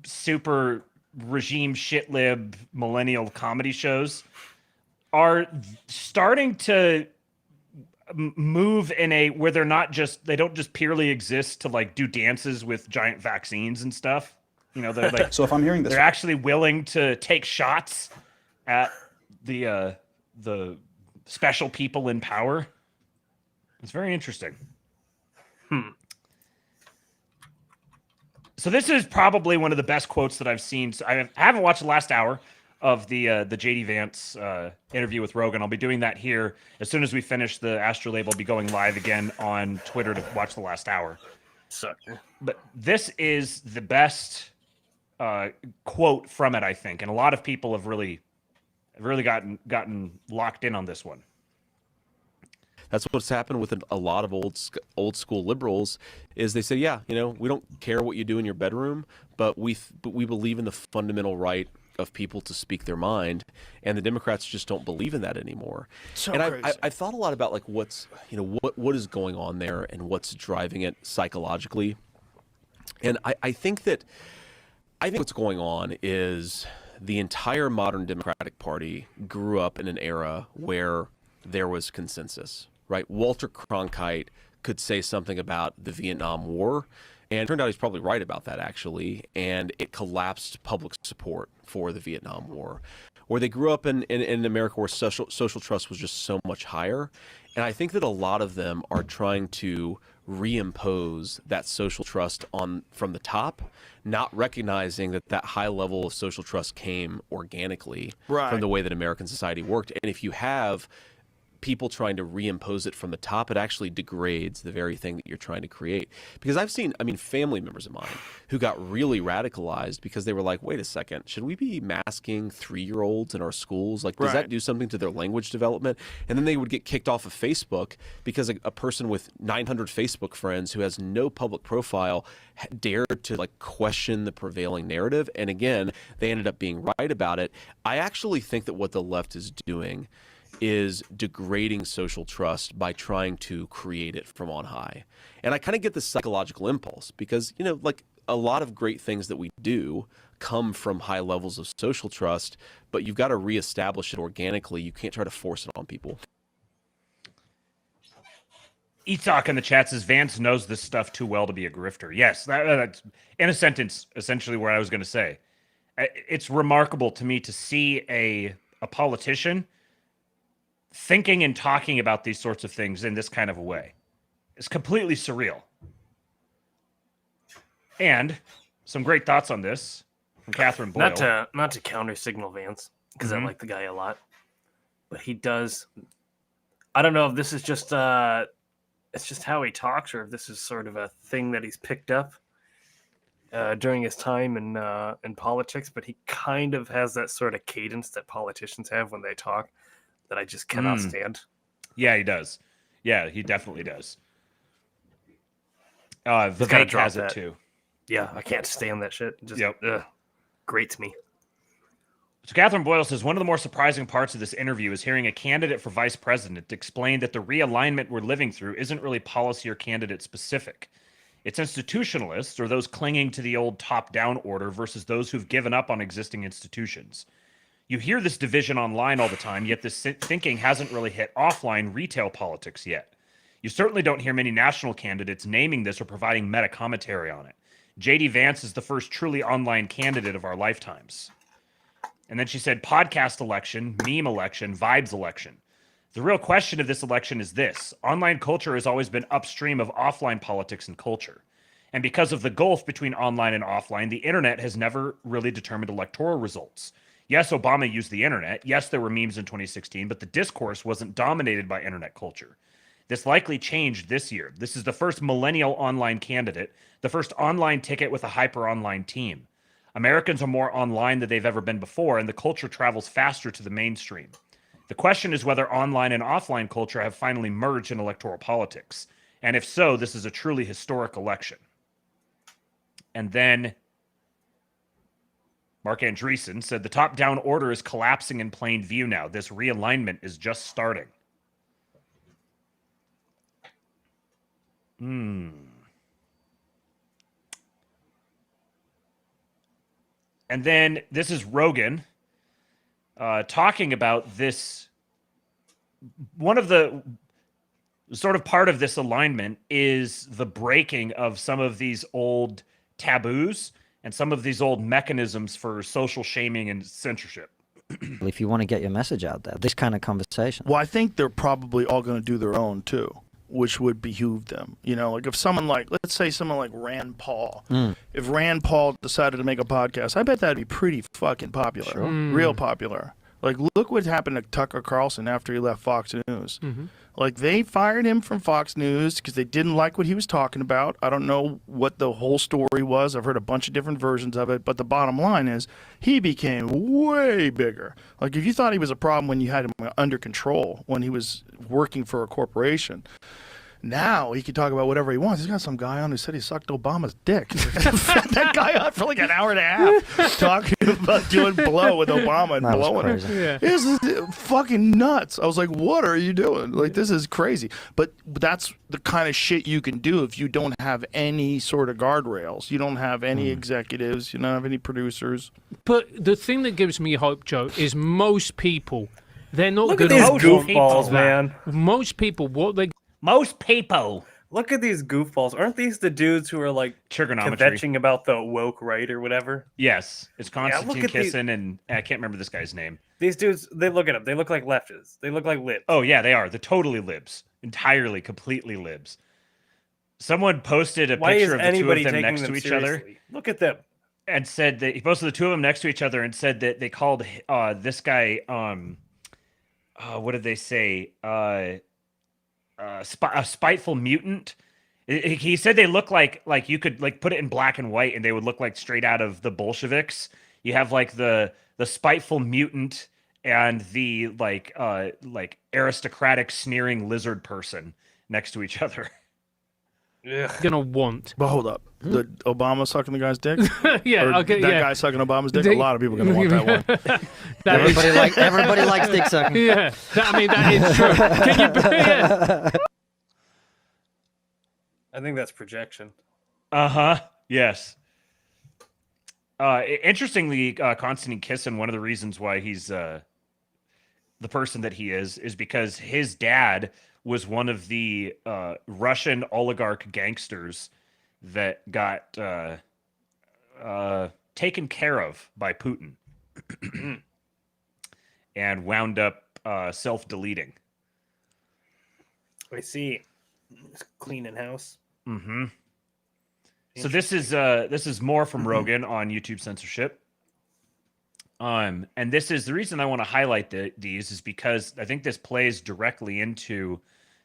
super regime shit lib millennial comedy shows are starting to move in a where they don't just purely exist to like do dances with giant vaccines and stuff. You know, they're like So if I'm hearing this, they're actually willing to take shots at the special people in power. It's very interesting. So this is probably one of the best quotes that I've seen. So I haven't watched the last hour of the JD Vance interview with Rogan. I'll be doing that here as soon as we finish the Astrolabe. I'll be going live again on Twitter to watch the last hour. Sucker. But this is the best quote from it, I think, and a lot of people have really gotten locked in on this one. That's what's happened with a lot of old school liberals is they say, yeah, you know, we don't care what you do in your bedroom, but we believe in the fundamental right of people to speak their mind, and the Democrats just don't believe in that anymore. So and crazy. I've thought a lot about like what is going on there and what's driving it psychologically, and I think what's going on is the entire modern Democratic Party grew up in an era where there was consensus. Right, Walter Cronkite could say something about the Vietnam War, and it turned out he's probably right about that, actually, and it collapsed public support for the Vietnam War. Where they grew up in America where social trust was just so much higher, and I think that a lot of them are trying to reimpose that social trust from the top, not recognizing that high level of social trust came organically from the way that American society worked. And if you have people trying to reimpose it from the top, it actually degrades the very thing that you're trying to create. Because I've seen, family members of mine who got really radicalized because they were like, wait a second, should we be masking 3-year-olds in our schools? Like, does that do something to their language development? And then they would get kicked off of Facebook because a person with 900 Facebook friends who has no public profile dared to like question the prevailing narrative. And again, they ended up being right about it. I actually think that what the left is doing is degrading social trust by trying to create it from on high. And I kind of get the psychological impulse because, you know, like a lot of great things that we do come from high levels of social trust, but you've got to reestablish it organically. You can't try to force it on people. Etalk in the chat says Vance knows this stuff too well to be a grifter. Yes, that's in a sentence essentially what I was going to say. It's remarkable to me to see a politician thinking and talking about these sorts of things in this kind of a way. It's completely surreal. And some great thoughts on this from Catherine Boyle. Not to counter signal Vance, because I like the guy a lot, but he does. I don't know if this is just it's just how he talks, or if this is sort of a thing that he's picked up during his time in politics. But he kind of has that sort of cadence that politicians have when they talk that I just cannot stand. Yeah, he does. Yeah, he definitely does. Vivek has it too. Yeah, I can't stand that shit. Just grates me. So Catherine Boyle says, one of the more surprising parts of this interview is hearing a candidate for vice president explain that the realignment we're living through isn't really policy or candidate specific. It's institutionalists or those clinging to the old top-down order versus those who've given up on existing institutions. You hear this division online all the time, yet this thinking hasn't really hit offline retail politics yet. You certainly don't hear many national candidates naming this or providing meta commentary on it. JD Vance is the first truly online candidate of our lifetimes. And then she said, podcast election, meme election, vibes election. The real question of this election is this. Online culture has always been upstream of offline politics and culture. And because of the gulf between online and offline, the internet has never really determined electoral results. Yes, Obama used the internet. Yes, there were memes in 2016, but the discourse wasn't dominated by internet culture. This likely changed this year. This is the first millennial online candidate, the first online ticket with a hyper-online team. Americans are more online than they've ever been before, and the culture travels faster to the mainstream. The question is whether online and offline culture have finally merged in electoral politics. And if so, this is a truly historic election. And then Mark Andreessen said the top-down order is collapsing in plain view now. This realignment is just starting. And then this is Rogan talking about this. One of the sort of part of this alignment is the breaking of some of these old taboos and some of these old mechanisms for social shaming and censorship. If you want to get your message out there, this kind of conversation. Well, I think they're probably all going to do their own too, which would behoove them. You know, like if someone like, let's say someone like Rand Paul, if Rand Paul decided to make a podcast, I bet that'd be pretty fucking popular, real popular. Like, look what happened to Tucker Carlson after he left Fox News. Like, they fired him from Fox News because they didn't like what he was talking about. I don't know what the whole story was. I've heard a bunch of different versions of it. But the bottom line is he became way bigger. Like, if you thought he was a problem when you had him under control, when he was working for a corporation, now he can talk about whatever he wants. He's got some guy on who said he sucked Obama's dick. That guy on for like an hour and a half talking about doing blow with Obama and blowing him. Yeah. This is fucking nuts. I was like, what are you doing? Like, this is crazy. But that's the kind of shit you can do if you don't have any sort of guardrails. You don't have any executives. You don't have any producers. But the thing that gives me hope, Joe, is most people, they're not Look going at to these goofballs, man. Most people, most people. Look at these goofballs. Aren't these the dudes who are like trigonometry kvetching about the woke right or whatever? Yes, it's Konstantin look at Kissin, and I can't remember this guy's name. These dudes, they look at them. They look like leftists. They look like libs. Oh yeah, they are. They're totally libs, entirely, completely libs. Someone posted a Why picture is of the two of anybody them taking next them to each seriously? other. Look at them. And said that he posted the two of them next to each other and said that they called this guy what did they say? A spiteful mutant. He said they look like you could like put it in black and white and they would look like straight out of the Bolsheviks. You have like the spiteful mutant and the like aristocratic sneering lizard person next to each other. gonna want. But hold up, the Obama sucking the guy's dick. Yeah, Or okay, that yeah. guy sucking Obama's dick. A lot of people are gonna want that one. Everybody likes dick sucking. Yeah, that is true. Can you? Yeah. I think that's projection. Yes. Interestingly, Konstantin Kissin, one of the reasons why he's the person that he is because his dad was one of the Russian oligarch gangsters that got taken care of by Putin and wound up self-deleting. I see. Cleaning house. Mm-hmm. So this is more from Rogan on YouTube censorship. And this is the reason I want to highlight these is because I think this plays directly into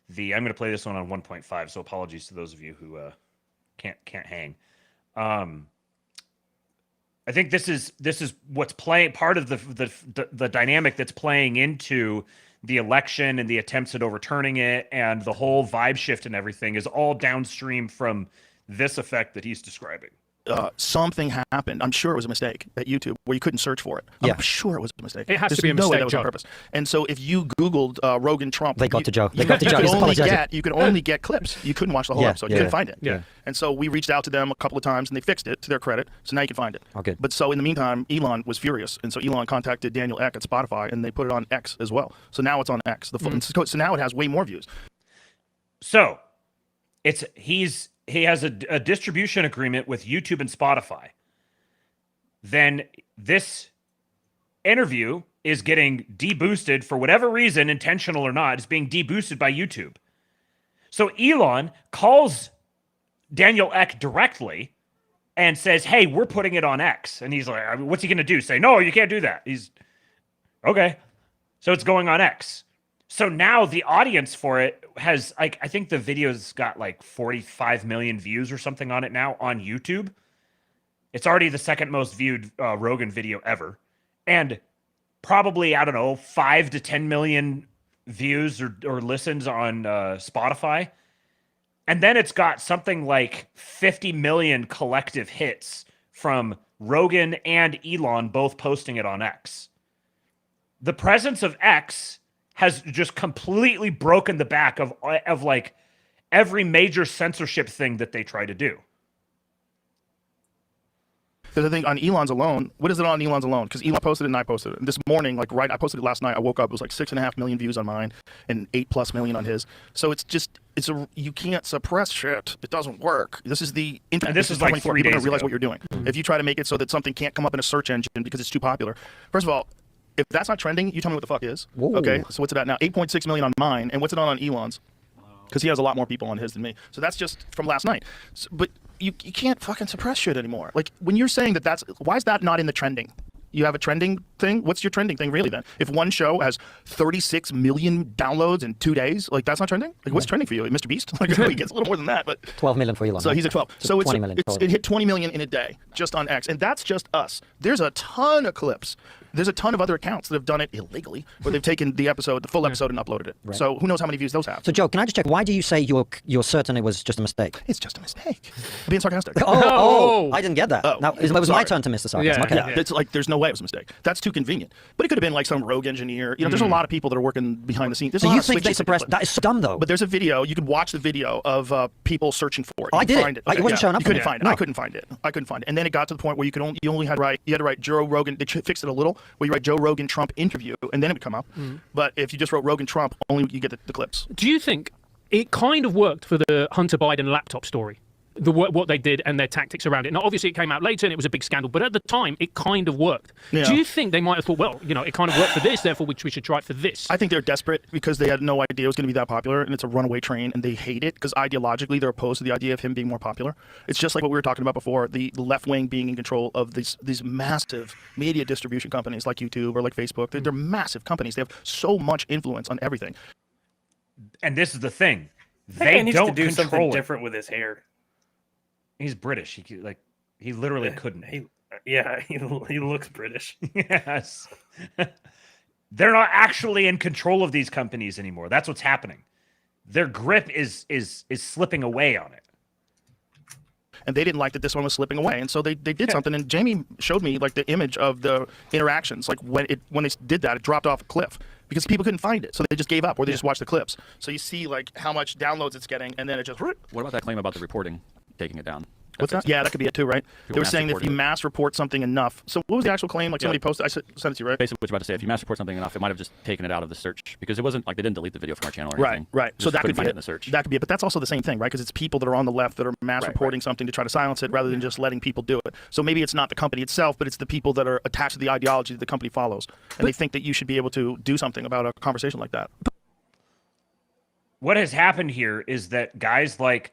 I'm going to play this one on 1.5. So apologies to those of you who can't hang. I think this is what's playing part of the dynamic that's playing into the election and the attempts at overturning it and the whole vibe shift and everything is all downstream from this effect that he's describing. Something happened. I'm sure it was a mistake at YouTube where you couldn't search for it. Yeah. I'm sure it was a mistake. It has There's to be a no way mistake, that was on Joe. purpose. And so if you Googled Rogan Trump, They got to Joe. They you got to Joe. He's apologizing. you could only get clips. You couldn't watch the whole Yeah, episode. You yeah, couldn't find it. yeah. And so we reached out to them a couple of times and they fixed it to their credit. So now you can find it. Okay. But so in the meantime, Elon was furious. And so Elon contacted Daniel Ek at Spotify and they put it on X as well. So now it's on X. So now it has way more views. So he has a distribution agreement with YouTube and Spotify. Then this interview is getting deboosted for whatever reason, intentional or not, it's being deboosted by YouTube. So Elon calls Daniel Ek directly and says, hey, we're putting it on X. And he's like, what's he going to do? Say, no, you can't do that. He's okay. So it's going on X. So now the audience for it has, like, I think the video's got like 45 million views or something on it now on YouTube. It's already the second most viewed Rogan video ever. And probably, I don't know, 5 to 10 million views or listens on Spotify. And then it's got something like 50 million collective hits from Rogan and Elon both posting it on X. The presence of X has just completely broken the back of like every major censorship thing that they try to do. Because I think on Elon's alone, what is it on Elon's alone? Because Elon posted it and I posted it. And this morning, like I posted it last night. I woke up, it was like 6.5 million views on mine and 8+ million on his. So you can't suppress shit. It doesn't work. This is the internet. And this is like 24. 3 People days don't realize ago. what you're doing. If you try to make it so that something can't come up in a search engine because it's too popular. First of all, if that's not trending, you tell me what the fuck is. Whoa. Okay, so what's it at now? 8.6 million on mine, and what's it on Elon's? Because he has a lot more people on his than me. So that's just from last night. But you can't fucking suppress shit anymore. Like when you're saying that why is that not in the trending? You have a trending thing? What's your trending thing really then? If one show has 36 million downloads in 2 days, like that's not trending? Like what's trending for you? Mr. Beast? Like he gets a little more than that, but 12 million for Elon. so right? he's at 12. So So 20 million. it hit 20 million in a day just on X. And that's just us. There's a ton of clips. There's a ton of other accounts that have done it illegally, where they've taken the full episode and uploaded it. Right. So who knows how many views those have? So Joe, can I just check? Why do you say you're certain it was just a mistake? It's just a mistake. I'm being sarcastic. Oh, I didn't get that. Oh, Now, it was my sorry. turn to miss the sarcasm. Okay. Yeah, it's like there's no way it was a mistake. That's too convenient. But it could have been like some rogue engineer. You know, there's a lot of people that are working behind the scenes. There's a So lot you of think they switches suppressed? people- That is so dumb, though. But there's a video. You could watch the video of people searching for it. Oh, I You can did. find it. It wasn't showing up You for couldn't me. find it. No. I couldn't find it. And then it got to the point where you only had to write Joe Rogan. They fixed it a little. Where you write Joe Rogan Trump interview, and then it would come up. But if you just wrote Rogan Trump, only you get the clips. Do you think it kind of worked for the Hunter Biden laptop story? What they did and their tactics around it. Now, obviously, it came out later and it was a big scandal, but at the time, it kind of worked. Yeah. Do you think they might have thought, well, it kind of worked for this, therefore we should try it for this? I think they're desperate because they had no idea it was going to be that popular, and it's a runaway train, and they hate it because ideologically they're opposed to the idea of him being more popular. It's just like what we were talking about before, the left wing being in control of these massive media distribution companies like YouTube or like Facebook. They're massive companies. They have so much influence on everything. And this is the thing. That guy They needs don't to do control something it. different with his hair. He's British. He literally couldn't. He looks British. Yes. They're not actually in control of these companies anymore. That's what's happening. Their grip is slipping away on it. And they didn't like that this one was slipping away, and so they did something. And Jamie showed me like the image of the interactions, like when they did that, it dropped off a cliff because people couldn't find it, so they just gave up, or they just watched the clips. So you see like how much downloads it's getting, and then it just. What about that claim about the reporting taking it down? What's that? Yeah, that could be it too, right? They were mass saying that if you reported it. mass report something enough. So what was the actual claim? Like somebody posted, I sent it to you, right? Basically, what you're about to say, if you mass report something enough, it might have just taken it out of the search because it wasn't like they didn't delete the video from our channel or anything. Right. Just So that couldn't could be find it. in the search. That could be it. But that's also the same thing, right? Because it's people that are on the left that are mass reporting something to try to silence it rather than just letting people do it. So maybe it's not the company itself, but it's the people that are attached to the ideology that the company follows. And they think that you should be able to do something about a conversation like that. What has happened here is that guys like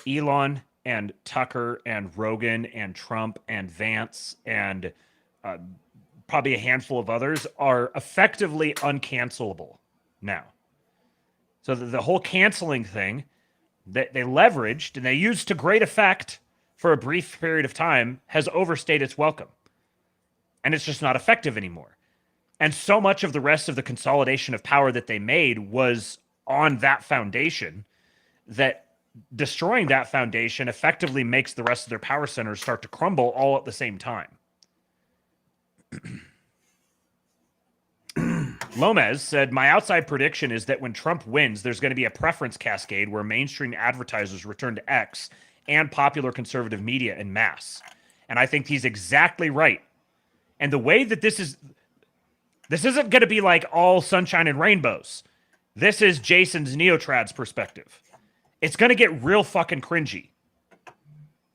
Elon and Tucker and Rogan and Trump and Vance and probably a handful of others are effectively uncancelable now. So the whole canceling thing that they leveraged and they used to great effect for a brief period of time has overstayed its welcome. And it's just not effective anymore. And so much of the rest of the consolidation of power that they made was on that foundation that destroying that foundation effectively makes the rest of their power centers start to crumble all at the same time. Lomez said, my outside prediction is that when Trump wins, there's going to be a preference cascade where mainstream advertisers return to X and popular conservative media en masse. And I think he's exactly right. And the way that this isn't going to be like all sunshine and rainbows. This is Jason's Neotrad's perspective. It's going to get real fucking cringy.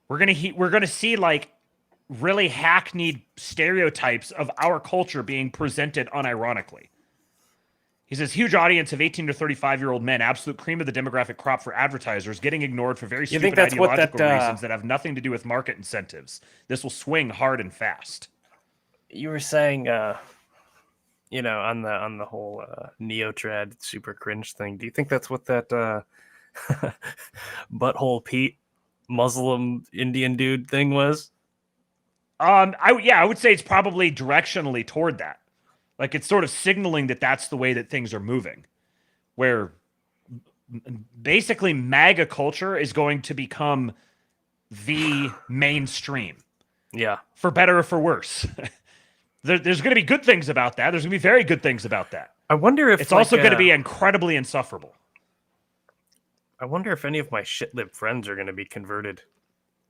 We're going to see like really hackneyed stereotypes of our culture being presented unironically. He says, huge audience of 18 to 35-year-old men, absolute cream of the demographic crop for advertisers, getting ignored for very stupid ideological reasons that have nothing to do with market incentives. This will swing hard and fast. You were saying, on the whole Neotrad super cringe thing. Do you think that's what that Butthole Pete Muslim Indian dude thing was? I would say it's probably directionally toward that. Like it's sort of signaling that that's the way that things are moving, where basically MAGA culture is going to become the mainstream. Yeah. For better or for worse. There's going to be good things about that. There's going to be very good things about that. I wonder if it's also going to be incredibly insufferable. I wonder if any of my shit-lib friends are going to be converted.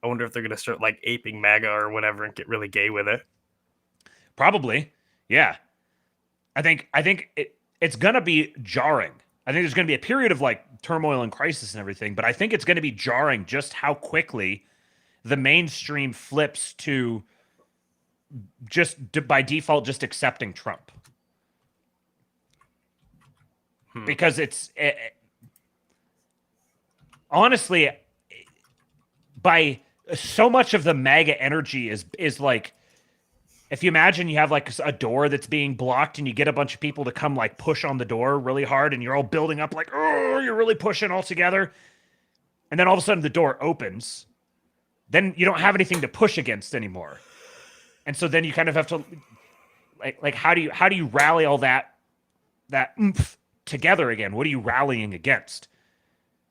I wonder if they're gonna start like aping MAGA or whatever and get really gay with it. Probably, yeah. I think it's gonna be jarring. I think there's gonna be a period of like turmoil and crisis and everything, but I think it's gonna be jarring just how quickly the mainstream flips to by default just accepting Trump. Because honestly, by so much of the MAGA energy is like, if you imagine you have like a door that's being blocked and you get a bunch of people to come like push on the door really hard and you're all building up like, oh, you're really pushing all together. And then all of a sudden the door opens. Then you don't have anything to push against anymore. And so then you kind of have to like how do you rally all that oomph together again? What are you rallying against?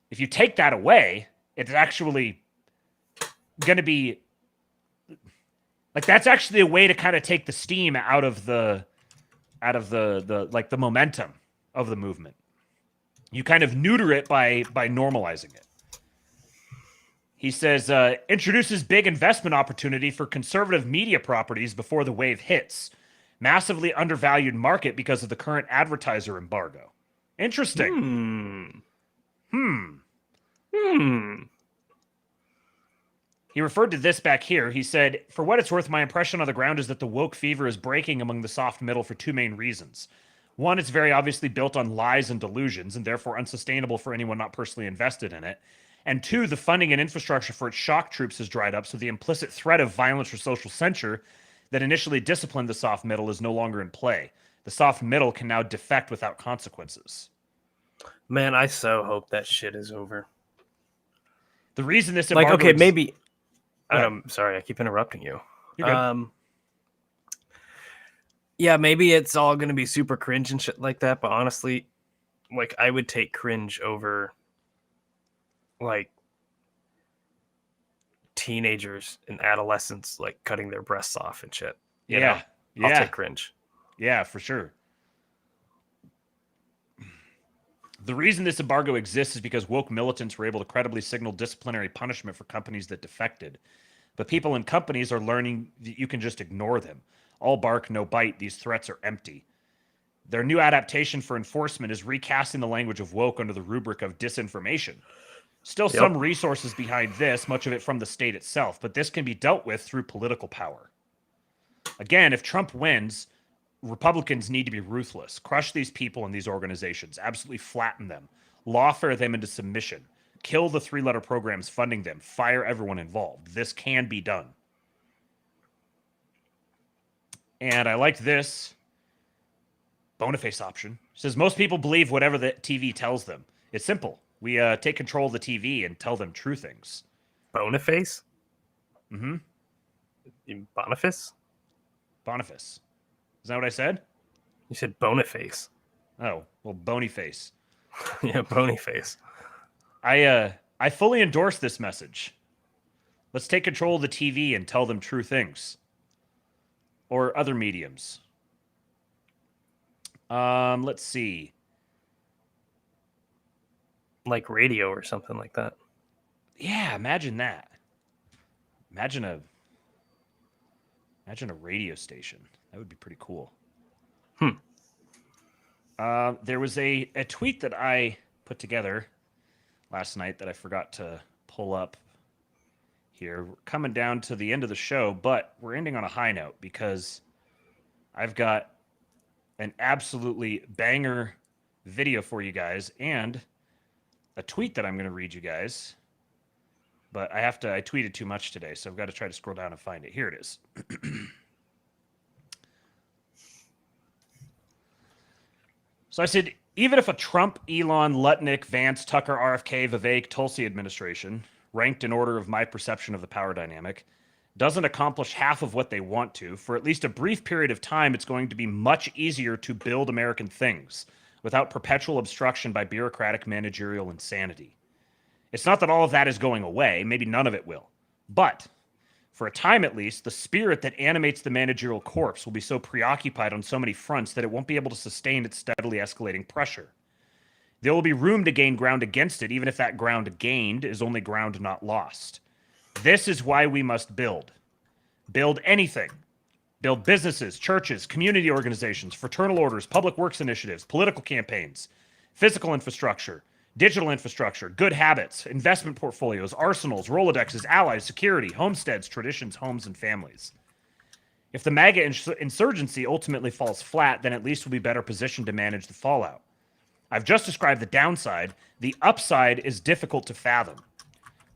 If you take that away, it's actually going to be like, that's actually a way to kind of take the steam out of the like the momentum of the movement. You kind of neuter it by normalizing it. He says, introduces big investment opportunity for conservative media properties before the wave hits. Massively undervalued market because of the current advertiser embargo. Interesting. He referred to this back here. He said, for what it's worth, my impression on the ground is that the woke fever is breaking among the soft middle for two main reasons. One, it's very obviously built on lies and delusions and therefore unsustainable for anyone not personally invested in it. And two, the funding and infrastructure for its shock troops has dried up, so the implicit threat of violence or social censure that initially disciplined the soft middle is no longer in play. The soft middle can now defect without consequences. Man, I so hope that shit is over. The reason this like, embargo okay, maybe. Right. Sorry, I keep interrupting you. You're good. Yeah, maybe it's all gonna be super cringe and shit like that. But honestly, like, I would take cringe over like teenagers and adolescents like cutting their breasts off and shit. You know? I'll take cringe. Yeah, for sure. The reason this embargo exists is because woke militants were able to credibly signal disciplinary punishment for companies that defected. But people and companies are learning that you can just ignore them. All bark, no bite. These threats are empty. Their new adaptation for enforcement is recasting the language of woke under the rubric of disinformation. Still some resources behind this, much of it from the state itself, but this can be dealt with through political power. Again, if Trump wins, Republicans need to be ruthless. Crush these people and these organizations. Absolutely flatten them. Lawfare them into submission. Kill the three-letter programs funding them. Fire everyone involved. This can be done. And I liked this Boniface option. It says, most people believe whatever the TV tells them. It's simple. We take control of the TV and tell them true things. Boniface? Mm-hmm. Boniface? Boniface. Is that what I said? You said Boniface. Oh, well, Bonyface. Yeah, Bonyface. I fully endorse this message. Let's take control of the TV and tell them true things. Or other mediums. Let's see. Like radio or something like that. Yeah, imagine that. Imagine a radio station. That would be pretty cool. There was a tweet that I put together last night that I forgot to pull up here. We're coming down to the end of the show, but we're ending on a high note because I've got an absolutely banger video for you guys and a tweet that I'm going to read you guys. But I tweeted too much today, so I've got to try to scroll down and find it. Here it is. So I said, even if a Trump, Elon, Lutnick, Vance, Tucker, RFK, Vivek, Tulsi administration, ranked in order of my perception of the power dynamic, doesn't accomplish half of what they want to, for at least a brief period of time, it's going to be much easier to build American things without perpetual obstruction by bureaucratic managerial insanity. It's not that all of that is going away. Maybe none of it will. But for a time at least, the spirit that animates the managerial corpse will be so preoccupied on so many fronts that it won't be able to sustain its steadily escalating pressure. There will be room to gain ground against it, even if that ground gained is only ground not lost. This is why we must build. Build anything. Build businesses, churches, community organizations, fraternal orders, public works initiatives, political campaigns, physical infrastructure, digital infrastructure, good habits, investment portfolios, arsenals, Rolodexes, allies, security, homesteads, traditions, homes, and families. If the MAGA insurgency ultimately falls flat, then at least we'll be better positioned to manage the fallout. I've just described the downside. The upside is difficult to fathom.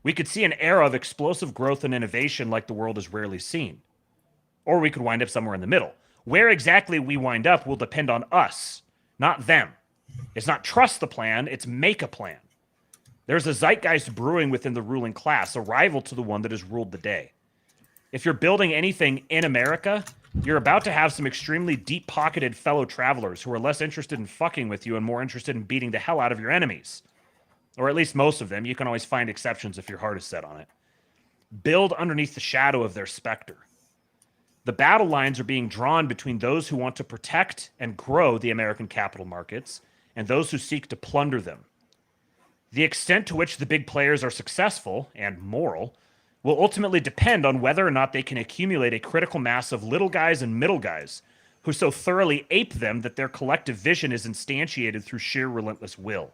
We could see an era of explosive growth and innovation like the world has rarely seen. Or we could wind up somewhere in the middle. Where exactly we wind up will depend on us, not them. It's not trust the plan, it's make a plan. There's a zeitgeist brewing within the ruling class, a rival to the one that has ruled the day. If you're building anything in America, you're about to have some extremely deep-pocketed fellow travelers who are less interested in fucking with you and more interested in beating the hell out of your enemies. Or at least most of them. You can always find exceptions if your heart is set on it. Build underneath the shadow of their specter. The battle lines are being drawn between those who want to protect and grow the American capital markets and those who seek to plunder them. The extent to which the big players are successful and moral will ultimately depend on whether or not they can accumulate a critical mass of little guys and middle guys who so thoroughly ape them that their collective vision is instantiated through sheer relentless will.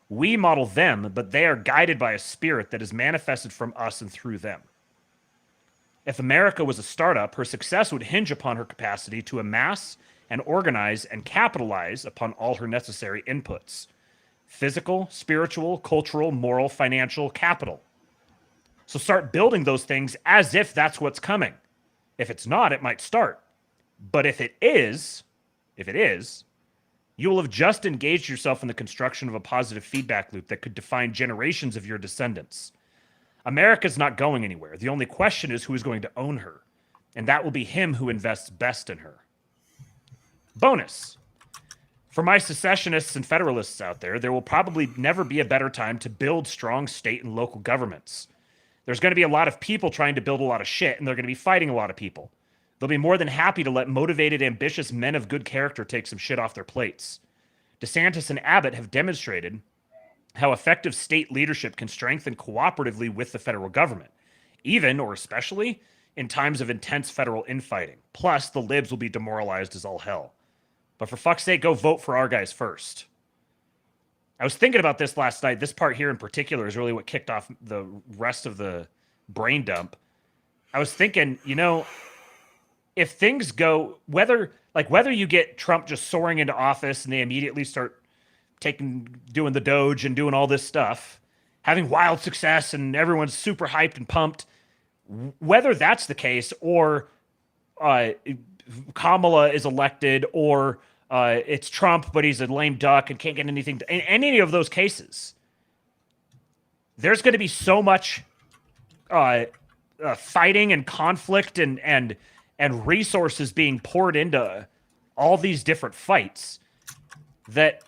We model them, but they are guided by a spirit that is manifested from us and through them. If America was a startup, her success would hinge upon her capacity to amass and organize and capitalize upon all her necessary inputs: physical, spiritual, cultural, moral, financial capital. So start building those things as if that's what's coming. If it's not, it might start. But if it is, you will have just engaged yourself in the construction of a positive feedback loop that could define generations of your descendants. America's not going anywhere. The only question is who is going to own her, and that will be him who invests best in her. Bonus. For my secessionists and federalists out there will probably never be a better time to build strong state and local governments. There's going to be a lot of people trying to build a lot of shit, and they're going to be fighting a lot of people. They'll be more than happy to let motivated, ambitious men of good character take some shit off their plates. DeSantis and Abbott have demonstrated how effective state leadership can strengthen cooperatively with the federal government, even or especially in times of intense federal infighting. Plus, the libs will be demoralized as all hell. But for fuck's sake, go vote for our guys first. I was thinking about this last night. This part here in particular is really what kicked off the rest of the brain dump. I was thinking, if things go, whether you get Trump just soaring into office and they immediately start doing the Doge and doing all this stuff, having wild success and everyone's super hyped and pumped, whether that's the case or Kamala is elected or it's Trump, but he's a lame duck and can't get anything in any of those cases, there's going to be so much fighting and conflict and resources being poured into all these different fights that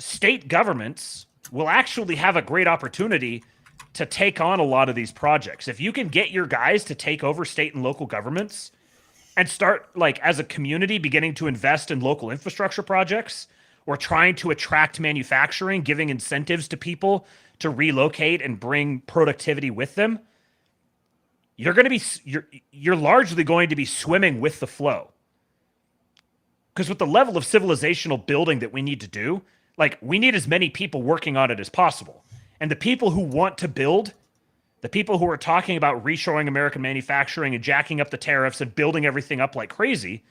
state governments will actually have a great opportunity to take on a lot of these projects. If you can get your guys to take over state and local governments and start, as a community, beginning to invest in local infrastructure projects or trying to attract manufacturing, giving incentives to people to relocate and bring productivity with them, you're largely going to be swimming with the flow. Because with the level of civilizational building that we need to do, we need as many people working on it as possible. And the people who want to build, the people who are talking about reshoring American manufacturing and jacking up the tariffs and building everything up like crazy,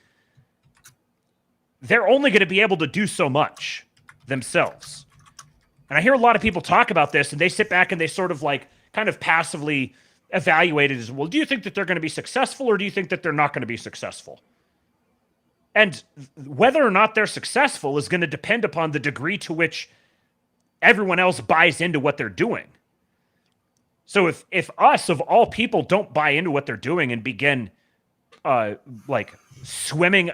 they're only going to be able to do so much themselves. And I hear a lot of people talk about this, and they sit back and they sort of kind of passively evaluate it as, well, do you think that they're going to be successful or do you think that they're not going to be successful? And whether or not they're successful is going to depend upon the degree to which everyone else buys into what they're doing. So if us, of all people, don't buy into what they're doing and begin swimming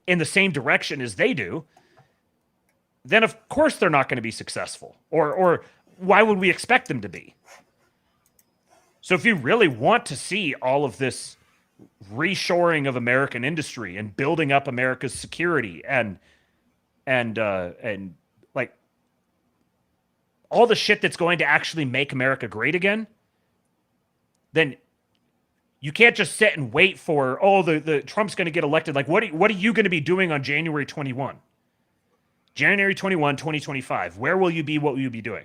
in the same direction as they do, then of course they're not going to be successful. Or why would we expect them to be? So if you really want to see all of this reshoring of American industry and building up America's security and all the shit that's going to actually make America great again, then you can't just sit and wait for, the Trump's going to get elected. Like, what are you going to be doing on January 21? January 21, 2025. Where will you be? What will you be doing?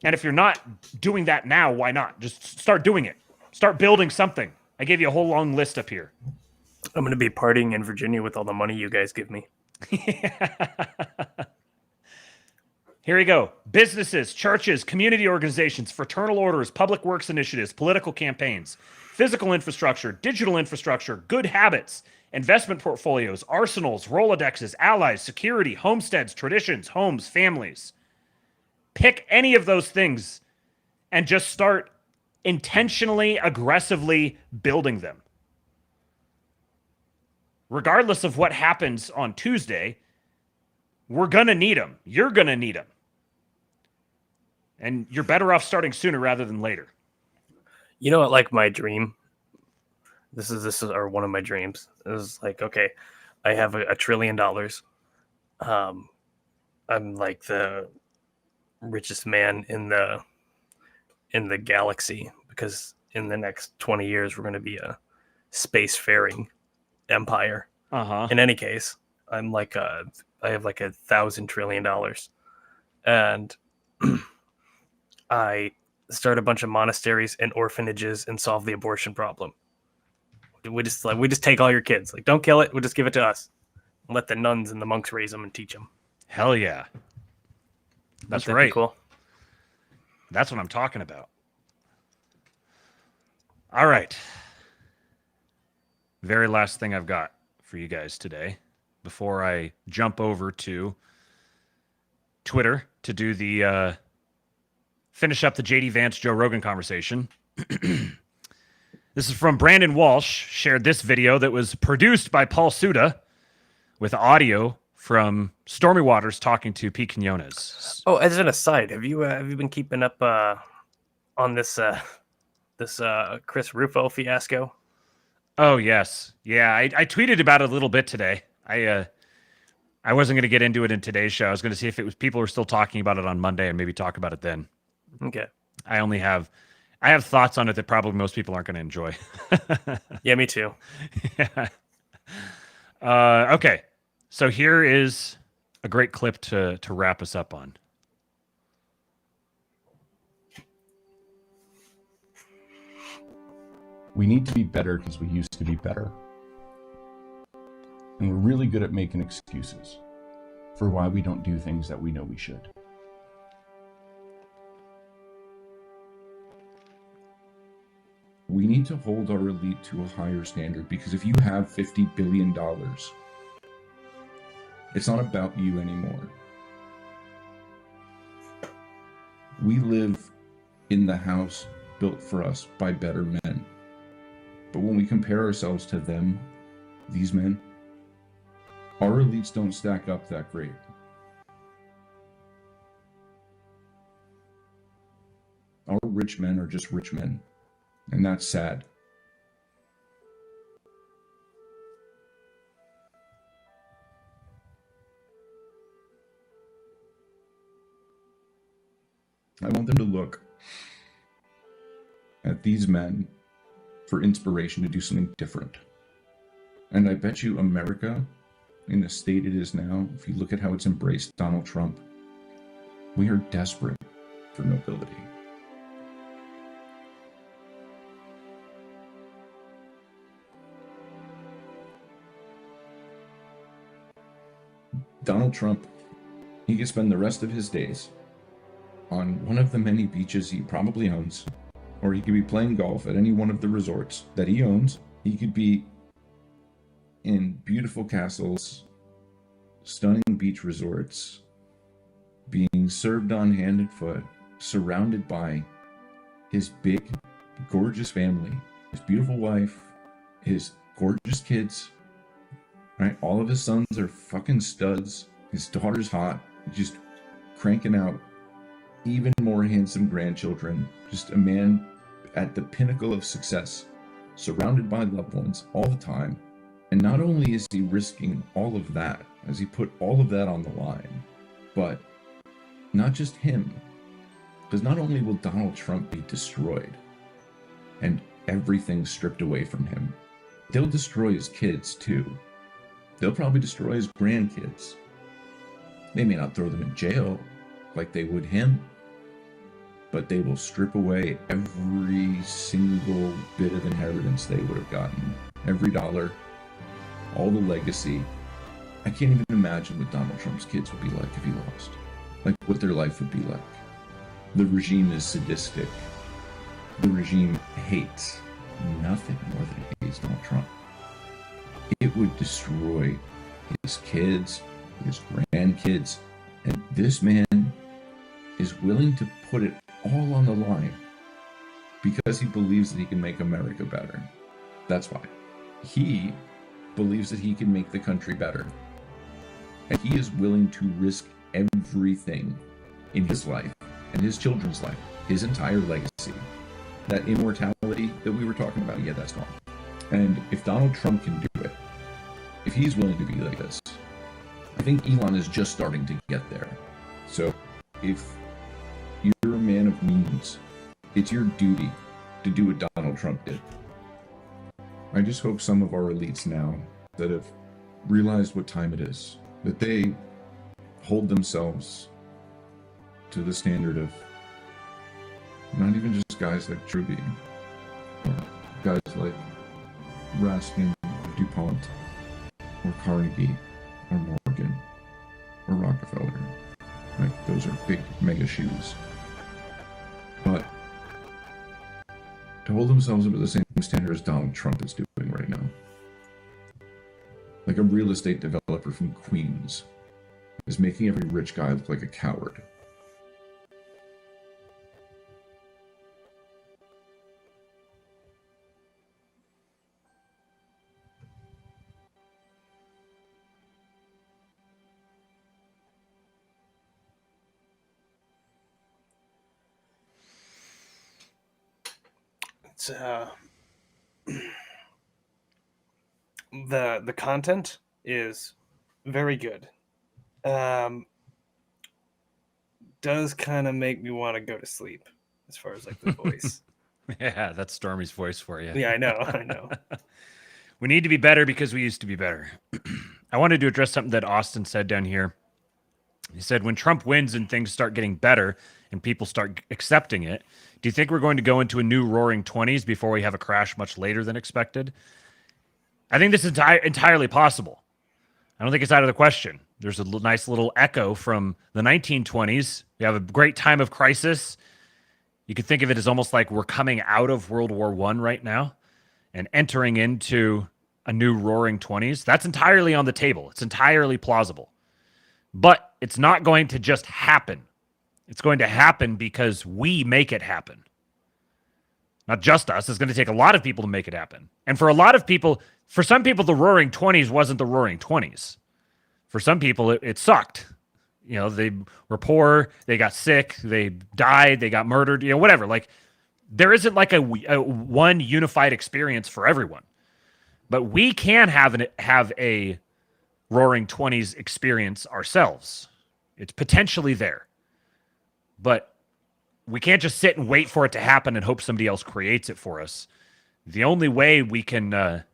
And if you're not doing that now, why not? Just start doing it. Start building something. I gave you a whole long list up here. I'm going to be partying in Virginia with all the money you guys give me. Here we go. Businesses, churches, community organizations, fraternal orders, public works initiatives, political campaigns, physical infrastructure, digital infrastructure, good habits, investment portfolios, arsenals, Rolodexes, allies, security, homesteads, traditions, homes, families. Pick any of those things and just start intentionally, aggressively building them. Regardless of what happens on Tuesday, we're going to need them. You're going to need them. And you're better off starting sooner rather than later. You know what, like my dream? This is one of my dreams. It was like, okay, I have $1 trillion. I'm like the richest man in the galaxy, because in the next 20 years we're going to be a spacefaring empire. In any case, I have like $1,000 trillion, and I start a bunch of monasteries and orphanages and solve the abortion problem. We just take all your kids. Like, don't kill it. We'll just give it to us. And let the nuns and the monks raise them and teach them. Hell yeah. That's That'd be right. cool. That's what I'm talking about. All right. Very last thing I've got for you guys today before I jump over to Twitter to do the finish up the JD Vance Joe Rogan conversation. This is from Brandon Walsh, shared this video that was produced by Paul Suda with audio from Stormy Waters talking to Pete Quinones. Oh, as an aside, have you been keeping up on this Chris Rufo fiasco? Oh yes, yeah. I tweeted about it a little bit today. I wasn't going to get into it in today's show. I was going to see if it was people were still talking about it on Monday and maybe talk about it then. Okay. I have thoughts on it that probably most people aren't going to enjoy. Yeah, me too. Yeah. Okay. So here is a great clip to wrap us up on. We need to be better because we used to be better. And we're really good at making excuses for why we don't do things that we know we should. We need to hold our elite to a higher standard, because if you have $50 billion, it's not about you anymore. We live in the house built for us by better men. But when we compare ourselves to them, these men, our elites don't stack up that great. Our rich men are just rich men, and that's sad. I want them to look at these men for inspiration to do something different. And I bet you America, in the state it is now, if you look at how it's embraced Donald Trump, we are desperate for nobility. Donald Trump, he could spend the rest of his days on one of the many beaches he probably owns, or he could be playing golf at any one of the resorts that he owns. He could be in beautiful castles, stunning beach resorts, being served on hand and foot, surrounded by his big, gorgeous family, his beautiful wife, his gorgeous kids, right? All of his sons are fucking studs. His daughter's hot, just cranking out even more handsome grandchildren. Just a man at the pinnacle of success, surrounded by loved ones all the time. And not only is he risking all of that, as he put all of that on the line, but not just him, Because not only will Donald Trump be destroyed and everything stripped away from him, they'll destroy his kids too. They'll probably destroy his grandkids. They may not throw them in jail like they would him, but they will strip away every single bit of inheritance they would have gotten. Every dollar, all the legacy. I can't even imagine what Donald Trump's kids would be like if he lost. Like what their life would be like. The regime is sadistic. The regime hates nothing more than it hates Donald Trump. It would destroy his kids, his grandkids, and this man is willing to put it all on the line because he believes that he can make America better. That's why. He believes that he can make the country better. And he is willing to risk everything in his life and his children's life, his entire legacy. That immortality that we were talking about, yeah, that's gone. And if Donald Trump can do it, if he's willing to be like this, I think Elon is just starting to get there. So if you're a man of means, it's your duty to do what Donald Trump did. I just hope some of our elites now that have realized what time it is, that they hold themselves to the standard of not even just guys like Truby, or guys like Raskin, or DuPont, or Carnegie, or Morgan, or Rockefeller. Like, those are big mega shoes. But to hold themselves up to the same standard as Donald Trump is doing right now. Like a real estate developer from Queens is making every rich guy look like a coward. It's the content is very good. Does kind of make me want to go to sleep as far as like the voice. Yeah, that's Stormy's voice for you. Yeah, I know. We need to be better because we used to be better. I wanted to address something that Austin said down here. He said, when Trump wins and things start getting better and people start accepting it, do you think we're going to go into a new roaring 20s before we have a crash much later than expected? I think this is entirely possible. I don't think it's out of the question. There's a nice little echo from the 1920s. We have a great time of crisis. You could think of it as almost like we're coming out of World War I right now and entering into a new roaring 20s. That's entirely on the table. It's entirely plausible. But it's not going to just happen. It's going to happen because we make it happen. Not just us. It's going to take a lot of people to make it happen. And for a lot of people, for some people, the roaring 20s wasn't the roaring 20s. For some people, it sucked. You know, they were poor, they got sick, they died, they got murdered, you know, whatever. Like, there isn't like a one unified experience for everyone. But we can have a roaring 20s experience ourselves. It's potentially there. But we can't just sit and wait for it to happen and hope somebody else creates it for us. The only way we can, the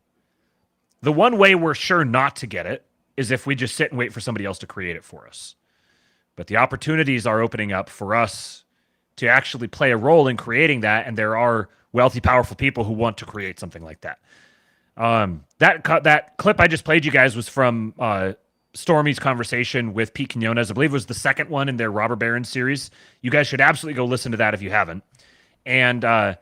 one way we're sure not to get it is if we just sit and wait for somebody else to create it for us. But the opportunities are opening up for us to actually play a role in creating that, and there are wealthy, powerful people who want to create something like that. That clip I just played you guys was from Stormy's conversation with Pete Quinones. I believe it was the second one in their Robber Baron series. You guys should absolutely go listen to that if you haven't. And I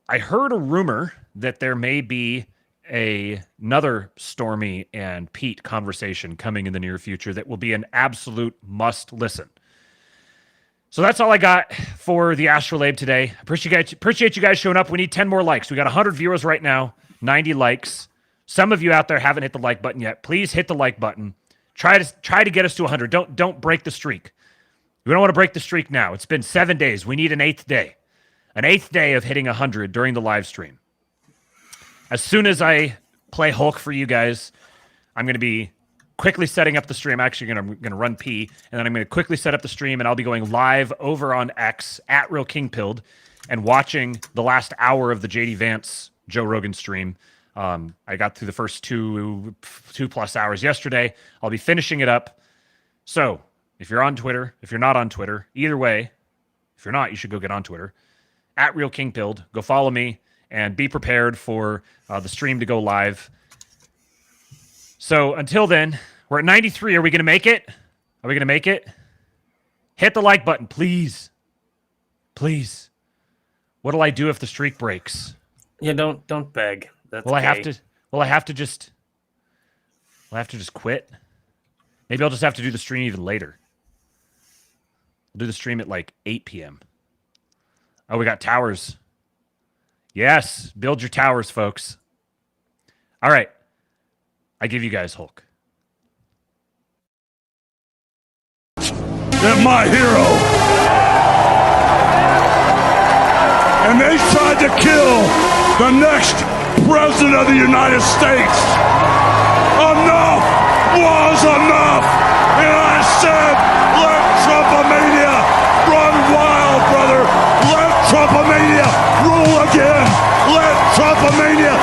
heard a rumor that there may be another Stormy and Pete conversation coming in the near future that will be an absolute must listen. So that's all I got for the Astrolabe today. Appreciate you guys showing up. We need 10 more likes. We got 100 viewers right now, 90 likes. Some of you out there haven't hit the like button yet. Please hit the like button. Try to get us to 100. Don't break the streak. We don't want to break the streak now. It's been 7 days. We need an 8th day. An 8th day of hitting 100 during the live stream. As soon as I play Hulk for you guys, I'm going to be quickly setting up the stream. I'm actually gonna run pee, and then I'm gonna quickly set up the stream, and I'll be going live over on X at Real King Pilled and watching the last hour of the JD Vance Joe Rogan stream. I got through the first two plus hours yesterday. I'll be finishing it up. So if you're on Twitter, if you're not on Twitter, either way, if you're not, you should go get on Twitter at Real King Pilled. Go follow me and be prepared for the stream to go live. So until then, we're at 93. Are we going to make it? Are we going to make it? Hit the like button, please. Please. What'll I do if the streak breaks? Yeah, don't beg. That's Will I have to just quit? Maybe I'll just have to do the stream even later. I'll do the stream at like 8 p.m. Oh, we got towers. Yes, build your towers, folks. All right. I give you guys Hulk. They're my hero. And they tried to kill the next president of the United States. Enough was enough. And I said, let Trumpomania run wild, brother. Let Trumpomania rule again. Let Trumpomania